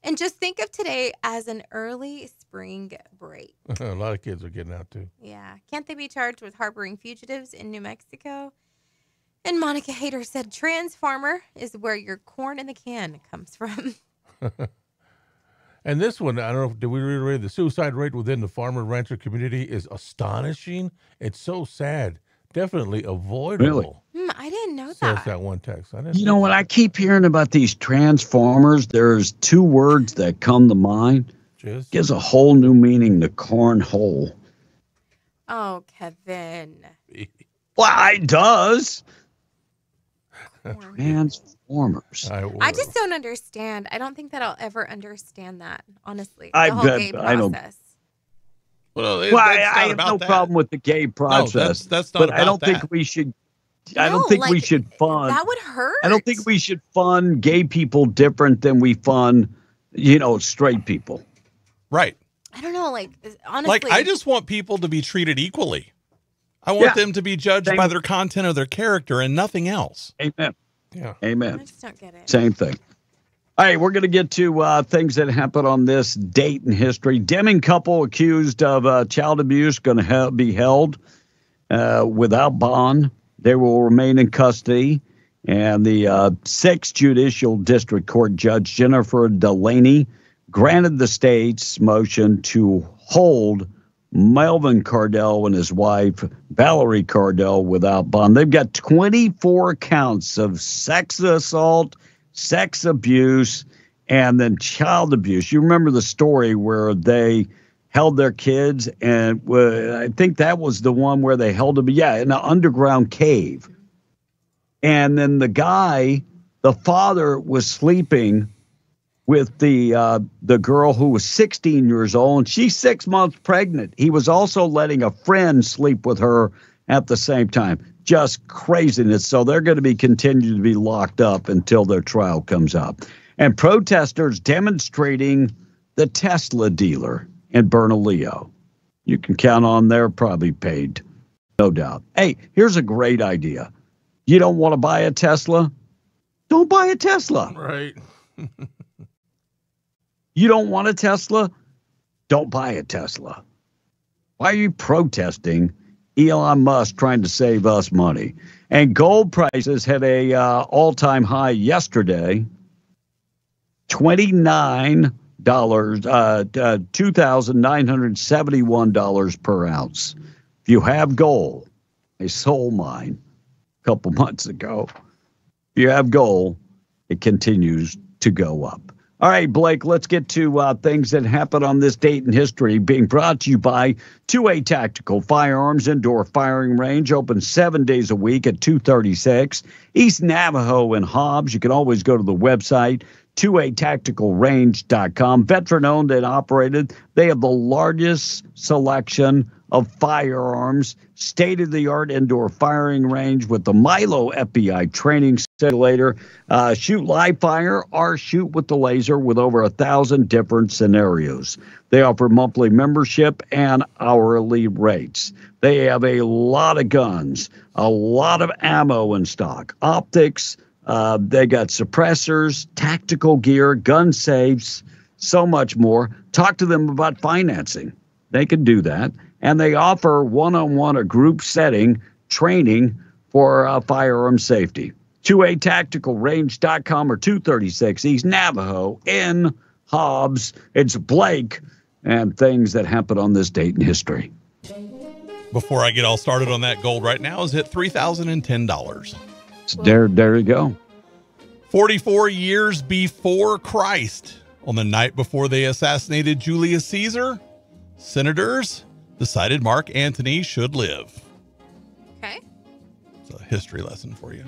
And just think of today as an early spring break. A lot of kids are getting out, too. Yeah. Can't they be charged with harboring fugitives in New Mexico? And Monica Hader said, trans farmer is where your corn in the can comes from. And this one, I don't know, did we read the suicide rate within the farmer rancher community is astonishing. It's so sad. Definitely avoidable. Really? I didn't know So that. it's that one text. I didn't You know what? I keep hearing about these transformers. There's two words that come to mind. Just Gives a whole new meaning to cornhole. Oh, Kevin. Why, it does. Transformers. I just don't understand. I don't think that I'll ever understand that, honestly. I the whole bet gay I don't. process. Well, I have no problem with the gay process. that's not but I about don't think that. we should. I don't think we should fund. That would hurt. I don't think we should fund gay people different than we fund, straight people. Right. I don't know. Like, honestly. Like, I just want people to be treated equally. I want them to be judged by their content or their character and nothing else. Amen. Yeah. Amen. I just don't get it. Same thing. All right, we're going to get to things that happened on this date in history. Deming couple accused of child abuse going to be held without bond. They will remain in custody. And the 6th Judicial District Court Judge Jennifer Delaney granted the state's motion to hold Melvin Cardell and his wife, Valerie Cardell, without bond. They've got 24 counts of sex assault, sex abuse, and then child abuse. You remember the story where they held their kids, and I think that was the one where they held them, in an underground cave. And then the father was sleeping with the girl who was 16 years old, and she's 6 months pregnant. He was also letting a friend sleep with her at the same time. Just craziness. So they're going to be continued to be locked up until their trial comes up. And protesters demonstrating the Tesla dealer in Bernalillo. You can count on they're probably paid, no doubt. Hey, here's a great idea. You don't want to buy a Tesla? Don't buy a Tesla. Right. You don't want a Tesla? Don't buy a Tesla. Why are you protesting Elon Musk trying to save us money? And gold prices had a all-time high yesterday, $2,971 per ounce. If you have gold, I sold mine a couple months ago. If you have gold, it continues to go up. All right, Blake, let's get to things that happened on this date in history, being brought to you by 2A Tactical Firearms Indoor Firing Range, open 7 days a week at 236 East Navajo in Hobbs. You can always go to the website, 2atacticalrange.com. Veteran-owned and operated. They have the largest selection of firearms, state-of-the-art indoor firing range with the Milo FBI training simulator. Shoot live fire or shoot with the laser with over 1,000 different scenarios. They offer monthly membership and hourly rates. They have a lot of guns, a lot of ammo in stock, optics. They got suppressors, tactical gear, gun safes, so much more. Talk to them about financing. They can do that. And they offer one-on-one or group setting training for firearm safety. 2atacticalrange.com or 236 East Navajo in Hobbs. It's Blake and things that happened on this date in history. Before I get all started on that, gold right now is at $3,010. There you go. 44 years before Christ, on the night before they assassinated Julius Caesar, senators decided Mark Antony should live. Okay. It's a history lesson for you.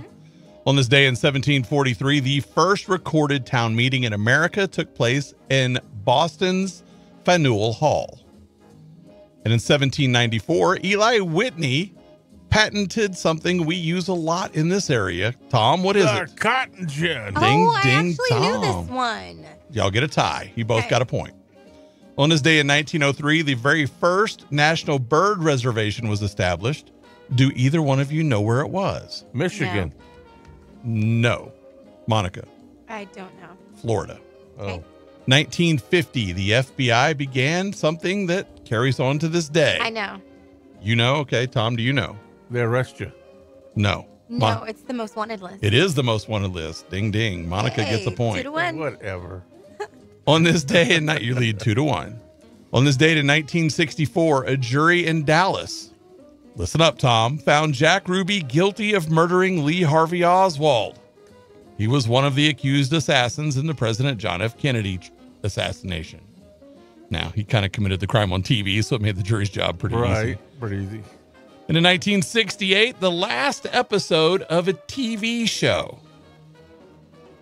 On this day in 1743, the first recorded town meeting in America took place in Boston's Faneuil Hall. And in 1794, Eli Whitney patented something we use a lot in this area. Tom, what is it? Cotton gin. Ding, I ding, actually knew Tom. this one. Y'all get a tie. You both got a point. On this day in 1903, the very first National Bird Reservation was established. Do either one of you know where it was? Michigan. No. Monica. I don't know. Florida. Oh. 1950, the FBI began something that carries on to this day. I know. You know? Okay. Tom, do you know? They arrest you. No. No, it's the most wanted list. It is the most wanted list. Ding, ding. Monica gets a point. 2-1. Whatever. On this day, and you lead 2-1. On this date in 1964, a jury in Dallas listen up, Tom, found Jack Ruby guilty of murdering Lee Harvey Oswald. He was one of the accused assassins in the President John F. Kennedy assassination. Now, he kind of committed the crime on TV, so it made the jury's job pretty easy. Right, pretty easy. And in 1968, the last episode of a TV show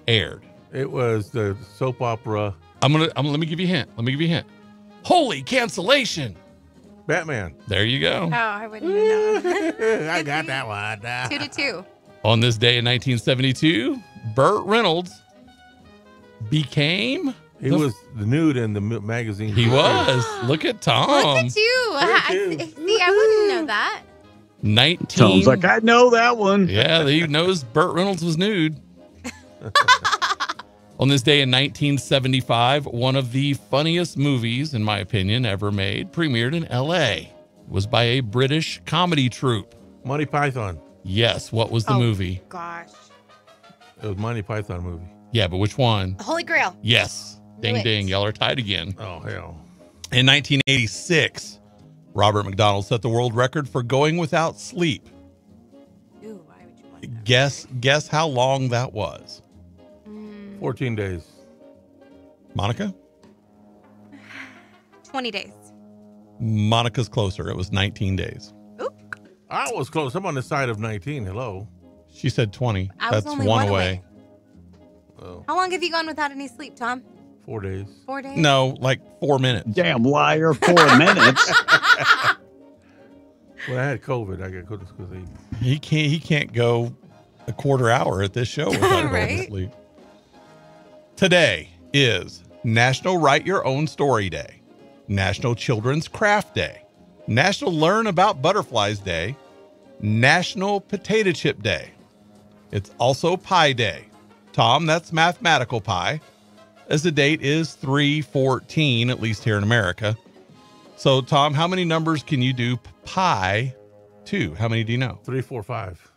aired. It was the soap opera. Let me give you a hint. Holy cancellation. Batman. There you go. Oh, I wouldn't have known. I got that one. 2-2. On this day in 1972, Burt Reynolds became... He was the nude in the magazine. He was. Look at Tom. Look at you. See, I wouldn't know that. 19. Sounds like I know that one. Yeah, he knows Burt Reynolds was nude. On this day in 1975, one of the funniest movies, in my opinion, ever made, premiered in L.A. It was by a British comedy troupe. Monty Python. Yes. What was the movie? Gosh. It was Monty Python movie. Yeah, but which one? Holy Grail. Yes. Ding, ding. Y'all are tied again. Oh, hell. In 1986, Robert McDonald set the world record for going without sleep. Ooh, why would you want that? Guess how long that was. 14 days. Monica? 20 days. Monica's closer. It was 19 days. I was close. I'm on the side of 19. Hello. She said 20. I was That's only one one away. Oh, How long have you gone without any sleep, Tom? 4 days. 4 days? No, like 4 minutes. Damn liar, 4 minutes. When I had COVID, I couldn't sleep. He can't go a quarter hour at this show without going to sleep. Today is National Write Your Own Story Day, National Children's Craft Day, National Learn About Butterflies Day, National Potato Chip Day. It's also Pi Day. Tom, that's mathematical pi, as the date is 3/14, at least here in America. So, Tom, how many numbers can you do pi to? How many do you know? 3, 4, 5.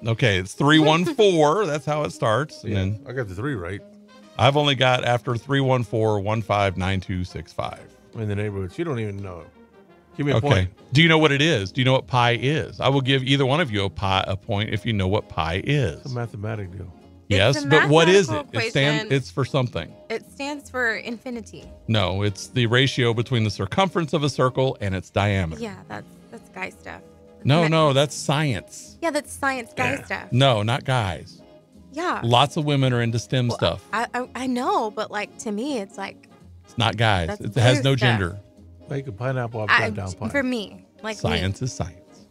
Okay, it's 314. That's how it starts. And then I got the 3 right. I've only got after 314 159265. I'm in the neighborhood. You don't even know. Give me a Okay. point. Do you know what it is? Do you know what pi is? I will give either one of you a point if you know what pi is. It's a mathematic deal. Yes, It's a but what is it? mathematical It's for something. It stands for infinity. No, it's the ratio between the circumference of a circle and its diameter. Yeah, that's guy stuff. No, that's science. Yeah, that's science guy stuff. No, not guys. Yeah. Lots of women are into STEM stuff. I know, but like to me, it's like It's not guys. That's It has no blue stuff. gender. Make a pineapple upside down pie. for me, like Science is science.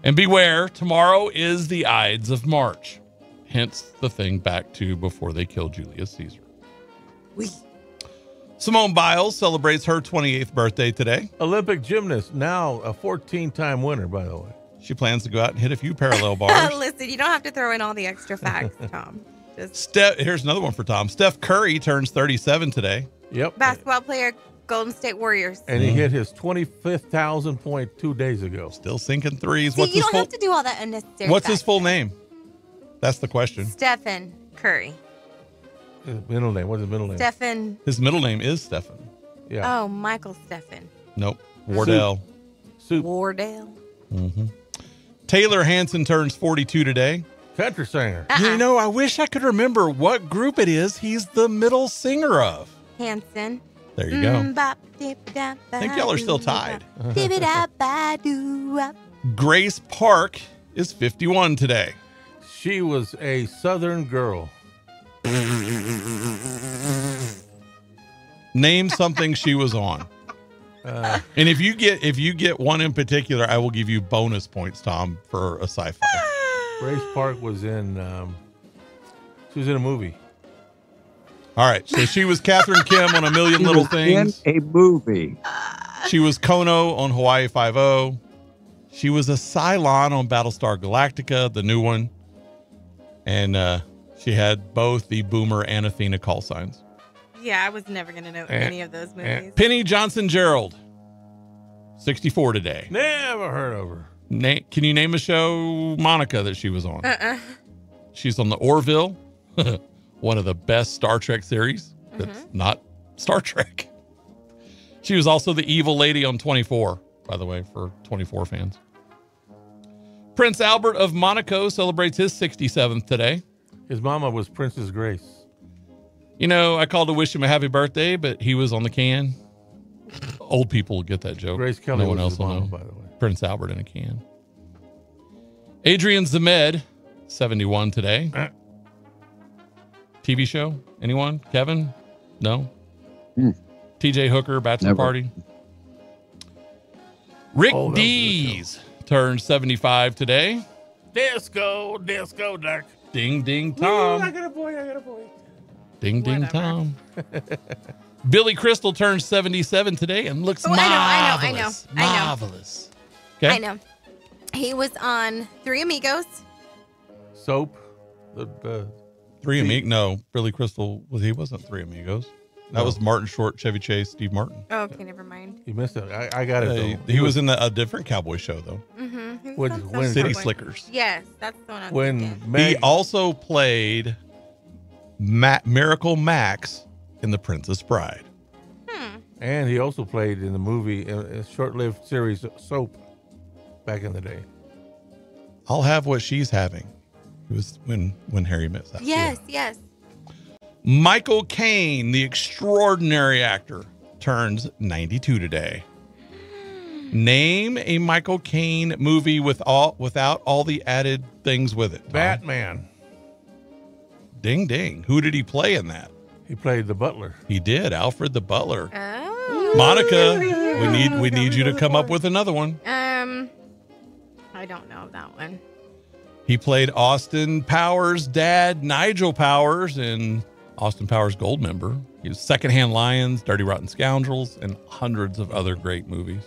And beware, tomorrow is the Ides of March. Hence the thing back to before they killed Julius Caesar. Oui. Simone Biles celebrates her 28th birthday today. Olympic gymnast, now a 14-time winner, by the way. She plans to go out and hit a few parallel bars. Listen, you don't have to throw in all the extra facts, Tom. Just Here's another one for Tom. Steph Curry turns 37 today. Yep. basketball player, Golden State Warriors. And he hit his 25,000 point 2 days ago. Still sinking threes. See, you don't have to do all that unnecessary. What's his facts. full name? That's the question. Stephen Curry. His middle name. What's his middle name? Stephen. His middle name is Stephen. Yeah. Oh, Michael Stephen. Nope. Wardell. Wardell. Mm-hmm. Taylor Hanson turns 42 today. Country singer. You know, I wish I could remember what group it is he's the middle singer of. Hanson. There you go. I I think y'all are still tied. Dibby-dab-ba-doo-wop. Grace Park is 51 today. She was a Southern girl. Name something she was on. And if you get one in particular, I will give you bonus points, Tom, for a sci-fi. Grace Park was in. She was in a movie. All right, so she was Catherine Kim on A Million She Little was Things. in a movie. She was Kono on Hawaii Five-0. She was a Cylon on Battlestar Galactica, the new one. And she had both the Boomer and Athena call signs. Yeah, I was never going to know any of those movies. Penny Johnson-Gerald, 64 today. Never heard of her. Can you name a show, Monica, that she was on? She's on the Orville, one of the best Star Trek series that's not Star Trek. She was also the evil lady on 24. by the way, for 24 fans. Prince Albert of Monaco celebrates his 67th today. His mama was Princess Grace. You know, I called to wish him a happy birthday, but he was on the can. Old people get that joke. Grace Kelly no one was else his will mama, know. by the way. Prince Albert in a can. Adrian Zemed, 71 today. TV show? Anyone? Kevin? No? TJ Hooker, Bachelor Never. Party. Rick Oh, that was a good Dees turned 75 today. Disco, Dirk. Ding, ding, Tom. I got a boy. Ding, ding, Tom. Billy Crystal turned 77 today and looks Oh, marvelous. I know. Marvelous. Okay. I know. He was on Three Amigos. Soap. The Three Amigos. No, Billy Crystal he wasn't Three Amigos. That was Martin Short, Chevy Chase, Steve Martin. Oh, okay, never mind. You missed it. I got it. Though. He was in a different cowboy show though. Mm-hmm. When City Slickers. Yes, that's the one I was When thinking. He also played Miracle Max in The Princess Bride. And he also played in the movie, a short-lived series, Soap, back in the day. I'll have what she's having. It was when Harry met Sally. Yes, yes. Michael Caine, the extraordinary actor, turns 92 today. Name a Michael Caine movie without all the added things with it. Tom. Batman. Ding ding. Who did he play in that? He played the butler. He did, Alfred the Butler. Oh. Monica, we need you to come up with another one. I don't know that one. He played Austin Powers' dad, Nigel Powers, in Austin Powers Goldmember. He was Secondhand Lions, Dirty Rotten Scoundrels, and hundreds of other great movies.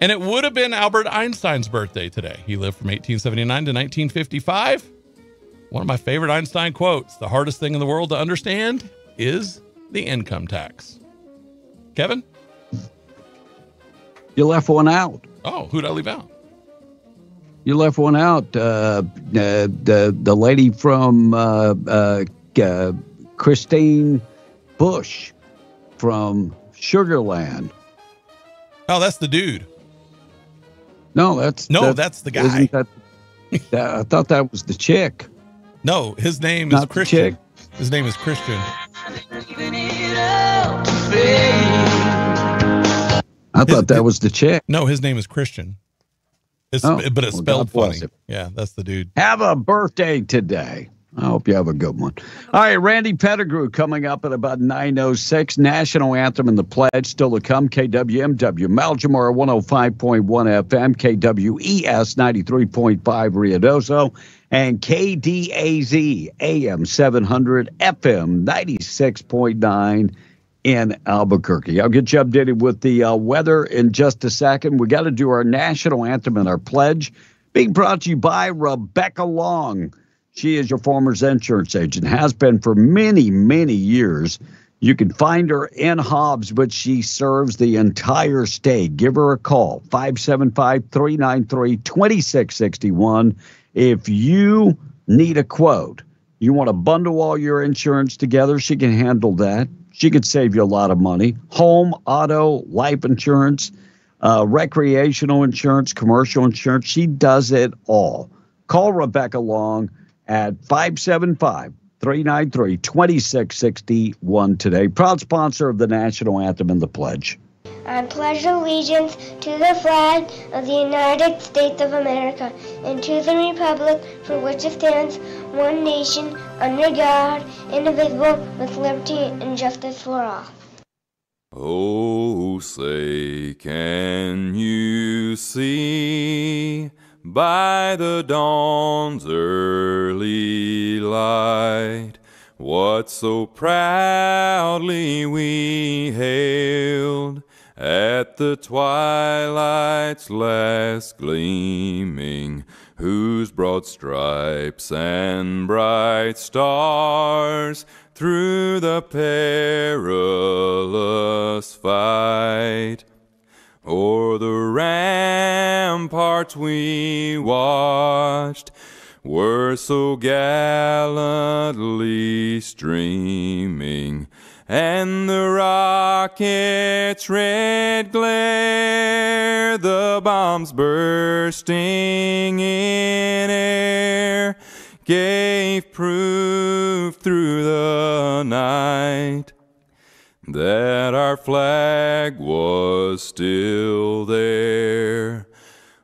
And it would have been Albert Einstein's birthday today. He lived from 1879 to 1955. One of my favorite Einstein quotes: "The hardest thing in the world to understand is the income tax." Kevin? You left one out. Oh, who'd I leave out? You left one out. The lady from Christine Bush from Sugarland. Oh, that's the dude. No, that's the guy. Isn't that, I thought that was the chick. No, his name Not is the Christian. chick. His name is Christian. I thought that was the chick. No, his name is Christian. But it's well, spelled God bless funny. him. Yeah, that's the dude. Have a birthday today. I hope you have a good one. All right, Randy Pettigrew coming up at about 9:06. National Anthem and the Pledge still to come. KWMW, Maljamora 105.1 FM, KWES 93.5 Ruidoso, and KDAZ AM 700 FM 96.9 in Albuquerque. I'll get you updated with the weather in just a second. We got to do our national anthem and our pledge. Being brought to you by Rebecca Long. She is your Farmers Insurance agent, has been for many, many years. You can find her in Hobbs, but she serves the entire state. Give her a call, 575-393-2661. If you need a quote, you want to bundle all your insurance together, she can handle that. She could save you a lot of money. Home, auto, life insurance, recreational insurance, commercial insurance. She does it all. Call Rebecca Long at 575-393-2661 today. Proud sponsor of the National Anthem and the Pledge. I pledge allegiance to the flag of the United States of America and to the republic for which it stands, one nation, under God, indivisible, with liberty and justice for all. Oh, say, can you see by the dawn's early light what so proudly we hailed at the twilight's last gleaming, whose broad stripes and bright stars through the perilous fight o'er the ramparts we watched were so gallantly streaming, and the rocket's red glare, the bombs bursting in air, gave proof through the night that our flag was still there.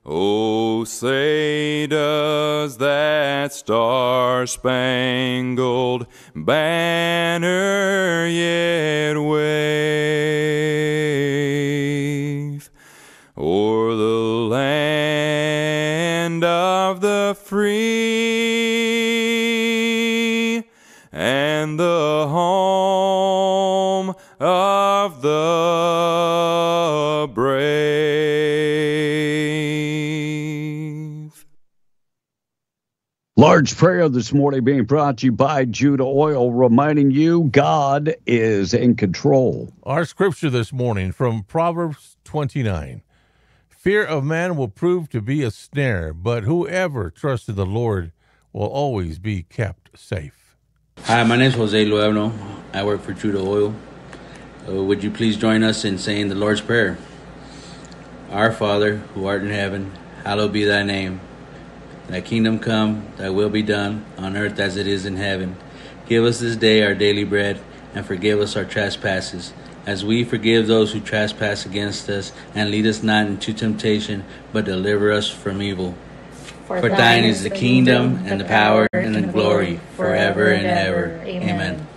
Oh, say does that star-spangled banner yet wave o'er the land of the free and the home of the brave. Large prayer this morning being brought to you by Judah Oil, reminding you God is in control. Our scripture this morning from Proverbs 29. Fear of man will prove to be a snare, but whoever trusts in the Lord will always be kept safe. Hi, my name is Jose Luevno. I work for Judah Oil. Would you please join us in saying the Lord's Prayer? Our Father, who art in heaven, hallowed be thy name. Thy kingdom come, thy will be done, on earth as it is in heaven. Give us this day our daily bread, and forgive us our trespasses, as we forgive those who trespass against us. And lead us not into temptation, but deliver us from evil. For thine is the kingdom, and the power, and the glory, forever and ever. Amen.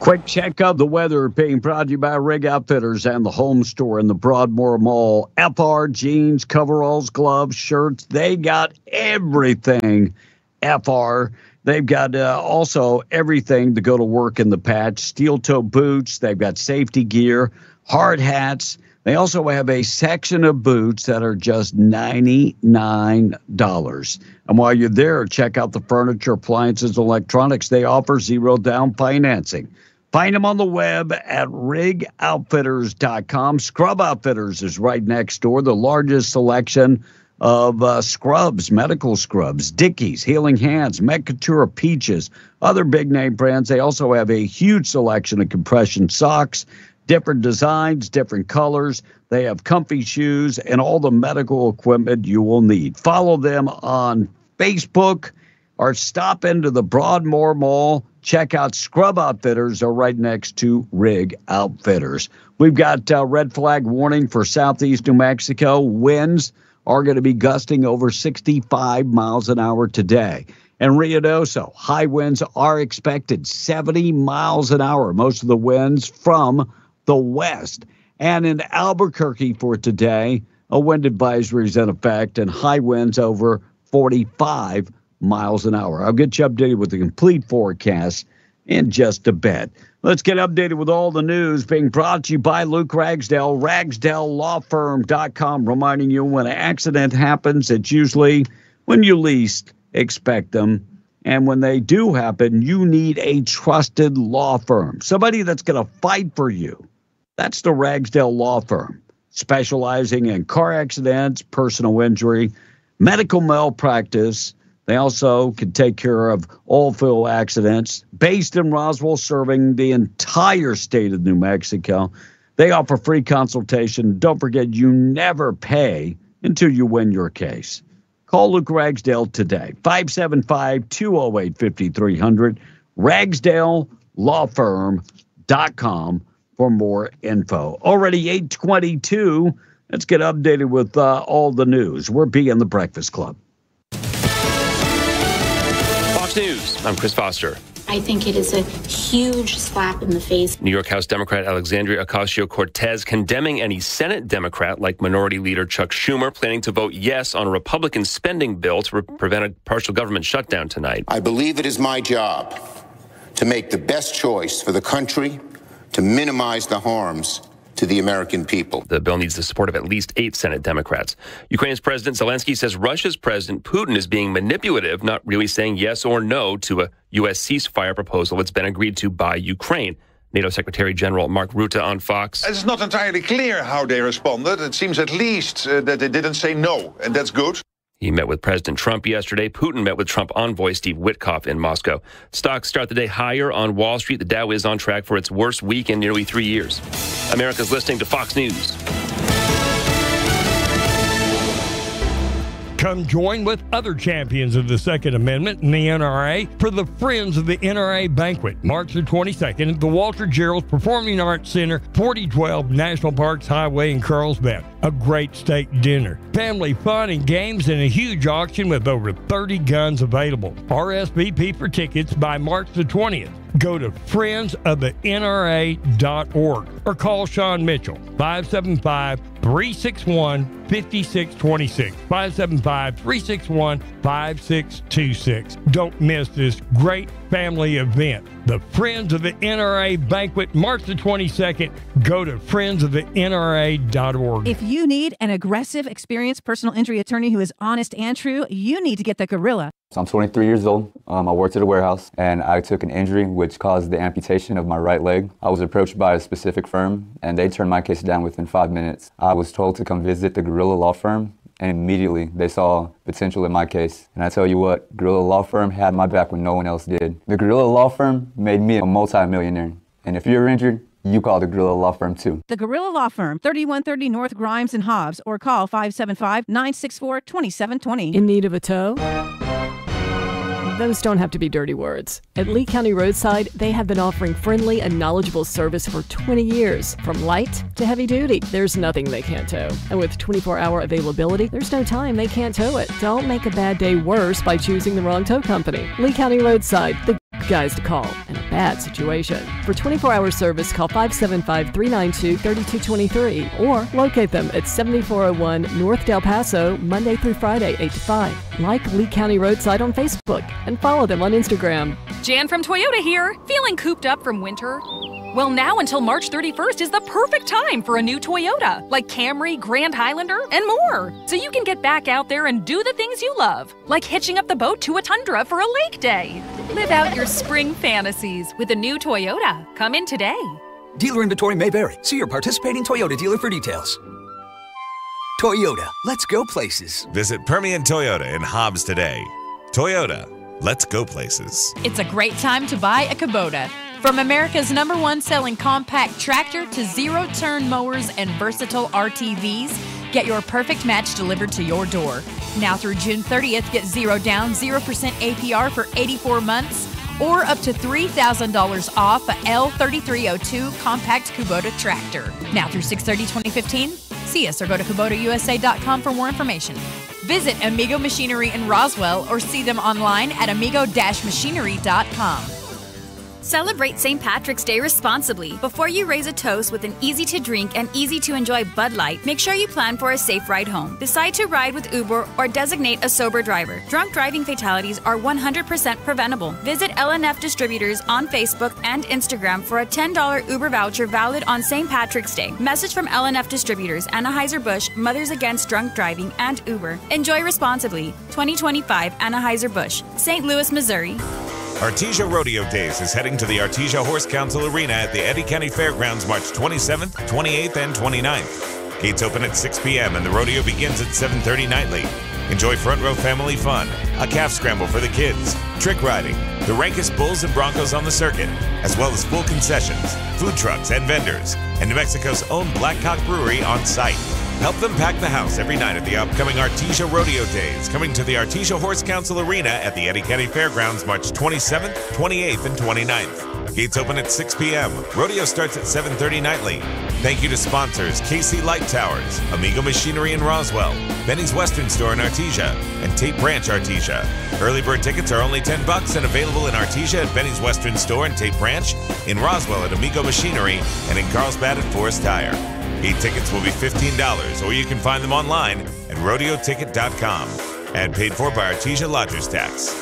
Quick check of the weather being brought to you by Rig Outfitters and the Home Store in the Broadmoor Mall. FR jeans, coveralls, gloves, shirts. They got everything. FR. They've got also everything to go to work in the patch. Steel-toe boots. They've got safety gear, hard hats. They also have a section of boots that are just $99. And while you're there, check out the furniture, appliances, electronics. They offer zero-down financing. Find them on the web at rigoutfitters.com. Scrub Outfitters is right next door. The largest selection of scrubs, medical scrubs, Dickies, Healing Hands, Metcouture, Peaches, other big-name brands. They also have a huge selection of compression socks, different designs, different colors. They have comfy shoes and all the medical equipment you will need. Follow them on Facebook or stop into the Broadmoor Mall. Check out Scrub Outfitters. They're right next to Rig Outfitters. We've got red flag warning for southeast New Mexico. Winds are going to be gusting over 65 miles an hour today. In Ruidoso, high winds are expected 70 miles an hour. Most of the winds from the west. And in Albuquerque for today, a wind advisory is in effect and high winds over 45 miles an hour. I'll get you updated with the complete forecast in just a bit. Let's get updated with all the news being brought to you by Luke Ragsdale, RagsdaleLawFirm.com, reminding you when an accident happens, it's usually when you least expect them. And when they do happen, you need a trusted law firm, somebody that's going to fight for you. That's the Ragsdale Law Firm, specializing in car accidents, personal injury, medical malpractice. They also can take care of oil field accidents. Based in Roswell, serving the entire state of New Mexico. They offer free consultation. Don't forget, you never pay until you win your case. Call Luke Ragsdale today, 575-208-5300, RagsdaleLawFirm.com for more info. Already 8:22. Let's get updated with all the news. We're being the Breakfast Club. Fox News, I'm Chris Foster. I think it is a huge slap in the face. New York House Democrat Alexandria Ocasio-Cortez condemning any Senate Democrat like Minority Leader Chuck Schumer planning to vote yes on a Republican spending bill to prevent a partial government shutdown tonight. I believe it is my job to make the best choice for the country, to minimize the harms to the American people. The bill needs the support of at least 8 Senate Democrats. Ukraine's President Zelensky says Russia's President Putin is being manipulative, not really saying yes or no to a U.S. ceasefire proposal that's been agreed to by Ukraine. NATO Secretary General Mark Rutte on Fox. It's not entirely clear how they responded. It seems at least that they didn't say no, and that's good. He met with President Trump yesterday. Putin met with Trump envoy Steve Witkoff in Moscow. Stocks start the day higher on Wall Street. The Dow is on track for its worst week in nearly 3 years. America's listening to Fox News. Come join with other champions of the Second Amendment and the NRA for the Friends of the NRA Banquet, March the 22nd at the Walter Gerald Performing Arts Center, 4012 National Parks Highway in Carlsbad. A great steak dinner, family fun and games, and a huge auction with over 30 guns available. RSVP for tickets by March the 20th. Go to friendsofthenra.org or call Sean Mitchell, 575-361-5626, 575-361-5626. Don't miss this great family event. The Friends of the NRA Banquet, March the 22nd. Go to friendsofthenra.org. If you need an aggressive, experienced personal injury attorney who is honest and true, you need to get the Gorilla. So I'm 23 years old. I worked at a warehouse and I took an injury which caused the amputation of my right leg. I was approached by a specific firm and they turned my case down within 5 minutes. I was told to come visit the Gorilla Law Firm, and immediately they saw potential in my case. And I tell you what, Gorilla Law Firm had my back when no one else did. The Gorilla Law Firm made me a multi-millionaire. And if you're injured, you call the Gorilla Law Firm too. The Gorilla Law Firm, 3130 North Grimes and Hobbs, or call 575-964-2720. In need of a tow? Those don't have to be dirty words. At Lee County Roadside, they have been offering friendly and knowledgeable service for 20 years. From light to heavy duty, there's nothing they can't tow. And with 24-hour availability, there's no time they can't tow it. Don't make a bad day worse by choosing the wrong tow company. Lee County Roadside, the guys to call in a bad situation. For 24-hour service, call 575-392-3223 or locate them at 7401 North Del Paso, Monday through Friday, 8 to 5. Like Lee County Roadside on Facebook and follow them on Instagram. Jan from Toyota here. Feeling cooped up from winter? Well, now until March 31st is the perfect time for a new Toyota, like Camry, Grand Highlander, and more. So you can get back out there and do the things you love, like hitching up the boat to a Tundra for a lake day. Live out your spring fantasies with a new Toyota. Come in today. Dealer inventory may vary. See your participating Toyota dealer for details. Toyota, let's go places. Visit Permian Toyota in Hobbs today. Toyota, let's go places. It's a great time to buy a Kubota. From America's #1 selling compact tractor to zero-turn mowers and versatile RTVs, get your perfect match delivered to your door. Now through June 30th, get 0 down, 0% APR for 84 months, or up to $3,000 off a L3302 compact Kubota tractor. Now through 6/30/2015, see us or go to KubotaUSA.com for more information. Visit Amigo Machinery in Roswell or see them online at amigo-machinery.com. Celebrate St. Patrick's Day responsibly. Before you raise a toast with an easy-to-drink and easy-to-enjoy Bud Light, make sure you plan for a safe ride home. Decide to ride with Uber or designate a sober driver. Drunk driving fatalities are 100% preventable. Visit LNF Distributors on Facebook and Instagram for a $10 Uber voucher valid on St. Patrick's Day. Message from LNF Distributors, Anheuser-Busch, Mothers Against Drunk Driving, and Uber. Enjoy responsibly. 2025 Anheuser-Busch, St. Louis, Missouri. Artesia Rodeo Days is heading to the Artesia Horse Council Arena at the Eddy County Fairgrounds March 27th, 28th, and 29th. Gates open at 6 p.m. and the rodeo begins at 7:30 nightly. Enjoy front row family fun, a calf scramble for the kids, trick riding, the rankest bulls and broncos on the circuit, as well as full concessions, food trucks and vendors, and New Mexico's own Blackcock Brewery on site. Help them pack the house every night at the upcoming Artesia Rodeo Days, coming to the Artesia Horse Council Arena at the Eddy County Fairgrounds March 27th, 28th, and 29th. Gates open at 6 p.m. Rodeo starts at 7:30 nightly. Thank you to sponsors KC Light Towers, Amigo Machinery in Roswell, Benny's Western Store in Artesia, and Tate Branch Artesia. Early bird tickets are only $10 and available in Artesia at Benny's Western Store and Tate Branch, in Roswell at Amigo Machinery, and in Carlsbad at Forest Tire. Gate tickets will be $15, or you can find them online at rodeoticket.com. Ad paid for by Artesia Lodgers Tax.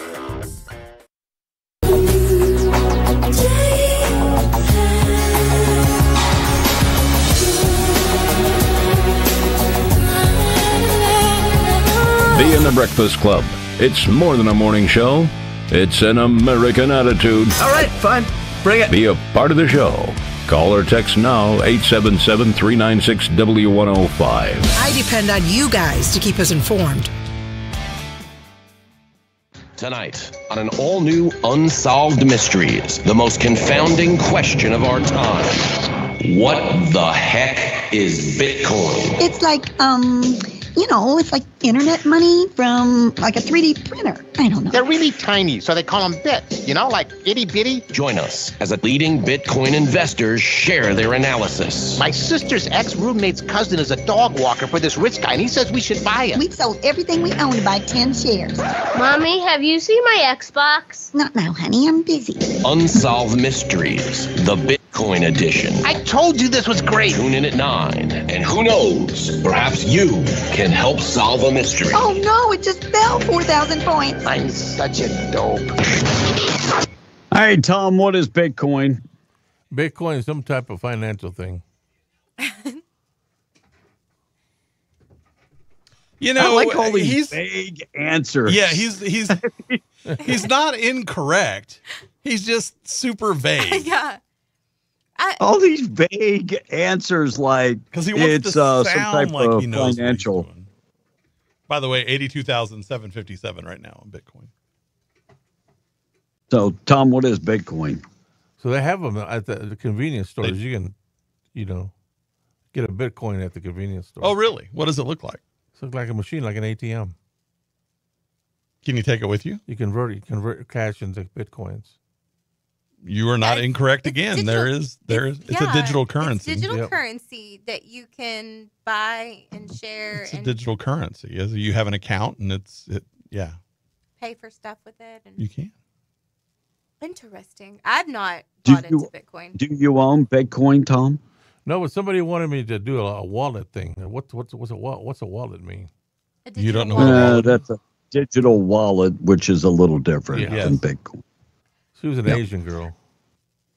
Be in the Breakfast Club. It's more than a morning show. It's an American attitude. All right, fine. Bring it. Be a part of the show. Call or text now, 877-396-W105. I depend on you guys to keep us informed. Tonight, on an all-new Unsolved Mysteries, the most confounding question of our time. What the heck is Bitcoin? It's like, it's like internet money from like a 3D printer. I don't know. They're really tiny, so they call them bits, like itty-bitty. Join us as leading Bitcoin investors share their analysis. My sister's ex-roommate's cousin is a dog walker for this rich guy, and he says we should buy it. We sold everything we owned to buy 10 shares. Mommy, have you seen my Xbox? Not now, honey. I'm busy. Unsolved Mysteries, the Bitcoin edition. I told you this was great. Tune in at 9, and who knows, perhaps you can help solve a mystery. Oh, no, it just fell 4,000 points. I'm such a dope. All right, Tom, what is Bitcoin? Bitcoin is some type of financial thing. You know, I like all these vague answers. Yeah, he's not incorrect. He's just super vague. Yeah. All these vague answers, like because he wants it's to some sound type like of he knows financial. What he's doing. By the way, 82,757 right now on Bitcoin. So, Tom, what is Bitcoin? So they have them at the convenience stores. You can, get a Bitcoin at the convenience store. Oh, really? What does it look like? It looks like a machine, like an ATM. Can you take it with you? You convert cash into Bitcoins. You are not incorrect again. It's a digital currency. It's digital currency that you can buy and share. It's a digital currency. You have an account and pay for stuff with it. And you can. Interesting. I've not bought into Bitcoin. Do you own Bitcoin, Tom? No, but somebody wanted me to do a wallet thing. What's a wallet mean? You don't know what a wallet that's a digital wallet, which is a little different than Bitcoin. She was an Asian girl.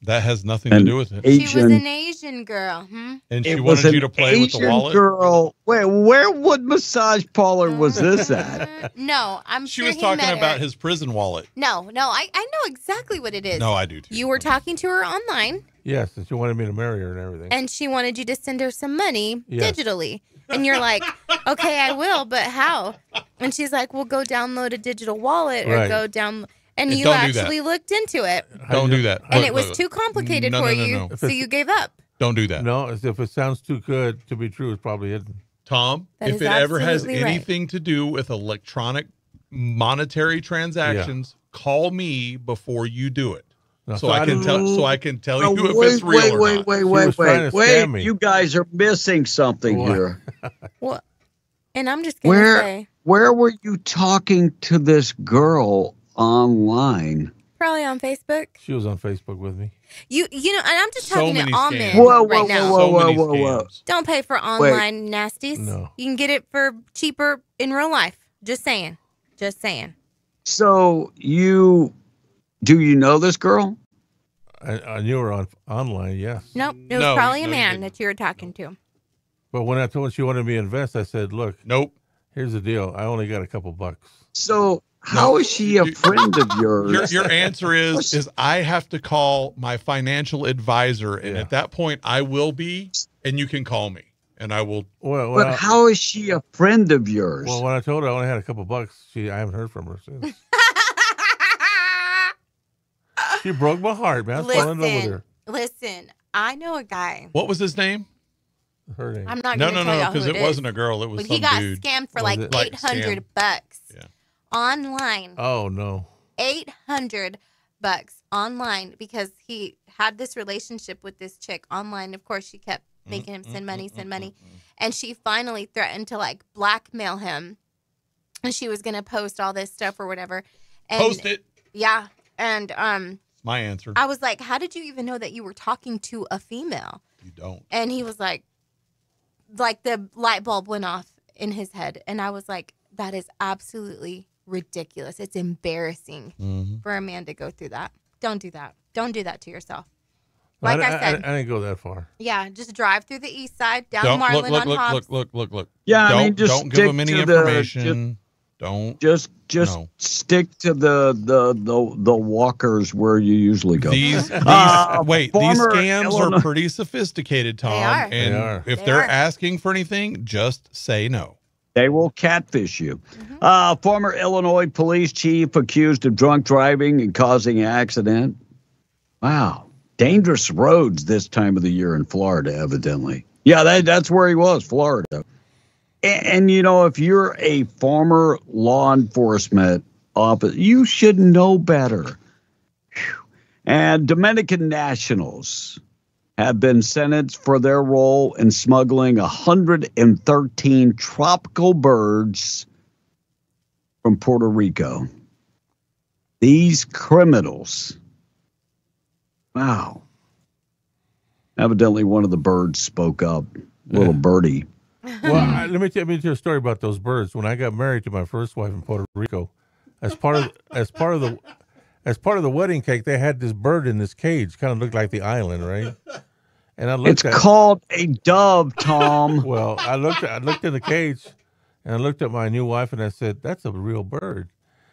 That has nothing to do with it. She was an Asian girl. And she wanted you to play with the wallet? Girl. Wait, what massage parlor was this at? No, I'm She sure was he talking met about her. his prison wallet. No, I know exactly what it is. No, I do too. You were talking to her online. Yes, and she wanted me to marry her and everything. And she wanted you to send her some money digitally. And you're like, okay, I will, but how? And she's like, well, go download a digital wallet or go down. And you actually looked into it. Don't do that. And it was too complicated for you, so you gave up. Don't do that. No, if it sounds too good to be true, it's probably hidden. Tom, if it ever has anything to do with electronic monetary transactions, call me before you do it. So I can tell you if it's real or not. Wait. You guys are missing something here. What? And I'm just going to say. Where were you talking to this girl online? Probably on Facebook. She was on Facebook with me. You know, and I'm just talking to Ahmed right now. Whoa. Don't pay for online nasties. No. You can get it for cheaper in real life. Just saying. So do you know this girl? I knew her online, yes. Nope. It was probably a man that you were talking to. But when I told her she wanted me to invest, I said, look. Nope. Here's the deal. I only got a couple bucks. So how is she a friend of yours? Your answer is I have to call my financial advisor, and at that point I will be, and you can call me, and I will. But how is she a friend of yours? Well, when I told her I only had a couple bucks, I haven't heard from her since. She broke my heart, man. I fell in love with her. Listen, I know a guy. What was his name? Her name. I'm not going to tell you because it wasn't a girl. It was some he got dude. scammed for like $800 online. Oh no. $800 online because he had this relationship with this chick online. Of course, she kept making him send money. And she finally threatened to like blackmail him. And she was going to post all this stuff or whatever. And, post it. Yeah. And my answer. I was like, how did you even know that you were talking to a female? You don't. And he was like the light bulb went off in his head. And I was like, that is absolutely ridiculous. It's embarrassing for a man to go through that. Don't do that. Don't do that to yourself. Like I said. I didn't go that far. Yeah, just drive through the east side, down Marlin on Hobbs. Look. Yeah, don't give them any information. Don't just stick to the walkers where you usually go. These scams are pretty sophisticated, Tom. They are. And if they're asking for anything, just say no. They will catfish you. Former Illinois police chief accused of drunk driving and causing accident. Wow. Dangerous roads this time of the year in Florida, evidently. Yeah, that's where he was, Florida. And you know, if you're a former law enforcement officer, you should know better. Whew. And Dominican nationals have been sentenced for their role in smuggling 113 tropical birds from Puerto Rico. These criminals. Wow. Evidently, one of the birds spoke up. Little birdie. Well, let me tell you a story about those birds. When I got married to my first wife in Puerto Rico, as part of the wedding cake, they had this bird in this cage, kind of looked like the island, right? And I looked. It's called a dove, Tom. Well, I looked in the cage, and I looked at my new wife, and I said, "That's a real bird." I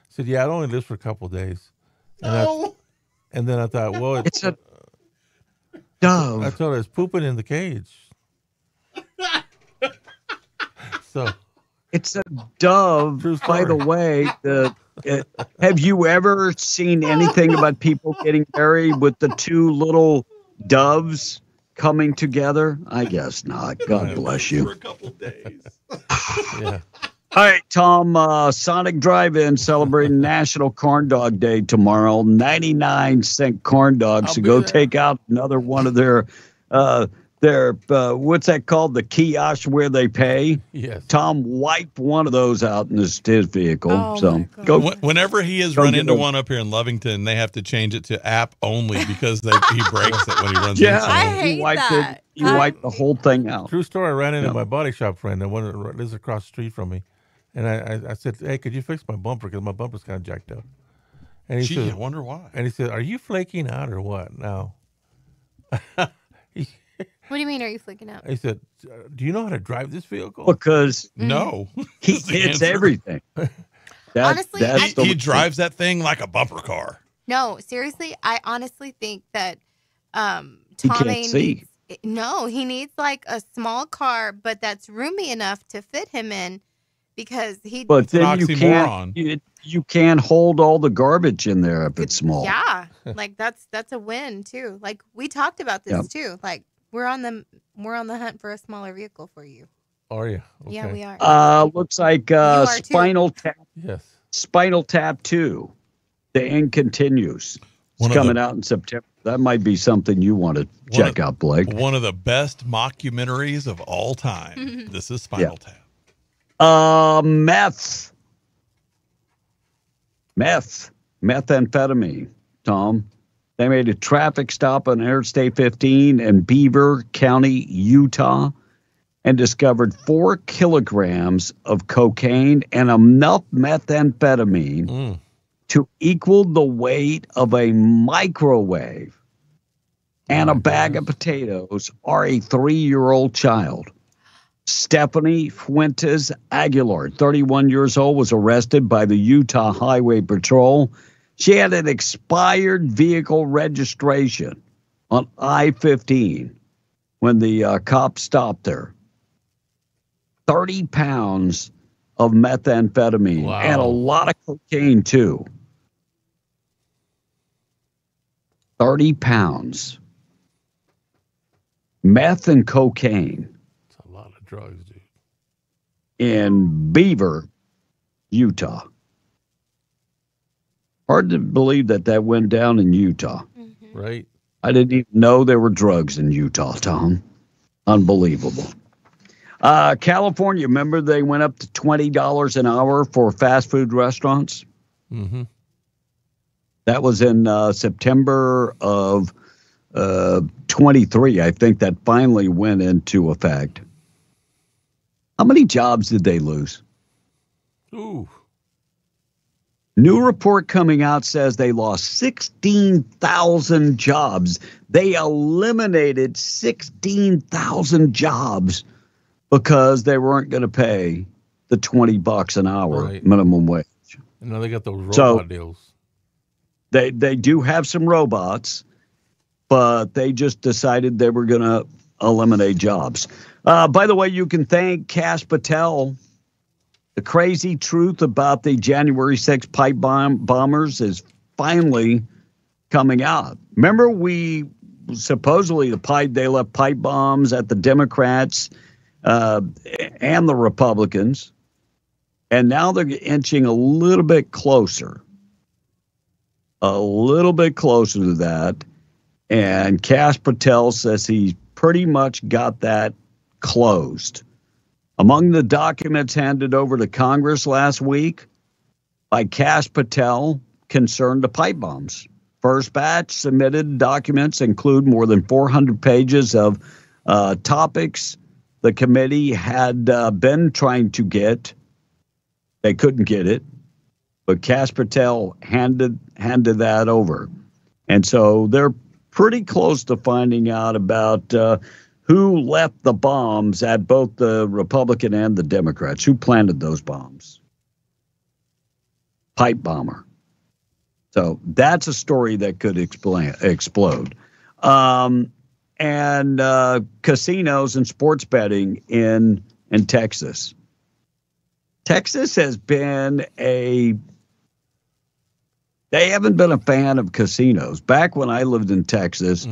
said, "Yeah, it only lives for a couple of days." And then I thought, well, it's a dove. I told her it's pooping in the cage. So it's a dove. By the way, have you ever seen anything about people getting married with the two little doves coming together? I guess not. God bless you. For a couple days. Yeah. All right, Tom, Sonic Drive-In celebrating National Corn Dog Day tomorrow. 99-cent corn dogs. So go take out another one of their what's that called? The kiosk where they pay. Yes. Tom wiped one of those out in his vehicle. Oh, so go. Whenever he has run into one up here in Lovington, they have to change it to app only because he breaks it when he runs into it. I hate that. He wiped the whole thing out. True story. I ran into my body shop friend, the one that lives across the street from me. And I said, "Hey, could you fix my bumper? Because my bumper's kind of jacked up." And he said, I wonder why. And he said, "Are you flaking out or what now?" What do you mean, are you flaking out? He said, "Do you know how to drive this vehicle?" Because no, he hits everything. Honestly, he drives that thing like a bumper car. No, seriously, I honestly think that Tom needs he needs like a small car, but that's roomy enough to fit him in. Because but then you can't hold all the garbage in there if it's small. Yeah, like that's a win too. Like we talked about this too. Like we're on the hunt for a smaller vehicle for you. Are you? Okay. Yeah, we are. Looks like Spinal Tap. Yes. Spinal Tap 2. The end continues. It's coming out in September. That might be something you want to check out, Blake. One of the best mockumentaries of all time. This is Spinal Tap. Methamphetamine, Tom. They made a traffic stop on Interstate 15 in Beaver County, Utah, and discovered 4 kilograms of cocaine and enough methamphetamine to equal the weight of a microwave and a bag of potatoes or a 3-year-old child. Stephanie Fuentes Aguilar, 31 years old, was arrested by the Utah Highway Patrol. She had an expired vehicle registration on I-15 when the cops stopped her. 30 pounds of methamphetamine and a lot of cocaine, too. 30 pounds. Meth and cocaine. Drugs, dude. In Beaver, Utah. Hard to believe that went down in Utah. Right. I didn't even know there were drugs in Utah, Tom. Unbelievable. California, remember they went up to $20 an hour for fast food restaurants? Mm-hmm. That was in September of 23. I think that finally went into effect. How many jobs did they lose? Ooh. New report coming out says they lost 16,000 jobs. They eliminated 16,000 jobs because they weren't going to pay the $20 an hour minimum wage. And now they got those robot deals. They do have some robots, but they just decided they were going to eliminate jobs. By the way, you can thank Kash Patel The crazy truth about the January 6th pipe bombers is finally coming out. Remember, they left pipe bombs at the Democrats and the Republicans, and now they're inching a little bit closer to that. And Kash Patel says he's pretty much got that closed. Among the documents handed over to Congress last week by Kash Patel concerned the pipe bombs. First batch submitted documents include more than 400 pages of topics the committee had been trying to get. They couldn't get it, but Kash Patel handed that over. And so they're pretty close to finding out about who left the bombs at both the Republican and the Democrats. Who planted those bombs? Pipe bomber. So that's a story that could explode. And casinos and sports betting in Texas. Texas has been they haven't been a fan of casinos. Back when I lived in Texas,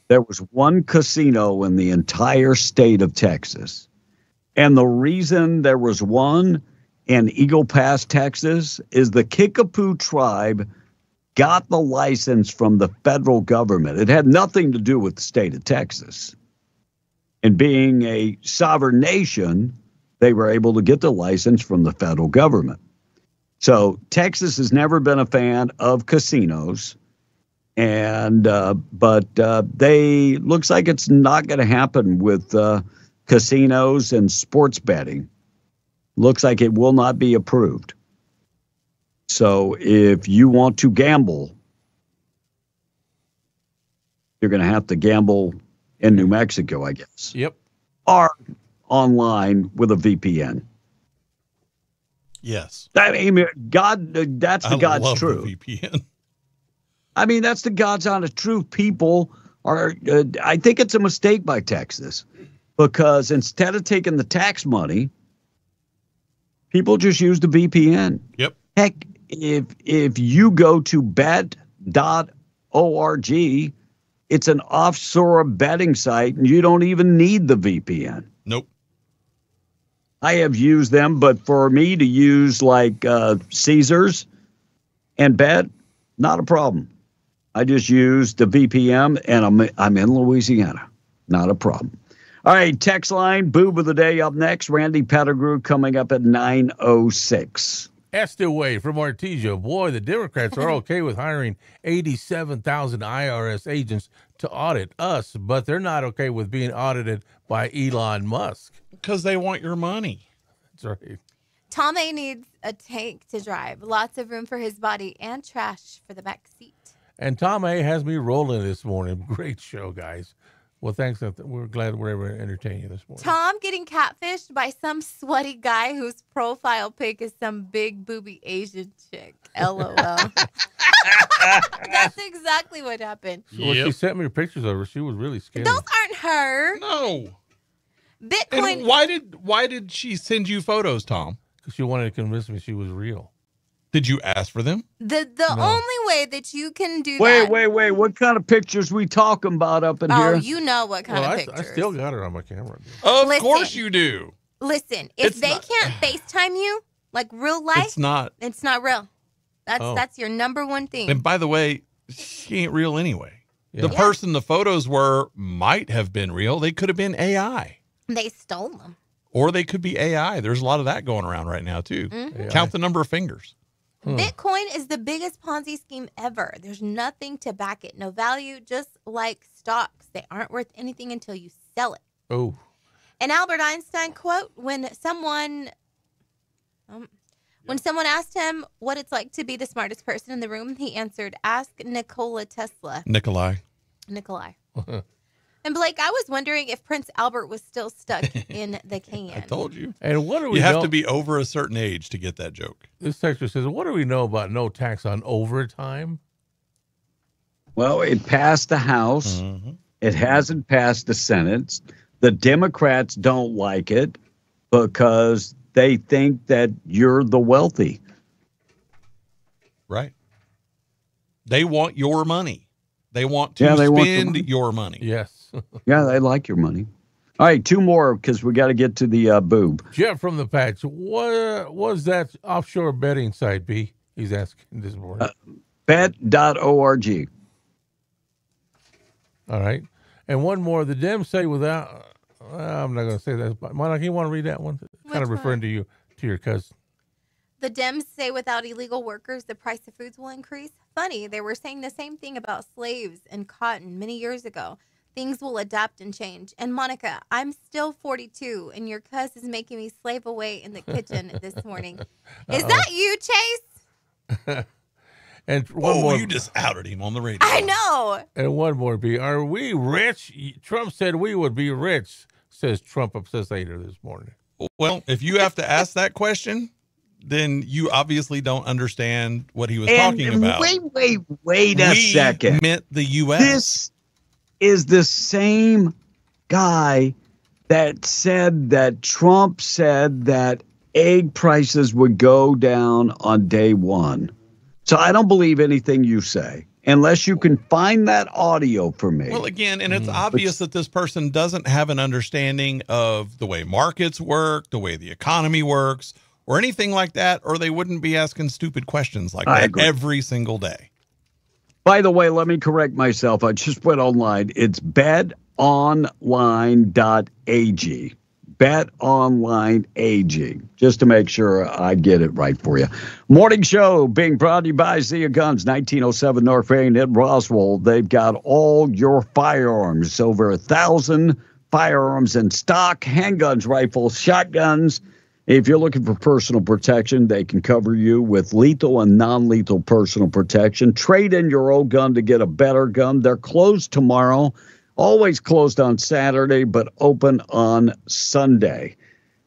there was one casino in the entire state of Texas. And the reason there was one in Eagle Pass, Texas, is the Kickapoo tribe got the license from the federal government. It had nothing to do with the state of Texas. And being a sovereign nation, they were able to get the license from the federal government. So Texas has never been a fan of casinos. And but they looks like it's not going to happen with casinos and sports betting. Looks like it will not be approved. So if you want to gamble, you're going to have to gamble in New Mexico, I guess. Yep. Or online with a VPN. Yes. That's the God's truth. The VPN. I mean, that's the God's honest truth. People are, I think it's a mistake by Texas, because instead of taking the tax money, people just use the VPN. Yep. Heck, if you go to bet.org, it's an offshore betting site, and you don't even need the VPN. Nope. I have used them, but for me to use like Caesars and bet, not a problem. I just use the VPN, and I'm in Louisiana. Not a problem. All right, text line, boob of the day up next. Randy Pettigrew coming up at 9:06. Esther Wade from Artesia. Boy, the Democrats are okay with hiring 87,000 IRS agents to audit us, but they're not okay with being audited by Elon Musk. Because they want your money. That's right. Tom A needs a tank to drive. Lots of room for his body and trash for the back seat. And Tom A has me rolling this morning. Great show, guys. Well, thanks. We're glad we're able to entertain you this morning. Tom getting catfished by some sweaty guy whose profile pic is some big booby Asian chick. LOL. That's exactly what happened. Well, she sent me pictures of her. She was really skinny. Those aren't her. No. Bitcoin. And why did she send you photos, Tom? Because she wanted to convince me she was real. Did you ask for them? The only way that you can do Wait. that. What kind of pictures we talking about up in here? Oh, you know what kind of pictures. I still got her on my camera. Of course you do. Listen, if they can't FaceTime you, like real life, it's not real. That's your number one thing. And by the way, she ain't real anyway. Yeah. The person the photos were might have been real. They could have been AI. They stole them. Or they could be AI. There's a lot of that going around right now, too. Mm-hmm. Count the number of fingers. Bitcoin is the biggest Ponzi scheme ever. There's nothing to back it. No value, just like stocks. They aren't worth anything until you sell it. Oh. An Albert Einstein quote, when someone asked him what it's like to be the smartest person in the room, he answered, ask Nikola Tesla. Nikolai. And Blake, I was wondering if Prince Albert was still stuck in the can. I told you. And what do we You have to be over a certain age to get that joke. This texter says, what do we know about no tax on overtime? Well, it passed the House. Mm-hmm. It hasn't passed the Senate. The Democrats don't like it because they think that you're the wealthy. Right. They want your money. They want to Yeah, they want spend the money. your money. Yes. Yeah, they like your money. All right, two more because we got to get to the boob. Jeff from the patch. What was that offshore betting site, B? He's asking this morning. Bet.org. All right. And one more. The Dems say without, I'm not going to say that. But Monica, you want to read that one? Kind of referring to you, to your cousin. The Dems say without illegal workers, the price of foods will increase. Funny, they were saying the same thing about slaves and cotton many years ago. Things will adapt and change. And Monica, I'm still 42, and your cuz is making me slave away in the kitchen this morning. Is that you, Chase? And one more. You just outed him on the radio. I know. And one more, B. Are we rich? Trump said we would be rich, says Trump obsessor this morning. Well, if you have to ask that question, then you obviously don't understand what he was talking about. Wait a second. Meant the U.S. This is the same guy that said that Trump said that egg prices would go down on day one. So I don't believe anything you say unless you can find that audio for me. Well, again, and it's obvious that this person doesn't have an understanding of the way markets work, the way the economy works, or anything like that, or they wouldn't be asking stupid questions like that every single day. By the way, let me correct myself. I just went online. It's betonline.ag. BetOnline.ag, just to make sure I get it right for you. Morning show being brought to you by Zia Guns, 1907 North Main in Roswell. They've got all your firearms, over 1,000 firearms in stock, handguns, rifles, shotguns. If you're looking for personal protection, they can cover you with lethal and non-lethal personal protection. Trade in your old gun to get a better gun. They're closed tomorrow. Always closed on Saturday, but open on Sunday.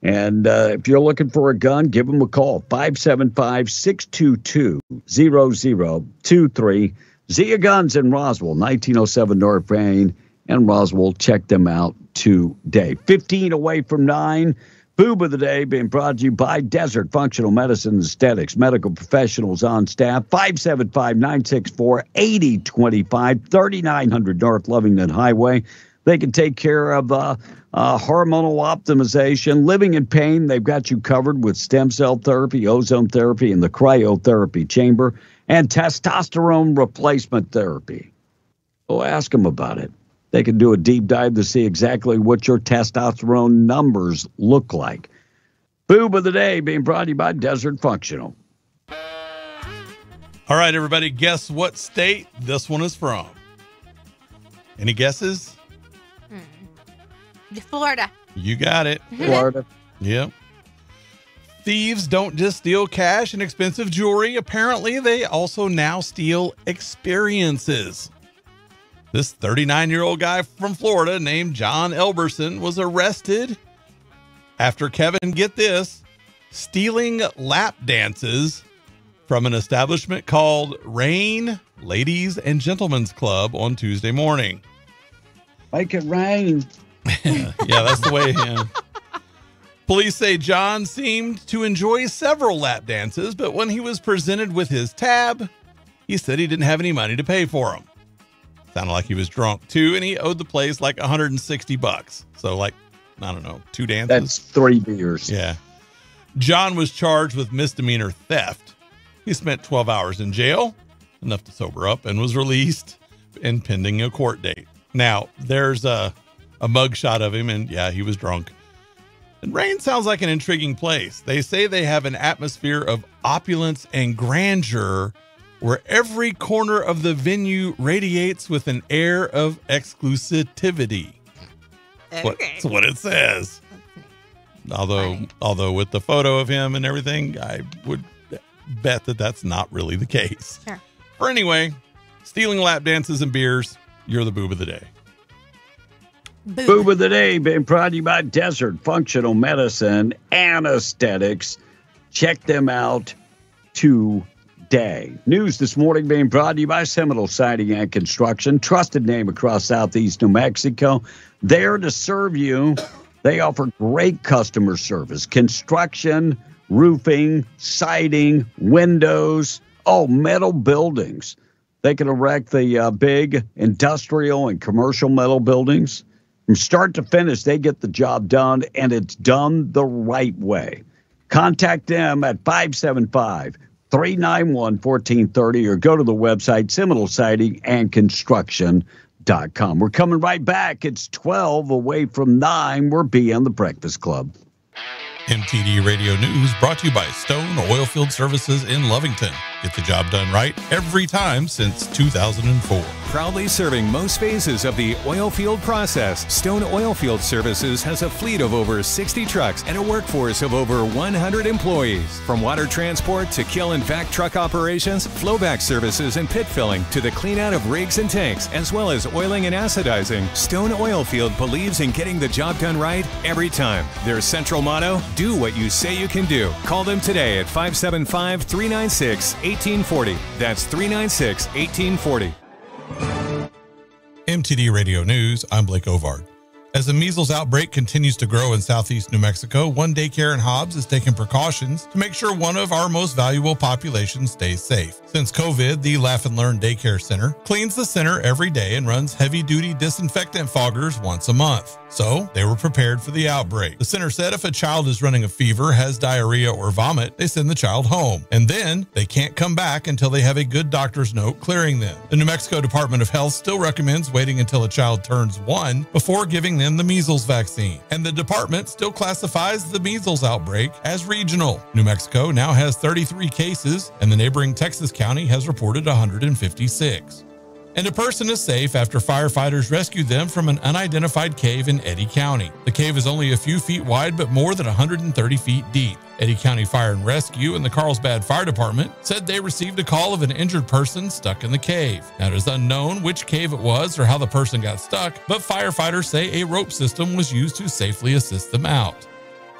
And if you're looking for a gun, give them a call, 575-622-0023. Zia Guns in Roswell, 1907 North Main and Roswell. Check them out today. 15 away from 9. Boob of the day being brought to you by Desert Functional Medicine and Aesthetics. Medical professionals on staff. 575-964-8025, 3900 North Lovington Highway. They can take care of hormonal optimization, living in pain. They've got you covered with stem cell therapy, ozone therapy, and the cryotherapy chamber, and testosterone replacement therapy. So ask them about it. They can do a deep dive to see exactly what your testosterone numbers look like. Boob of the day being brought to you by Desert Functional. All right, everybody, guess what state this one is from? Any guesses? Florida. You got it. Florida. Yep. Thieves don't just steal cash and expensive jewelry. Apparently, they also now steal experiences. This 39-year-old guy from Florida named John Elberson was arrested after, Kevin, get this, stealing lap dances from an establishment called Rain Ladies and Gentlemen's Club on Tuesday morning. Make it rain. Yeah, that's the way. Yeah. Police say John seemed to enjoy several lap dances, but when he was presented with his tab, he said he didn't have any money to pay for them. Sounded like he was drunk too, and he owed the place like $160. So like, I don't know, 2 dances. That's 3 beers. Yeah. John was charged with misdemeanor theft. He spent 12 hours in jail, enough to sober up, and was released and pending a court date. Now, there's a mugshot of him, and yeah, he was drunk. And Rain sounds like an intriguing place. They say they have an atmosphere of opulence and grandeur where every corner of the venue radiates with an air of exclusivity. That's what it says. Although with the photo of him and everything, I would bet that that's not really the case. Sure. Or anyway, stealing lap dances and beers, you're the boob of the day. Boob of the day being brought to you by Desert Functional Medicine and Aesthetics. Check them out today. News this morning being brought to you by Seminole Siding and Construction, trusted name across southeast New Mexico. There to serve you They offer great customer service, construction, roofing, siding, windows, metal buildings. They can erect the big industrial and commercial metal buildings. From start to finish, they get the job done, and it's done the right way. Contact them at 575-391-1430 or go to the website, Seminole Siding and Construction.com. We're coming right back. It's 12 away from 9. We're beyond the Breakfast Club. MTD Radio News brought to you by Stone Oilfield Services in Lovington. Get the job done right every time since 2004. Proudly serving most phases of the oil field process, Stone Oilfield Services has a fleet of over 60 trucks and a workforce of over 100 employees. From water transport to kill and vac truck operations, flowback services and pit filling to the clean out of rigs and tanks, as well as oiling and acidizing, Stone Oilfield believes in getting the job done right every time. Their central motto, do what you say you can do. Call them today at 575-396-1840. That's 396-1840. MTD Radio News, I'm Blake Ovard. As the measles outbreak continues to grow in southeast New Mexico, one daycare in Hobbs is taking precautions to make sure one of our most valuable populations stays safe. Since COVID, the Laugh and Learn Daycare Center cleans the center every day and runs heavy-duty disinfectant foggers once a month. So they were prepared for the outbreak. The center said if a child is running a fever, has diarrhea, or vomit, they send the child home. And then they can't come back until they have a good doctor's note clearing them. The New Mexico Department of Health still recommends waiting until a child turns 1 before giving them the measles vaccine. And the department still classifies the measles outbreak as regional. New Mexico now has 33 cases, and the neighboring Texas county has reported 156. And a person is safe after firefighters rescued them from an unidentified cave in Eddy County. The cave is only a few feet wide, but more than 130 feet deep. Eddy County Fire and Rescue and the Carlsbad Fire Department said they received a call of an injured person stuck in the cave. Now, it is unknown which cave it was or how the person got stuck, but firefighters say a rope system was used to safely assist them out.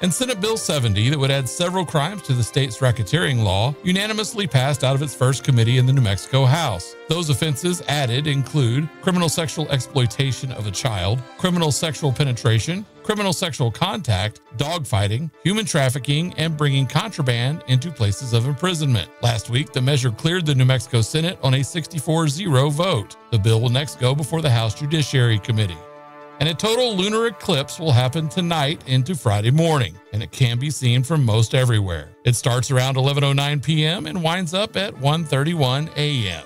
And Senate Bill 70, that would add several crimes to the state's racketeering law, unanimously passed out of its first committee in the New Mexico House. Those offenses added include criminal sexual exploitation of a child, criminal sexual penetration, criminal sexual contact, dogfighting, human trafficking, and bringing contraband into places of imprisonment. Last week, the measure cleared the New Mexico Senate on a 64-0 vote. The bill will next go before the House Judiciary Committee. And a total lunar eclipse will happen tonight into Friday morning, and it can be seen from most everywhere. It starts around 11:09 p.m. and winds up at 1:31 a.m.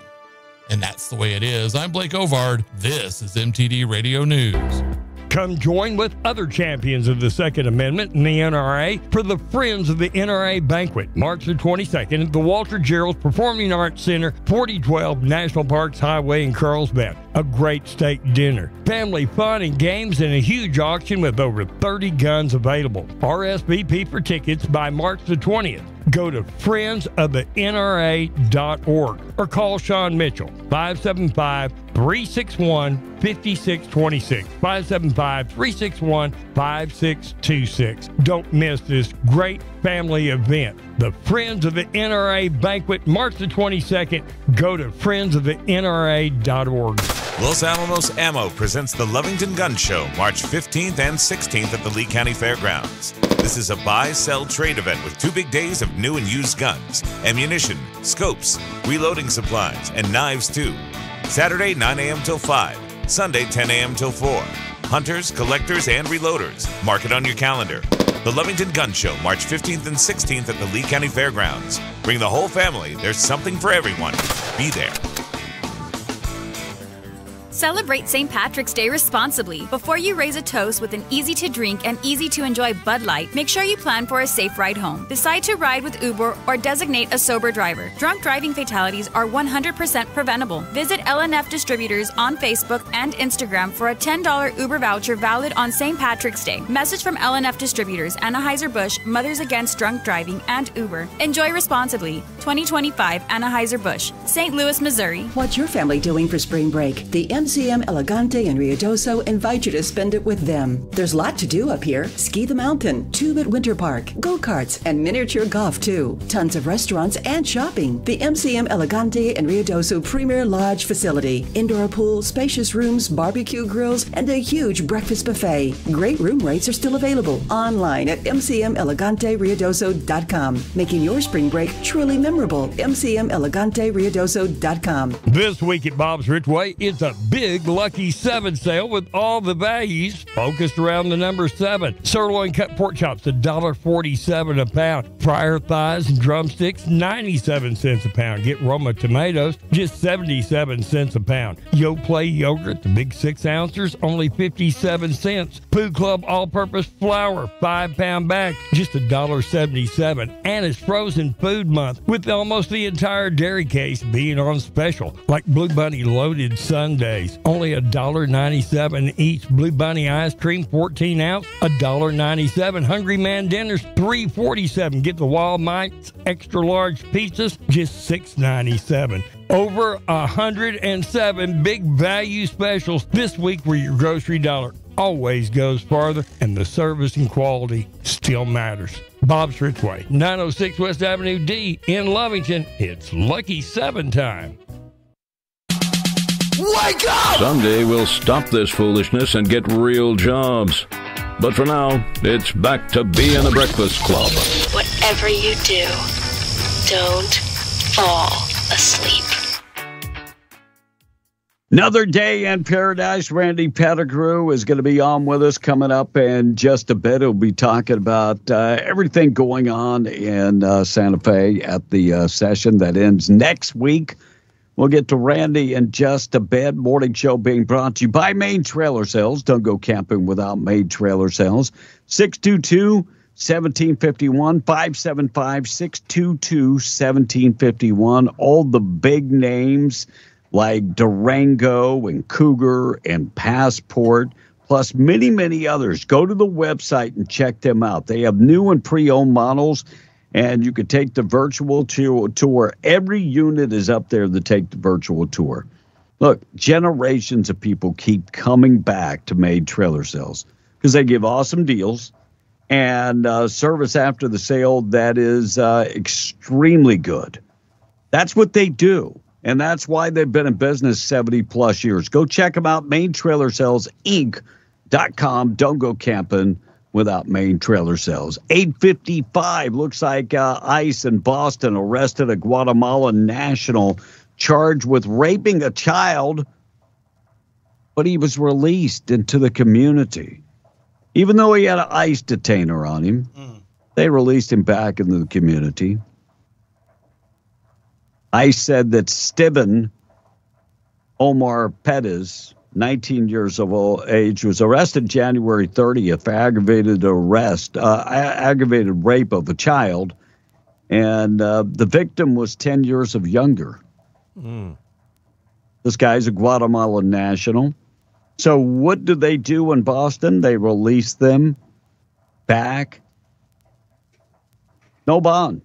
And that's the way it is. I'm Blake Ovard. This is MTD Radio News. Come join with other champions of the Second Amendment in the NRA for the Friends of the NRA Banquet, March the 22nd at the Walter Gerald Performing Arts Center, 4012 National Parks Highway in Carlsbad. A great steak dinner, family fun and games, and a huge auction with over 30 guns available. RSVP for tickets by March the 20th. Go to friendsofthenra.org or call Sean Mitchell, 575-361-5626, 575-361-5626. Don't miss this great family event. The Friends of the NRA Banquet, March the 22nd. Go to friendsofthenra.org. Los Alamos Ammo presents the Lovington Gun Show, March 15th and 16th at the Lee County Fairgrounds. This is a buy-sell trade event with 2 big days of new and used guns, ammunition, scopes, reloading supplies, and knives too. Saturday, 9 a.m. till 5. Sunday, 10 a.m. till 4. Hunters, collectors, and reloaders. Mark it on your calendar. The Lovington Gun Show, March 15th and 16th at the Lee County Fairgrounds. Bring the whole family. There's something for everyone. Be there. Celebrate St. Patrick's Day responsibly. Before you raise a toast with an easy-to-drink and easy-to-enjoy Bud Light, make sure you plan for a safe ride home. Decide to ride with Uber or designate a sober driver. Drunk driving fatalities are 100% preventable. Visit LNF Distributors on Facebook and Instagram for a $10 Uber voucher valid on St. Patrick's Day. Message from LNF Distributors, Anheuser-Busch, Mothers Against Drunk Driving, and Uber. Enjoy responsibly. 2025 Anheuser-Busch, St. Louis, Missouri. What's your family doing for spring break? The MCM Elegante and Ruidoso invite you to spend it with them. There's a lot to do up here. Ski the mountain, tube at Winter Park, go-karts, and miniature golf too. Tons of restaurants and shopping. The MCM Elegante and Ruidoso Premier Lodge facility. Indoor pool, spacious rooms, barbecue grills, and a huge breakfast buffet. Great room rates are still available online at mcmeleganteruidoso.com. Making your spring break truly memorable. mcmeleganteruidoso.com. This week at Bob's Ridgeway, it's a big Lucky 7 sale with all the values focused around the number 7. Sirloin cut pork chops, $1.47 a pound. Fryer thighs and drumsticks, 97 cents a pound. Get Roma tomatoes, just 77 cents a pound. Yoplait yogurt, the big 6-ounces, only 57 cents. Food Club all-purpose flour, 5-pound bag, just $1.77. And it's frozen food month with almost the entire dairy case being on special, like Blue Bunny loaded sundaes, only $1.97 each. Blue Bunny ice cream, 14 ounce, $1.97. Hungry Man dinners, $3.47. Get the Wild Mites extra large pizzas, just $6.97. Over 107 big value specials this week where your grocery dollar always goes farther and the service and quality still matters. Bob's Ridgeway, 906 West Avenue D in Lovington. It's Lucky 7 time. Wake up! Someday we'll stop this foolishness and get real jobs. But for now, it's back to Bee and the Breakfast Club. Whatever you do, don't fall asleep. Another day in paradise. Randy Pettigrew is going to be on with us coming up in just a bit. He'll be talking about everything going on in Santa Fe at the session that ends next week. We'll get to Randy in just a bit. Morning show being brought to you by Main Trailer Sales. Don't go camping without Main Trailer Sales. 622-1751, 575-622-1751. All the big names like Durango and Cougar and Passport, plus many, many others. Go to the website and check them out. They have new and pre-owned models, and you can take the virtual tour. Every unit is up there to take the virtual tour. Look, generations of people keep coming back to Made Trailer Sales because they give awesome deals and service after the sale that is extremely good. That's what they do, and that's why they've been in business 70-plus years. Go check them out, MainTrailerSalesInc.com. Don't go camping without Main Trailer Sales. 8:55, looks like ICE in Boston arrested a Guatemalan national charged with raping a child, but he was released into the community. Even though he had an ICE detainer on him, they released him back into the community. ICE said that Steven Omar Pettis, 19 years of age, was arrested January 30th for aggravated rape of a child, and the victim was 10 years of younger. This guy's a Guatemalan national. So what do they do in Boston? They release them back. No bond.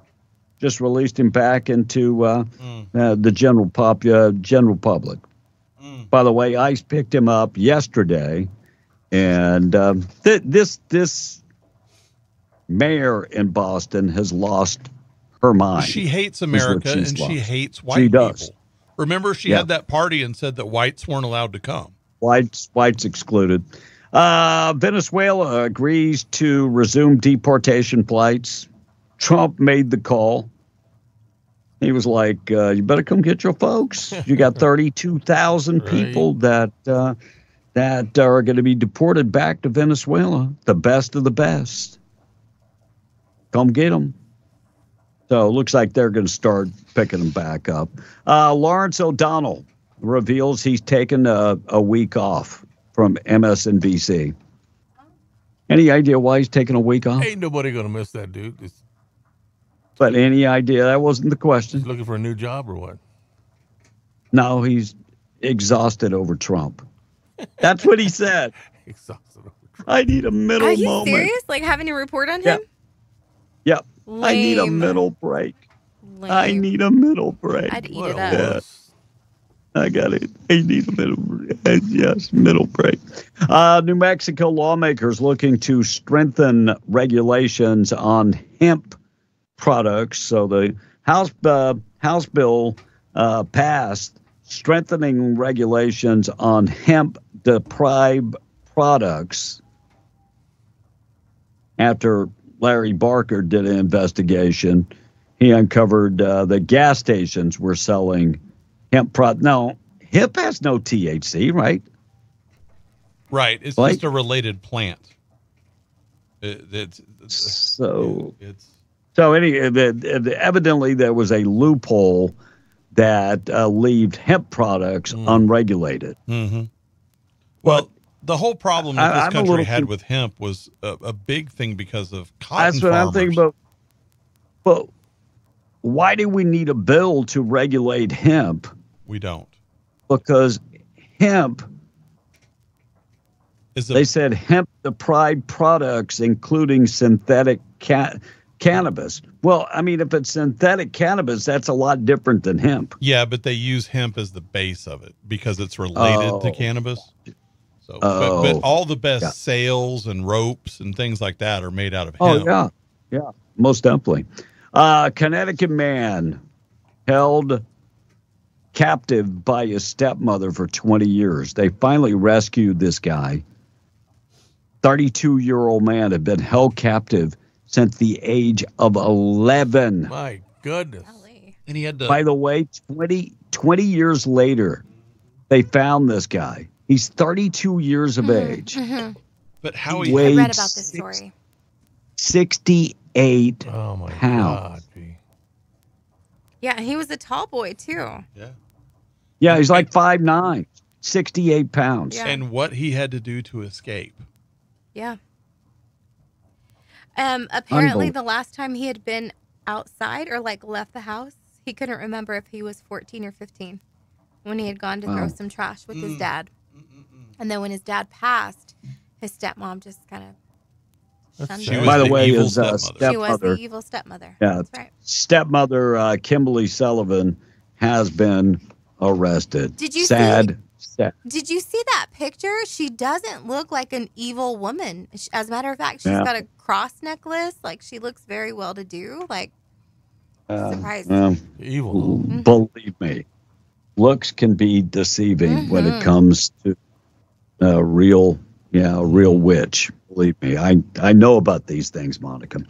Just released him back into the general public. By the way, ICE picked him up yesterday, and this mayor in Boston has lost her mind. She hates America, and she hates white people. Remember, she had that party and said that whites weren't allowed to come. Whites excluded. Venezuela agrees to resume deportation flights. Trump made the call. He was like, you better come get your folks. You got 32,000 people that are going to be deported back to Venezuela, the best of the best. Come get them. So it looks like they're going to start picking them back up. Lawrence O'Donnell reveals he's taken a week off from MSNBC. Any idea why he's taking a week off? Ain't nobody going to miss that dude. But any idea? That wasn't the question. He's looking for a new job or what? No, he's exhausted over Trump. That's what he said. Exhausted over Trump. I need a middle moment. Are you serious? Like having to report on him? Yep. Lame. I need a middle break. Lame. I need a middle break. I'd eat it up. I got it. I need a middle break. New Mexico lawmakers looking to strengthen regulations on hemp products. So the House bill passed strengthening regulations on hemp-deprived products after Larry Barker did an investigation. He uncovered that gas stations were selling hemp product. No, hemp has no THC, right? Right. It's just a related plant. Evidently there was a loophole that left hemp products unregulated. Mm-hmm. Well, the whole problem that this country had with hemp was a big thing because of cotton That's what farmers. I'm thinking about. But why do we need a bill to regulate hemp? We don't. Because hemp, they said hemp-deprived products, including synthetic cannabis. Well, I mean, if it's synthetic cannabis, that's a lot different than hemp. Yeah, but they use hemp as the base of it because it's related to cannabis. So, but all the best sails and ropes and things like that are made out of hemp. Oh, yeah, most definitely. Connecticut man held captive by his stepmother for 20 years. They finally rescued this guy. 32-year-old man had been held captive since the age of 11. My goodness. And he had to... By the way, 20 years later, they found this guy. He's 32 years of age. Mm-hmm. But how I read about this story. 68 pounds. God. Yeah, and he was a tall boy, too. Yeah, he's like 5'9", 68 pounds. Yeah. And what he had to do to escape. Yeah. Apparently, the last time he had been outside or left the house, he couldn't remember if he was 14 or 15 when he had gone to throw some trash with his dad. And then when his dad passed, his stepmom just kind of shunned him. By the way, his She was stepmother. the evil stepmother. Yeah, That's right. Stepmother Kimberly Sullivan has been arrested. Did you Sad. Did you see that picture? She doesn't look like an evil woman. As a matter of fact, she's got a cross necklace. She looks very well-to-do. Surprised. Evil. Believe me, looks can be deceiving when it comes to a real witch. Believe me, I know about these things, Monica.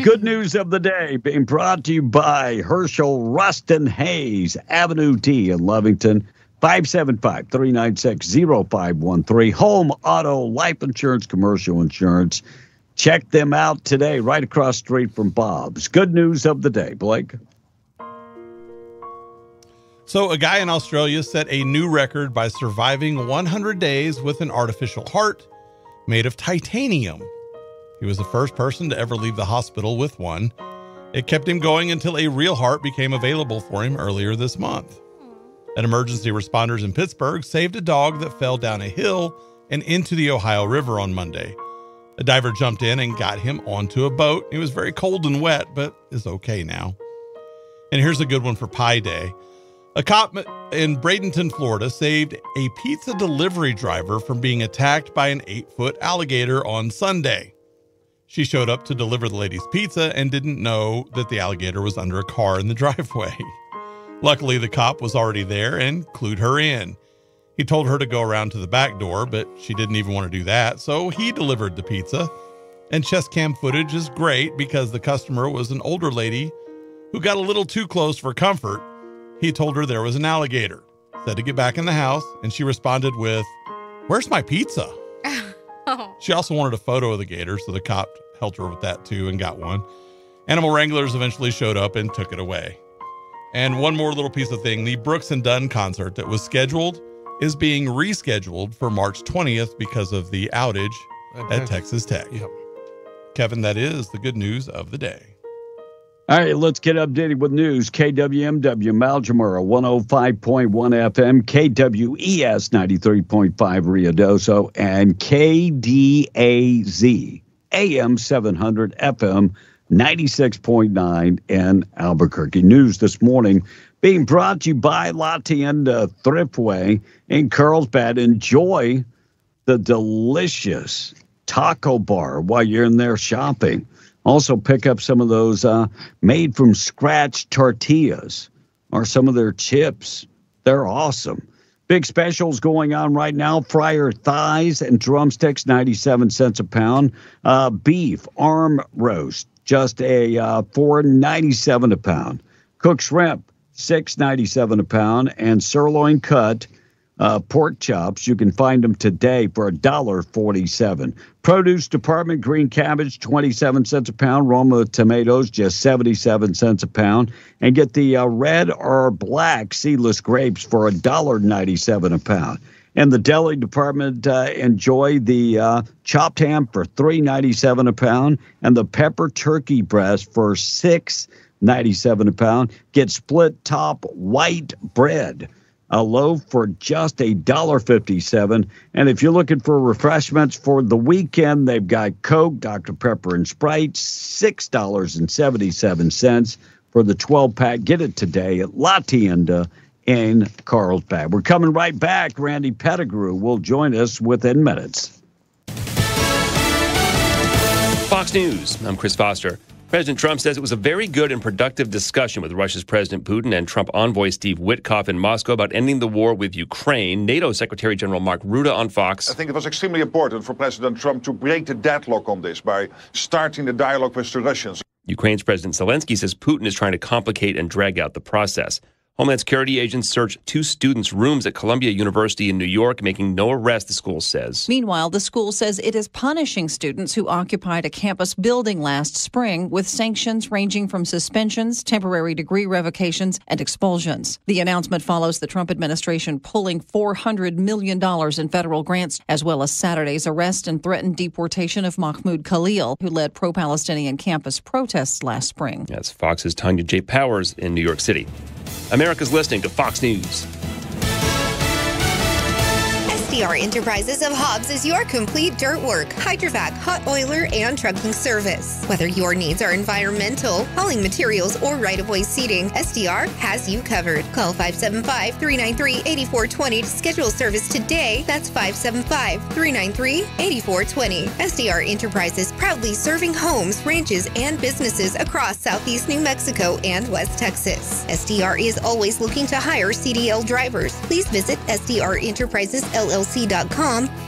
Good news of the day being brought to you by Herschel Rustin Hayes, Avenue D in Lovington. 575-396-0513. Home, auto, life insurance, commercial insurance. Check them out today, right across the street from Bob's. Good news of the day, Blake. So a guy in Australia set a new record by surviving 100 days with an artificial heart made of titanium. He was the first person to ever leave the hospital with one. It kept him going until a real heart became available for him earlier this month. And emergency responders in Pittsburgh saved a dog that fell down a hill and into the Ohio River on Monday. A diver jumped in and got him onto a boat. It was very cold and wet, but is okay now. And here's a good one for Pi Day. A cop in Bradenton, Florida, saved a pizza delivery driver from being attacked by an 8-foot alligator on Sunday. She showed up to deliver the lady's pizza and didn't know that the alligator was under a car in the driveway. Luckily, the cop was already there and clued her in. He told her to go around to the back door, but she didn't even want to do that, so he delivered the pizza. And chest cam footage is great because the customer was an older lady who got a little too close for comfort. He told her there was an alligator, said to get back in the house, and she responded with, "Where's my pizza?" She also wanted a photo of the gator, so the cop helped her with that too and got one. Animal wranglers eventually showed up and took it away. And one more little piece of thing, the Brooks and Dunn concert that was scheduled is being rescheduled for March 20th because of the outage at Texas Tech. Yep. Kevin, that is the good news of the day. All right, let's get updated with news. KWMW Malgamura 105.1 FM, KWES 93.5 Ruidoso, and KDAZ AM 700 FM 96.9 in Albuquerque. News this morning Being brought to you by La Tienda Thriftway in Carlsbad. Enjoy the delicious taco bar while you're in there shopping. Also pick up some of those made-from-scratch tortillas or some of their chips. They're awesome. Big specials going on right now. Fryer thighs and drumsticks, 97 cents a pound. Beef arm roast, just a $4.97 a pound. Cooked shrimp, $6.97 a pound. And sirloin cut pork chops, you can find them today for $1.47. Produce department, green cabbage, 27 cents a pound. Roma tomatoes, just 77 cents a pound. And get the red or black seedless grapes for $1.97 a pound. And the deli department, enjoy the chopped ham for $3.97 a pound. And the pepper turkey breast for $6.97 a pound. Get split top white bread, a loaf for just $1.57. And if you're looking for refreshments for the weekend, they've got Coke, Dr. Pepper, and Sprite, $6.77 for the 12-pack. Get it today at La Tienda in Carlsbad. We're coming right back. Randy Pettigrew will join us within minutes. Fox News, I'm Chris Foster. President Trump says it was a very good and productive discussion with Russia's President Putin and Trump envoy Steve Witkoff in Moscow about ending the war with Ukraine. NATO Secretary General Mark Rutte on Fox. I think it was extremely important for President Trump to break the deadlock on this by starting the dialogue with the Russians. Ukraine's President Zelensky says Putin is trying to complicate and drag out the process. Homeland Security agents searched 2 students' rooms at Columbia University in New York, making no arrest, the school says. Meanwhile, the school says it is punishing students who occupied a campus building last spring with sanctions ranging from suspensions, temporary degree revocations, and expulsions. The announcement follows the Trump administration pulling $400 million in federal grants, as well as Saturday's arrest and threatened deportation of Mahmoud Khalil, who led pro-Palestinian campus protests last spring. That's Fox's Tanya J. Powers in New York City. America's listening to Fox News. SDR Enterprises of Hobbs is your complete dirt work, hydrovac, hot oiler, and trucking service. Whether your needs are environmental, hauling materials, or right-of-way seating, SDR has you covered. Call 575-393-8420 to schedule service today. That's 575-393-8420. SDR Enterprises, proudly serving homes, ranches, and businesses across Southeast New Mexico and West Texas. SDR is always looking to hire CDL drivers. Please visit SDREnterprisesLLC.com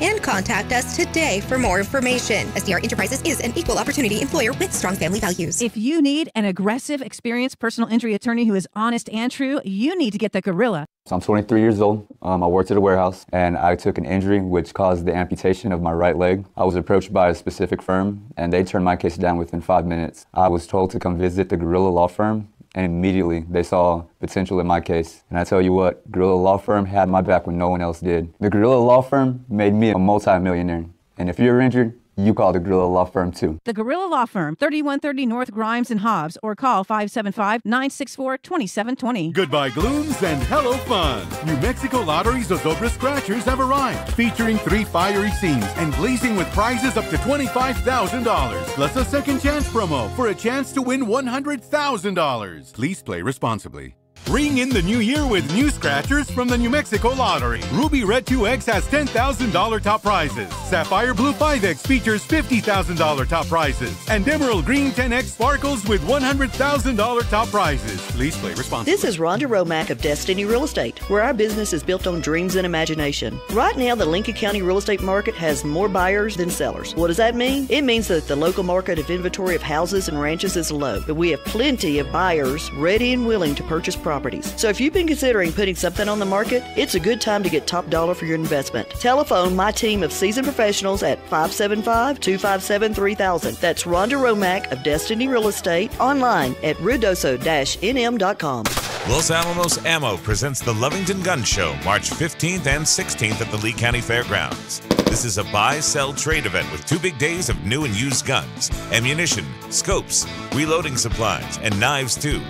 and contact us today for more information. SDR Enterprises is an equal opportunity employer with strong family values. If you need an aggressive, experienced personal injury attorney who is honest and true, you need to get the Gorilla. So I'm 23 years old. I worked at a warehouse, and I took an injury which caused the amputation of my right leg. I was approached by a specific firm, and they turned my case down within 5 minutes. I was told to come visit the Gorilla Law Firm, and immediately they saw potential in my case. And I tell you what, Gorilla Law Firm had my back when no one else did. The Gorilla Law Firm made me a multi-millionaire. And if you're injured, you call the Gorilla Law Firm too. The Gorilla Law Firm, 3130 North Grimes and Hobbs, or call 575-964-2720. Goodbye Gloons and hello fun. New Mexico Lottery's Zozobra Scratchers have arrived, featuring 3 fiery scenes and blazing with prizes up to $25,000, plus a second chance promo for a chance to win $100,000. Please play responsibly. Ring in the new year with new scratchers from the New Mexico Lottery. Ruby Red 2X has $10,000 top prizes. Sapphire Blue 5X features $50,000 top prizes. And Emerald Green 10X sparkles with $100,000 top prizes. Please play responsibly. This is Rhonda Romack of Destiny Real Estate, where our business is built on dreams and imagination. Right now, the Lincoln County real estate market has more buyers than sellers. What does that mean? It means that the local market of inventory of houses and ranches is low, but we have plenty of buyers ready and willing to purchase properties. So if you've been considering putting something on the market, it's a good time to get top dollar for your investment. Telephone my team of seasoned professionals at 575-257-3000. That's Rhonda Romack of Destiny Real Estate, online at rudoso-nm.com. Los Alamos Ammo presents the Lovington Gun Show, March 15th and 16th at the Lee County Fairgrounds. This is a buy-sell trade event with 2 big days of new and used guns, ammunition, scopes, reloading supplies, and knives too.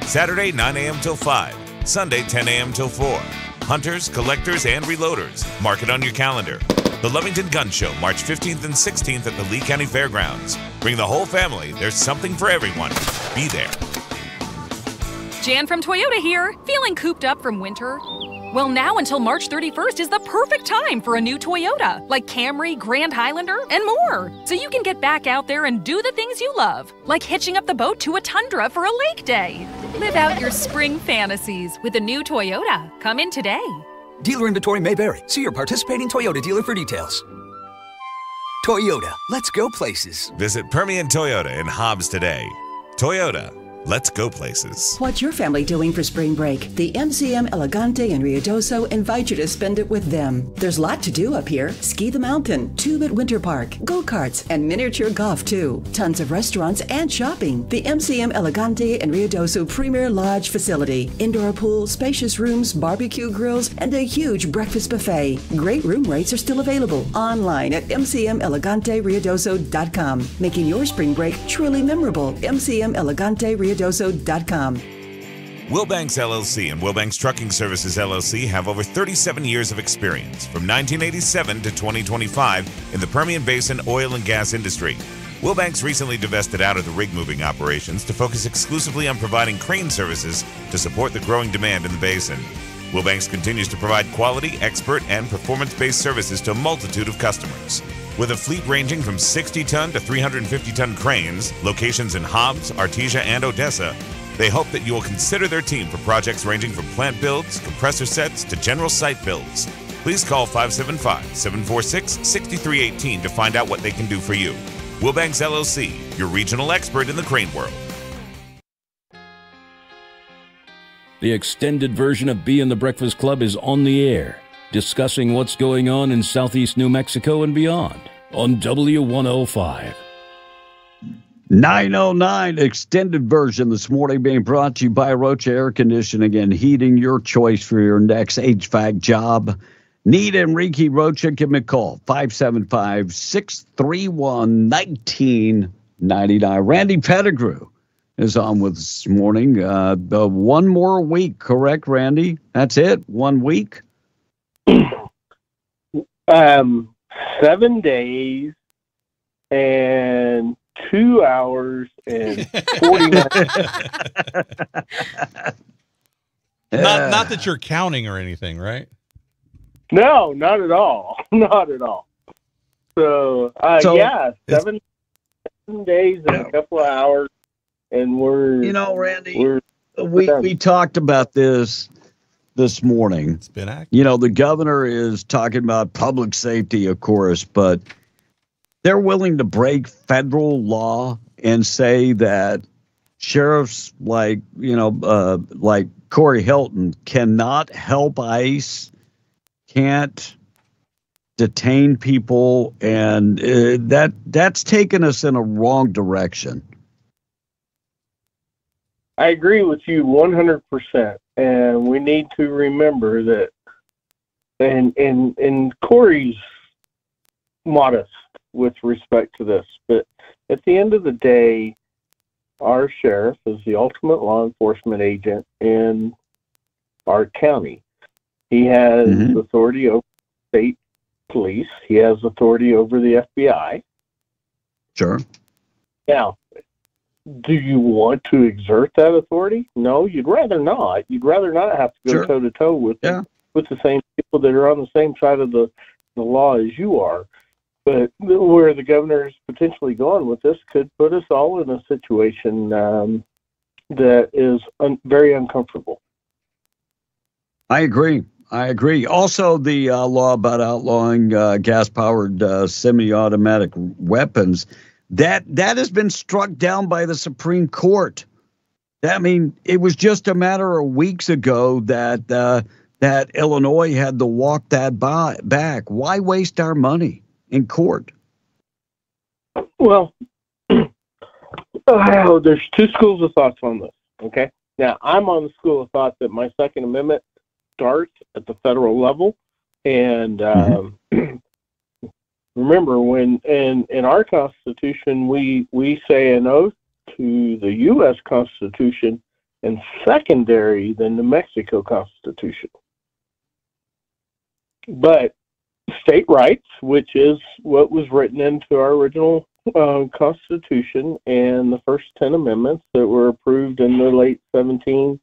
Saturday, 9 a.m. till 5. Sunday, 10 a.m. till 4. Hunters, collectors, and reloaders. Mark it on your calendar. The Lovington Gun Show, March 15th and 16th at the Lee County Fairgrounds. Bring the whole family. There's something for everyone. Be there. Jan from Toyota here. Feeling cooped up from winter? Well, now until March 31st is the perfect time for a new Toyota, like Camry, Grand Highlander, and more. So you can get back out there and do the things you love, like hitching up the boat to a tundra for a lake day. Live out your spring fantasies with a new Toyota. Come in today. Dealer inventory may vary. See your participating Toyota dealer for details. Toyota, let's go places. Visit Permian Toyota in Hobbs today. Toyota, let's go places. What's your family doing for spring break? The MCM Elegante in Ruidoso invite you to spend it with them. There's a lot to do up here. Ski the mountain, tube at Winter Park, go-karts, and miniature golf too. Tons of restaurants and shopping. The MCM Elegante in Ruidoso Premier Lodge facility. Indoor pool, spacious rooms, barbecue grills, and a huge breakfast buffet. Great room rates are still available online at mcmeleganteruidoso.com. Making your spring break truly memorable. mcmeleganteruidoso.com. Wilbanks LLC and Wilbanks Trucking Services LLC have over 37 years of experience, from 1987 to 2025, in the Permian Basin oil and gas industry. Wilbanks recently divested out of the rig moving operations to focus exclusively on providing crane services to support the growing demand in the basin. Wilbanks continues to provide quality, expert, and performance-based services to a multitude of customers. With a fleet ranging from 60-ton to 350-ton cranes, locations in Hobbs, Artesia, and Odessa, they hope that you will consider their team for projects ranging from plant builds, compressor sets, to general site builds. Please call 575-746-6318 to find out what they can do for you. Wilbanks LLC, your regional expert in the crane world. The extended version of Bee and the Breakfast Club is on the air, discussing what's going on in southeast New Mexico and beyond on W105. 909 extended version this morning being brought to you by Rocha Air Conditioning and Heating, your choice for your next HVAC job. Need Enrique Rocha? Give me a call, 575-631-1999. Randy Pettigrew is on with us this morning. One more week, correct, Randy? That's it? 1 week? 7 days and 2 hours and 40 minutes. Not that you're counting or anything, right? No, not at all. Not at all. So yeah, 7 days and a couple of hours, and we're. You know, Randy, we talked about this morning. It's been active. You know, the governor is talking about public safety, of course, but they're willing to break federal law and say that sheriffs like Corey Hilton cannot help ICE, can't detain people, and that's taken us in a wrong direction. I agree with you 100%, and we need to remember that. And Corey's modest with respect to this, but at the end of the day, our sheriff is the ultimate law enforcement agent in our county. He has authority over state police. He has authority over the FBI. Sure. Now, do you want to exert that authority? No, you'd rather not. You'd rather not have to go toe to toe with the same people that are on the same side of the law as you are. But where the governor's potentially going with this could put us all in a situation that is very uncomfortable. I agree. Also, the law about outlawing gas-powered semi-automatic weapons, that has been struck down by the Supreme Court. I mean, it was just a matter of weeks ago that Illinois had to walk that back. Why waste our money in court? Well, there's two schools of thoughts on this, okay? Now, I'm on the school of thought that my Second Amendment starts at the federal level, and remember, when in our Constitution, we say an oath to the U.S. Constitution and secondary the New Mexico Constitution. But state rights, which is what was written into our original Constitution and the first 10 amendments that were approved in the late 1760s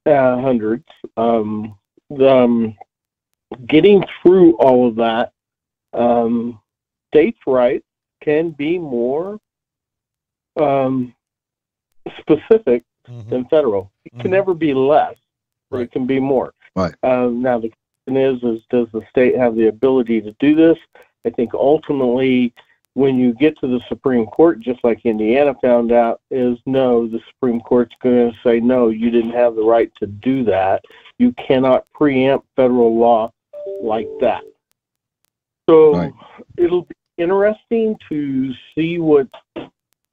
1800s. Getting through all of that, states' rights can be more specific than federal. It can never be less, but it can be more. Right. Now the question is does the state have the ability to do this? I think ultimately, when you get to the Supreme Court, just like Indiana found out, is no, the Supreme Court's going to say, no, you didn't have the right to do that. You cannot preempt federal law like that. So it'll be interesting to see what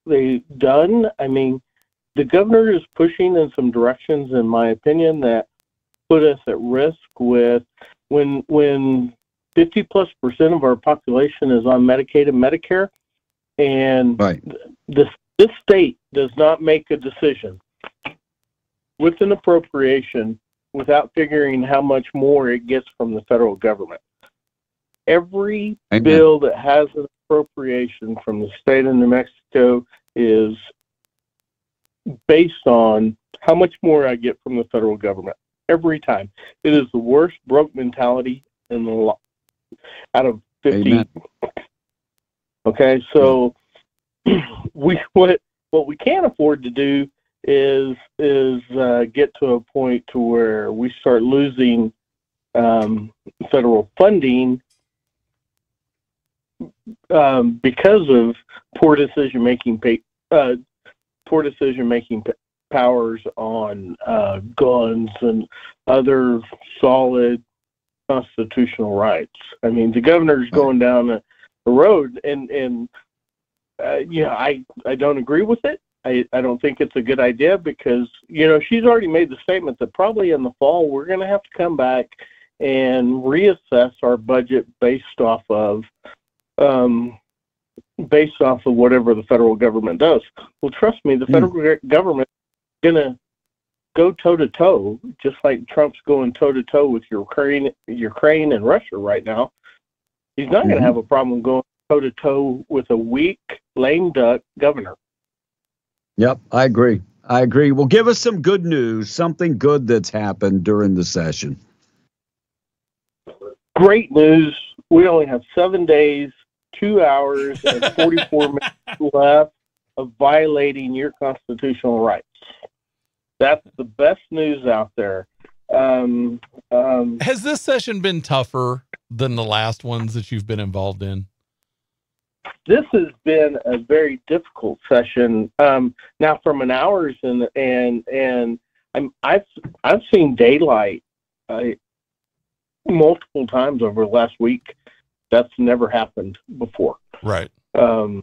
they've done. I mean, the governor is pushing in some directions, in my opinion, that put us at risk with when 50+% of our population is on Medicaid and Medicare, and this state does not make a decision with an appropriation without figuring how much more it gets from the federal government. Every bill that has an appropriation from the state of New Mexico is based on how much more I get from the federal government. Every time. It is the worst broke mentality in the law. Out of 50. Amen. Okay, so what we can't afford to do is get to a point to where we start losing federal funding because of poor decision making powers on guns and other solid constitutional rights. I mean, the governor's going down a road, and I don't agree with it. I don't think it's a good idea because, she's already made the statement that probably in the fall we're going to have to come back and reassess our budget based off of whatever the federal government does. Well, trust me, the federal government is going to go toe-to-toe, just like Trump's going toe-to-toe with Ukraine and Russia right now. He's not going to have a problem going toe-to-toe with a weak, lame duck governor. Yep, I agree. Well, give us some good news, something good that's happened during the session. Great news. We only have 7 days, 2 hours, and 44 minutes left of violating your constitutional rights. That's the best news out there. Has this session been tougher than the last ones that you've been involved in? This has been a very difficult session. Now, from an hours and I've seen daylight multiple times over the last week. That's never happened before. Right. We're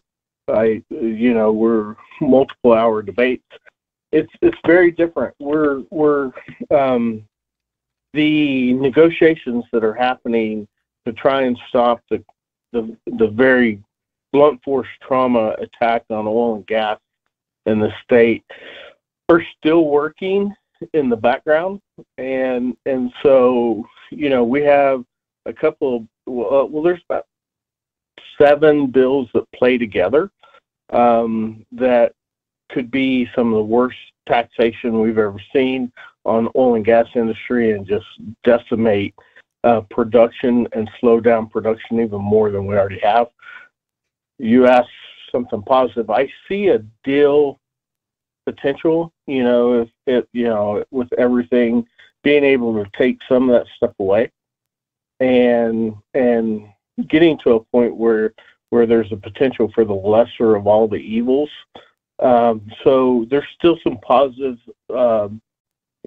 multiple hour debates. It's very different. We're the negotiations that are happening to try and stop the very blunt force trauma attack on oil and gas in the state are still working in the background, and so we have a couple of there's about 7 bills that play together that could be some of the worst taxation we've ever seen on oil and gas industry and just decimate production and slow down production even more than we already have. You asked something positive. I see a deal potential, if it, with everything being able to take some of that stuff away and getting to a point where there's a potential for the lesser of all the evils. So there's still some positives.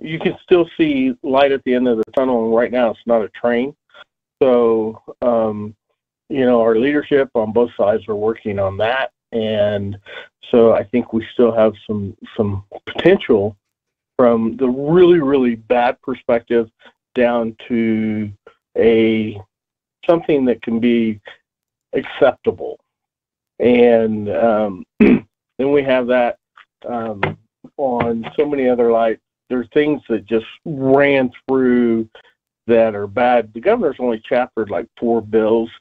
You can still see light at the end of the tunnel, and right now it's not a train. So, our leadership on both sides are working on that. And so I think we still have some potential from the really, really bad perspective down to something that can be acceptable. And then we have that on so many other lights. There are things that just ran through that are bad. The governor's only chaptered like 4 bills,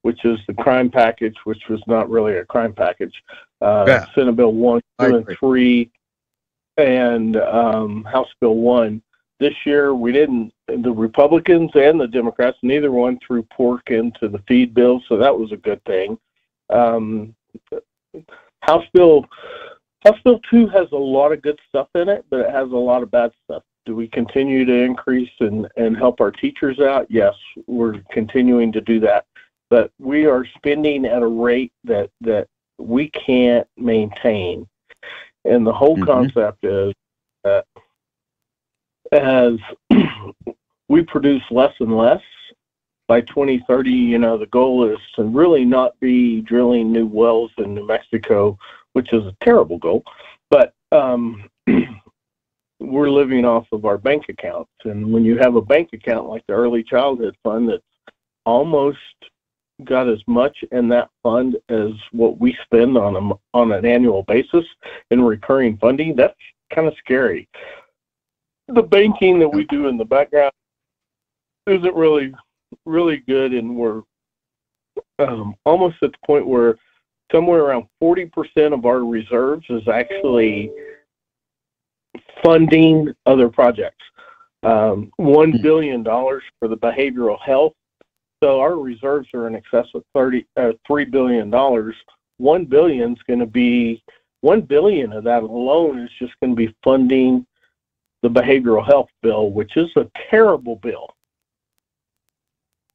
which is the crime package, which was not really a crime package. Senate Bill 1, 2, and 3. and House Bill 1. This year, we didn't. The Republicans and the Democrats, neither one threw pork into the feed bill, so that was a good thing. House Bill 2 has a lot of good stuff in it, but it has a lot of bad stuff. Do we continue to increase and help our teachers out? Yes, we're continuing to do that. But we are spending at a rate that we can't maintain. And the whole concept is that as we produce less and less, by 2030, the goal is to really not be drilling new wells in New Mexico, which is a terrible goal. But we're living off of our bank accounts. And when you have a bank account like the Early Childhood Fund that's almost got as much in that fund as what we spend on an annual basis in recurring funding, that's kind of scary. The banking that we do in the background isn't really good, and we're almost at the point where somewhere around 40% of our reserves is actually funding other projects. $1 billion for the behavioral health. So our reserves are in excess of $3 billion. $1 billion of that alone is just going to be funding the behavioral health bill, which is a terrible bill.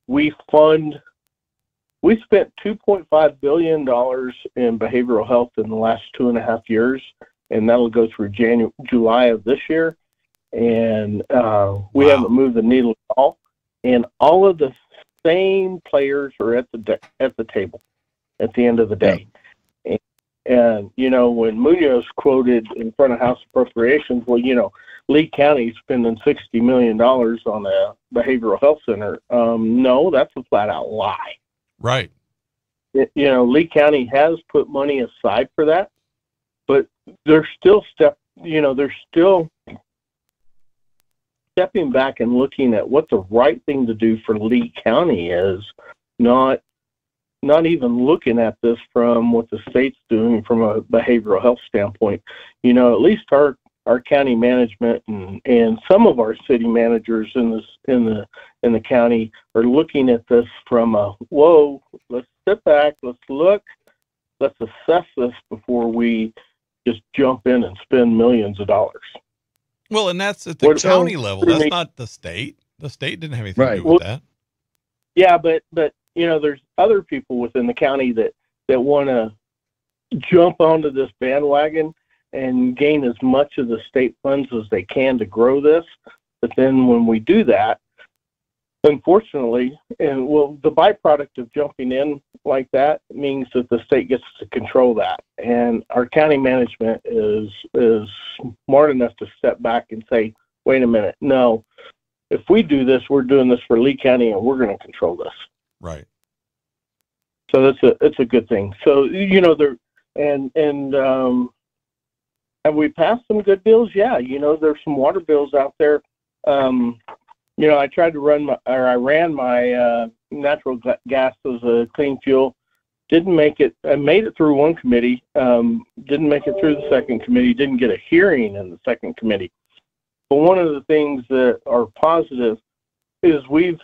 We spent $2.5 billion in behavioral health in the last 2.5 years, and that'll go through July of this year. And we haven't moved the needle at all. And all of the same players are at the table at the end of the day. Yeah. And when Munoz quoted in front of House Appropriations, Lee County spending $60 million on a behavioral health center. No, that's a flat out lie. Right. Lee County has put money aside for that, but they're still stepping back and looking at what the right thing to do for Lee County is, not even looking at this from what the state's doing from a behavioral health standpoint. At least our county management and some of our city managers in the county are looking at this from whoa, let's sit back, let's look, let's assess this before we just jump in and spend millions of dollars. Well, and that's at the county level. That's not the state. The state didn't have anything to do with that. Yeah, but there's other people within the county that want to jump onto this bandwagon and gain as much of the state funds as they can to grow this. But then when we do that, unfortunately, the byproduct of jumping in like that means that the state gets to control that. And our county management is smart enough to step back and say, wait a minute, no, if we do this, we're doing this for Lee County and we're going to control this. Right. So it's a good thing. So, have we passed some good bills? Yeah. There's some water bills out there. I tried to I ran my natural gas as a clean fuel. Didn't make it. I made it through one committee. Didn't make it through the second committee. Didn't get a hearing in the second committee. But one of the things that are positive is we're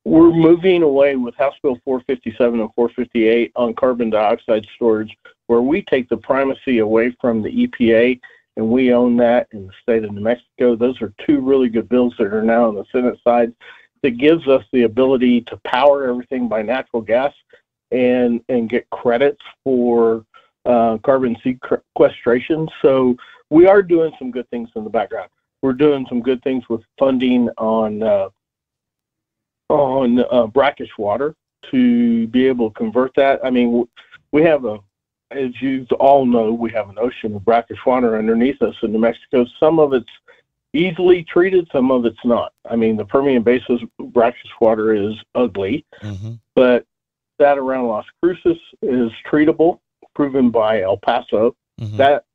moving away with House Bill 457 and 458 on carbon dioxide storage, where we take the primacy away from the EPA and we own that in the state of New Mexico. Those are two really good bills that are now on the Senate side that gives us the ability to power everything by natural gas and get credits for carbon sequestration. So we are doing some good things in the background. We're doing some good things with funding on brackish water to be able to convert that. I mean, we have as you all know, we have an ocean of brackish water underneath us in New Mexico. Some of it's easily treated, some of it's not. I mean, the Permian Basin brackish water is ugly, but that around Las Cruces is treatable, proven by El Paso. That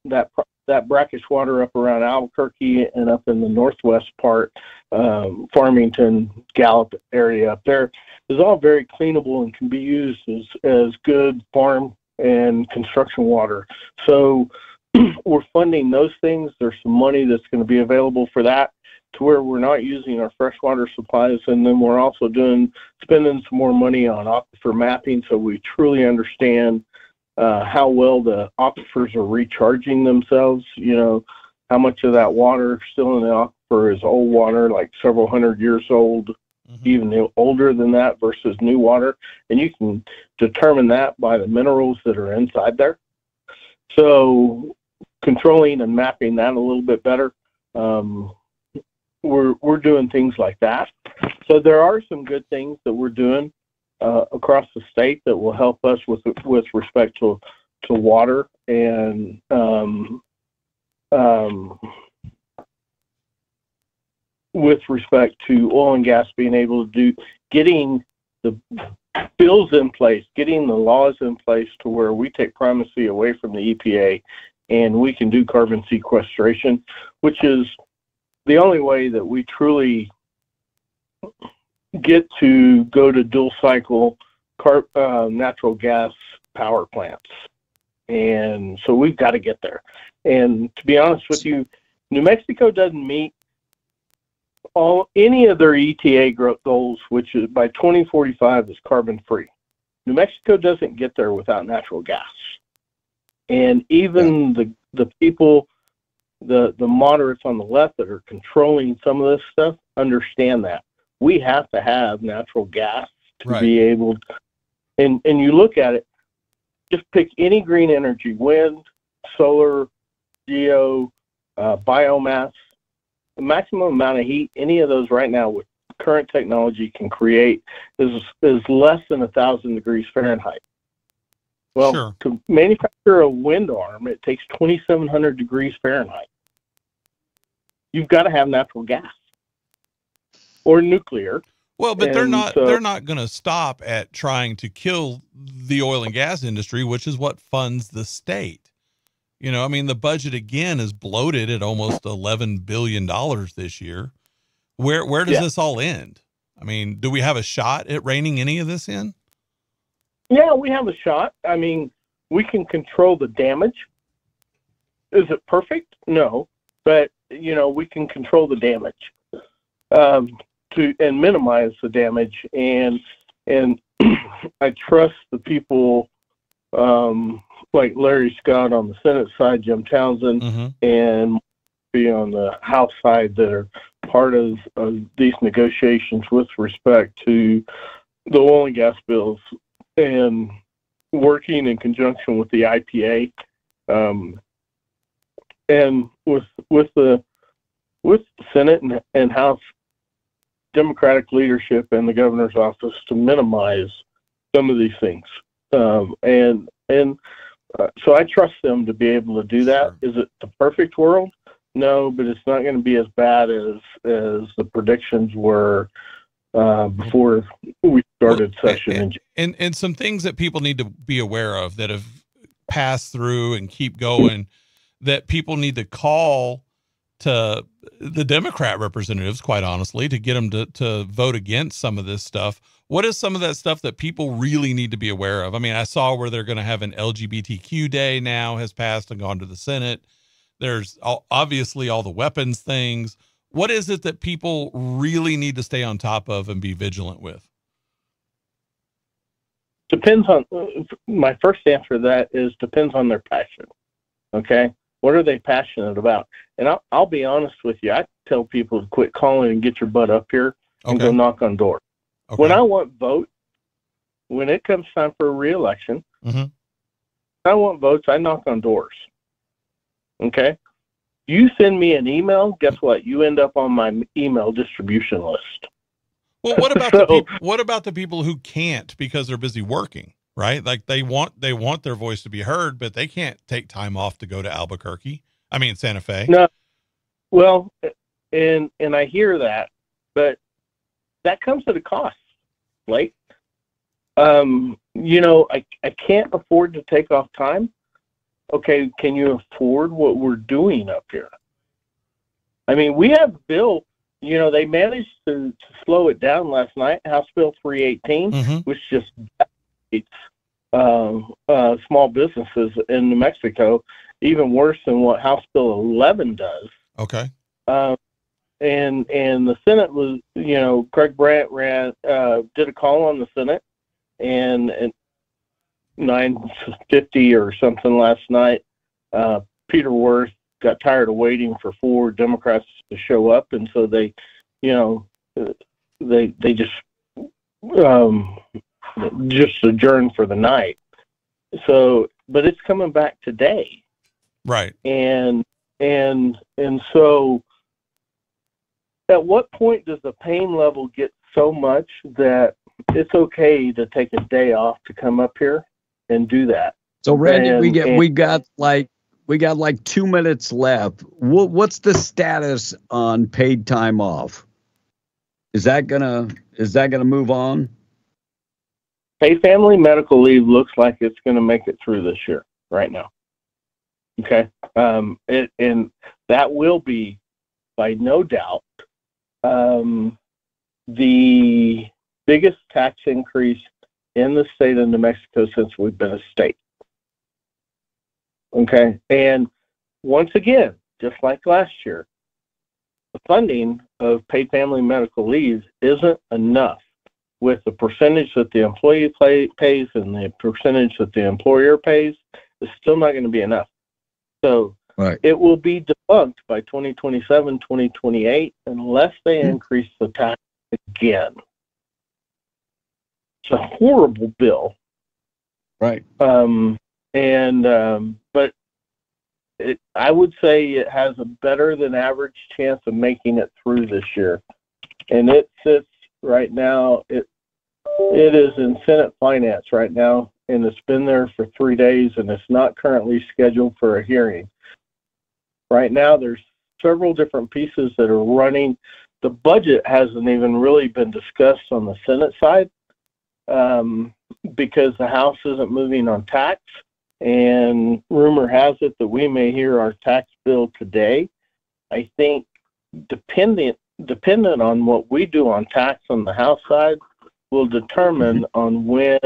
brackish water up around Albuquerque and up in the northwest part, Farmington, Gallup area up there, is all very cleanable and can be used as good farm and construction water. So we're funding those things. There's some money that's going to be available for that, to where we're not using our freshwater supplies. And then we're also spending some more money on aquifer mapping, so we truly understand how well the aquifers are recharging themselves. You know, how much of that water still in the aquifer is old water, like several hundred years old, even older than that, versus new water. And you can determine that by the minerals that are inside there. So controlling and mapping that a little bit better. We're doing things like that. So there are some good things that we're doing across the state that will help us with respect to water and with respect to oil and gas, being able to getting the bills in place, getting the laws in place to where we take primacy away from the EPA and we can do carbon sequestration, which is the only way that we truly get to go to dual cycle natural gas power plants. And so we've got to get there. And to be honest with you, New Mexico doesn't meet any of their ETA goals, which is by 2045 is carbon free. New Mexico doesn't get there without natural gas. And even the people, the moderates on the left that are controlling some of this stuff understand that. We have to have natural gas to be able to, and you look at it, just pick any green energy, wind, solar, geo, biomass, the maximum amount of heat any of those right now with current technology can create is less than 1,000 degrees Fahrenheit. Well, to manufacture a wind arm, it takes 2,700 degrees Fahrenheit. You've got to have natural gas or nuclear. Well, but they're not going to stop at trying to kill the oil and gas industry, which is what funds the state. You know, I mean, the budget again is bloated at almost $11 billion this year. Where does this all end? I mean, do we have a shot at reining any of this in? Yeah, we have a shot. I mean, we can control the damage. Is it perfect? No, but you know, we can control the damage and minimize the damage. And I trust the people like Larry Scott on the Senate side, Jim Townsend, and be on the House side that are part of these negotiations with respect to the oil and gas bills, and working in conjunction with the IPA, and with the Senate and House Democratic leadership and the governor's office to minimize some of these things. So I trust them to be able to do that. Is it the perfect world? No, but it's not going to be as bad as the predictions were before we started session. And some things that people need to be aware of that have passed through and keep going, that people need to call to the Democrat representatives, quite honestly, to get them to vote against some of this stuff. What is some of that stuff that people really need to be aware of? I mean, I saw where they're going to have an LGBTQ day now has passed and gone to the Senate. There's obviously all the weapons things. What is it that people really need to stay on top of and be vigilant with? Depends on, my first answer to that is depends on their passion. Okay. What are they passionate about? And I'll be honest with you. I tell people to quit calling and get your butt up here and go knock on doors. Okay. When I want votes, when it comes time for a re-election, I want votes, I knock on doors. Okay? You send me an email, guess what? You end up on my email distribution list. Well, what about the people who can't because they're busy working, right? Like they want their voice to be heard, but they can't take time off to go to Santa Fe. No. Well, and I hear that, but that comes at a cost, Blake. You know, I can't afford to take off time. Okay, can you afford what we're doing up here? I mean, we have Bill, you know, they managed to slow it down last night, House Bill 318, which just small businesses in New Mexico, even worse than what House Bill 11 does. Okay. And the Senate was, Craig Brandt did a call on the Senate, and at 9:50 or something last night, Peter Wirth got tired of waiting for 4 Democrats to show up, and so they just adjourned for the night. So, but it's coming back today, right? And so, at what point does the pain level get so much that it's okay to take a day off to come up here and do that? So, Randy, we got like 2 minutes left. What's the status on paid time off? Is that gonna move on? Paid family medical leave looks like it's going to make it through this year right now. Okay, and that will be, by no doubt, the biggest tax increase in the state of New Mexico since we've been a state. Okay, and once again, just like last year, the funding of paid family medical leave isn't enough. With the percentage that the employee pays and the percentage that the employer pays, it's still not going to be enough. So It will be debunked by 2027, 2028, unless they increase the tax again. It's a horrible bill. Right. But I would say it has a better than average chance of making it through this year. And it sits right now, it is in Senate Finance right now, and it's been there for 3 days, and it's not currently scheduled for a hearing. Right now, there's several different pieces that are running. The budget hasn't even really been discussed on the Senate side because the House isn't moving on tax, and rumor has it that we may hear our tax bill today. I think dependent on what we do on tax on the House side will determine on when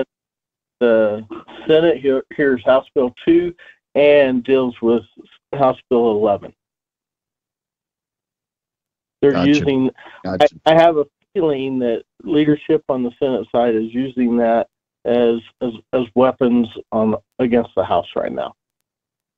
the Senate hears House Bill 2 and deals with House Bill 11. They're using, I have a feeling that leadership on the Senate side is using that as weapons against the House right now.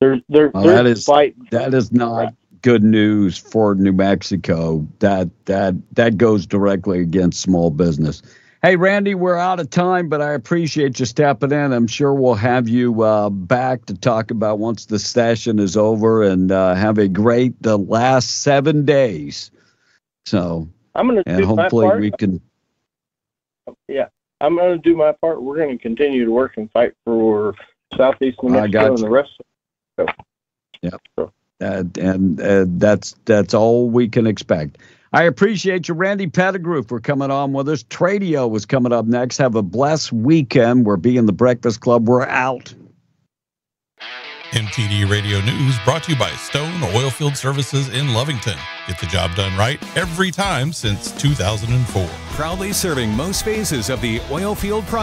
That is not good news for New Mexico. That goes directly against small business. Hey, Randy, we're out of time, but I appreciate you stepping in. I'm sure we'll have you back to talk about once the session is over, and have a great the last 7 days. So I'm going to do hopefully my part. we can. Yeah, I'm going to do my part. We're going to continue to work and fight for Southeast New Mexico and the rest of it. Yeah. And that's all we can expect. I appreciate you, Randy Pettigrew, for coming on with us. Tradio was coming up next. Have a blessed weekend. We're being the Breakfast Club. We're out. MTD Radio News brought to you by Stone Oilfield Services in Lovington. Get the job done right every time since 2004. Proudly serving most phases of the oilfield project.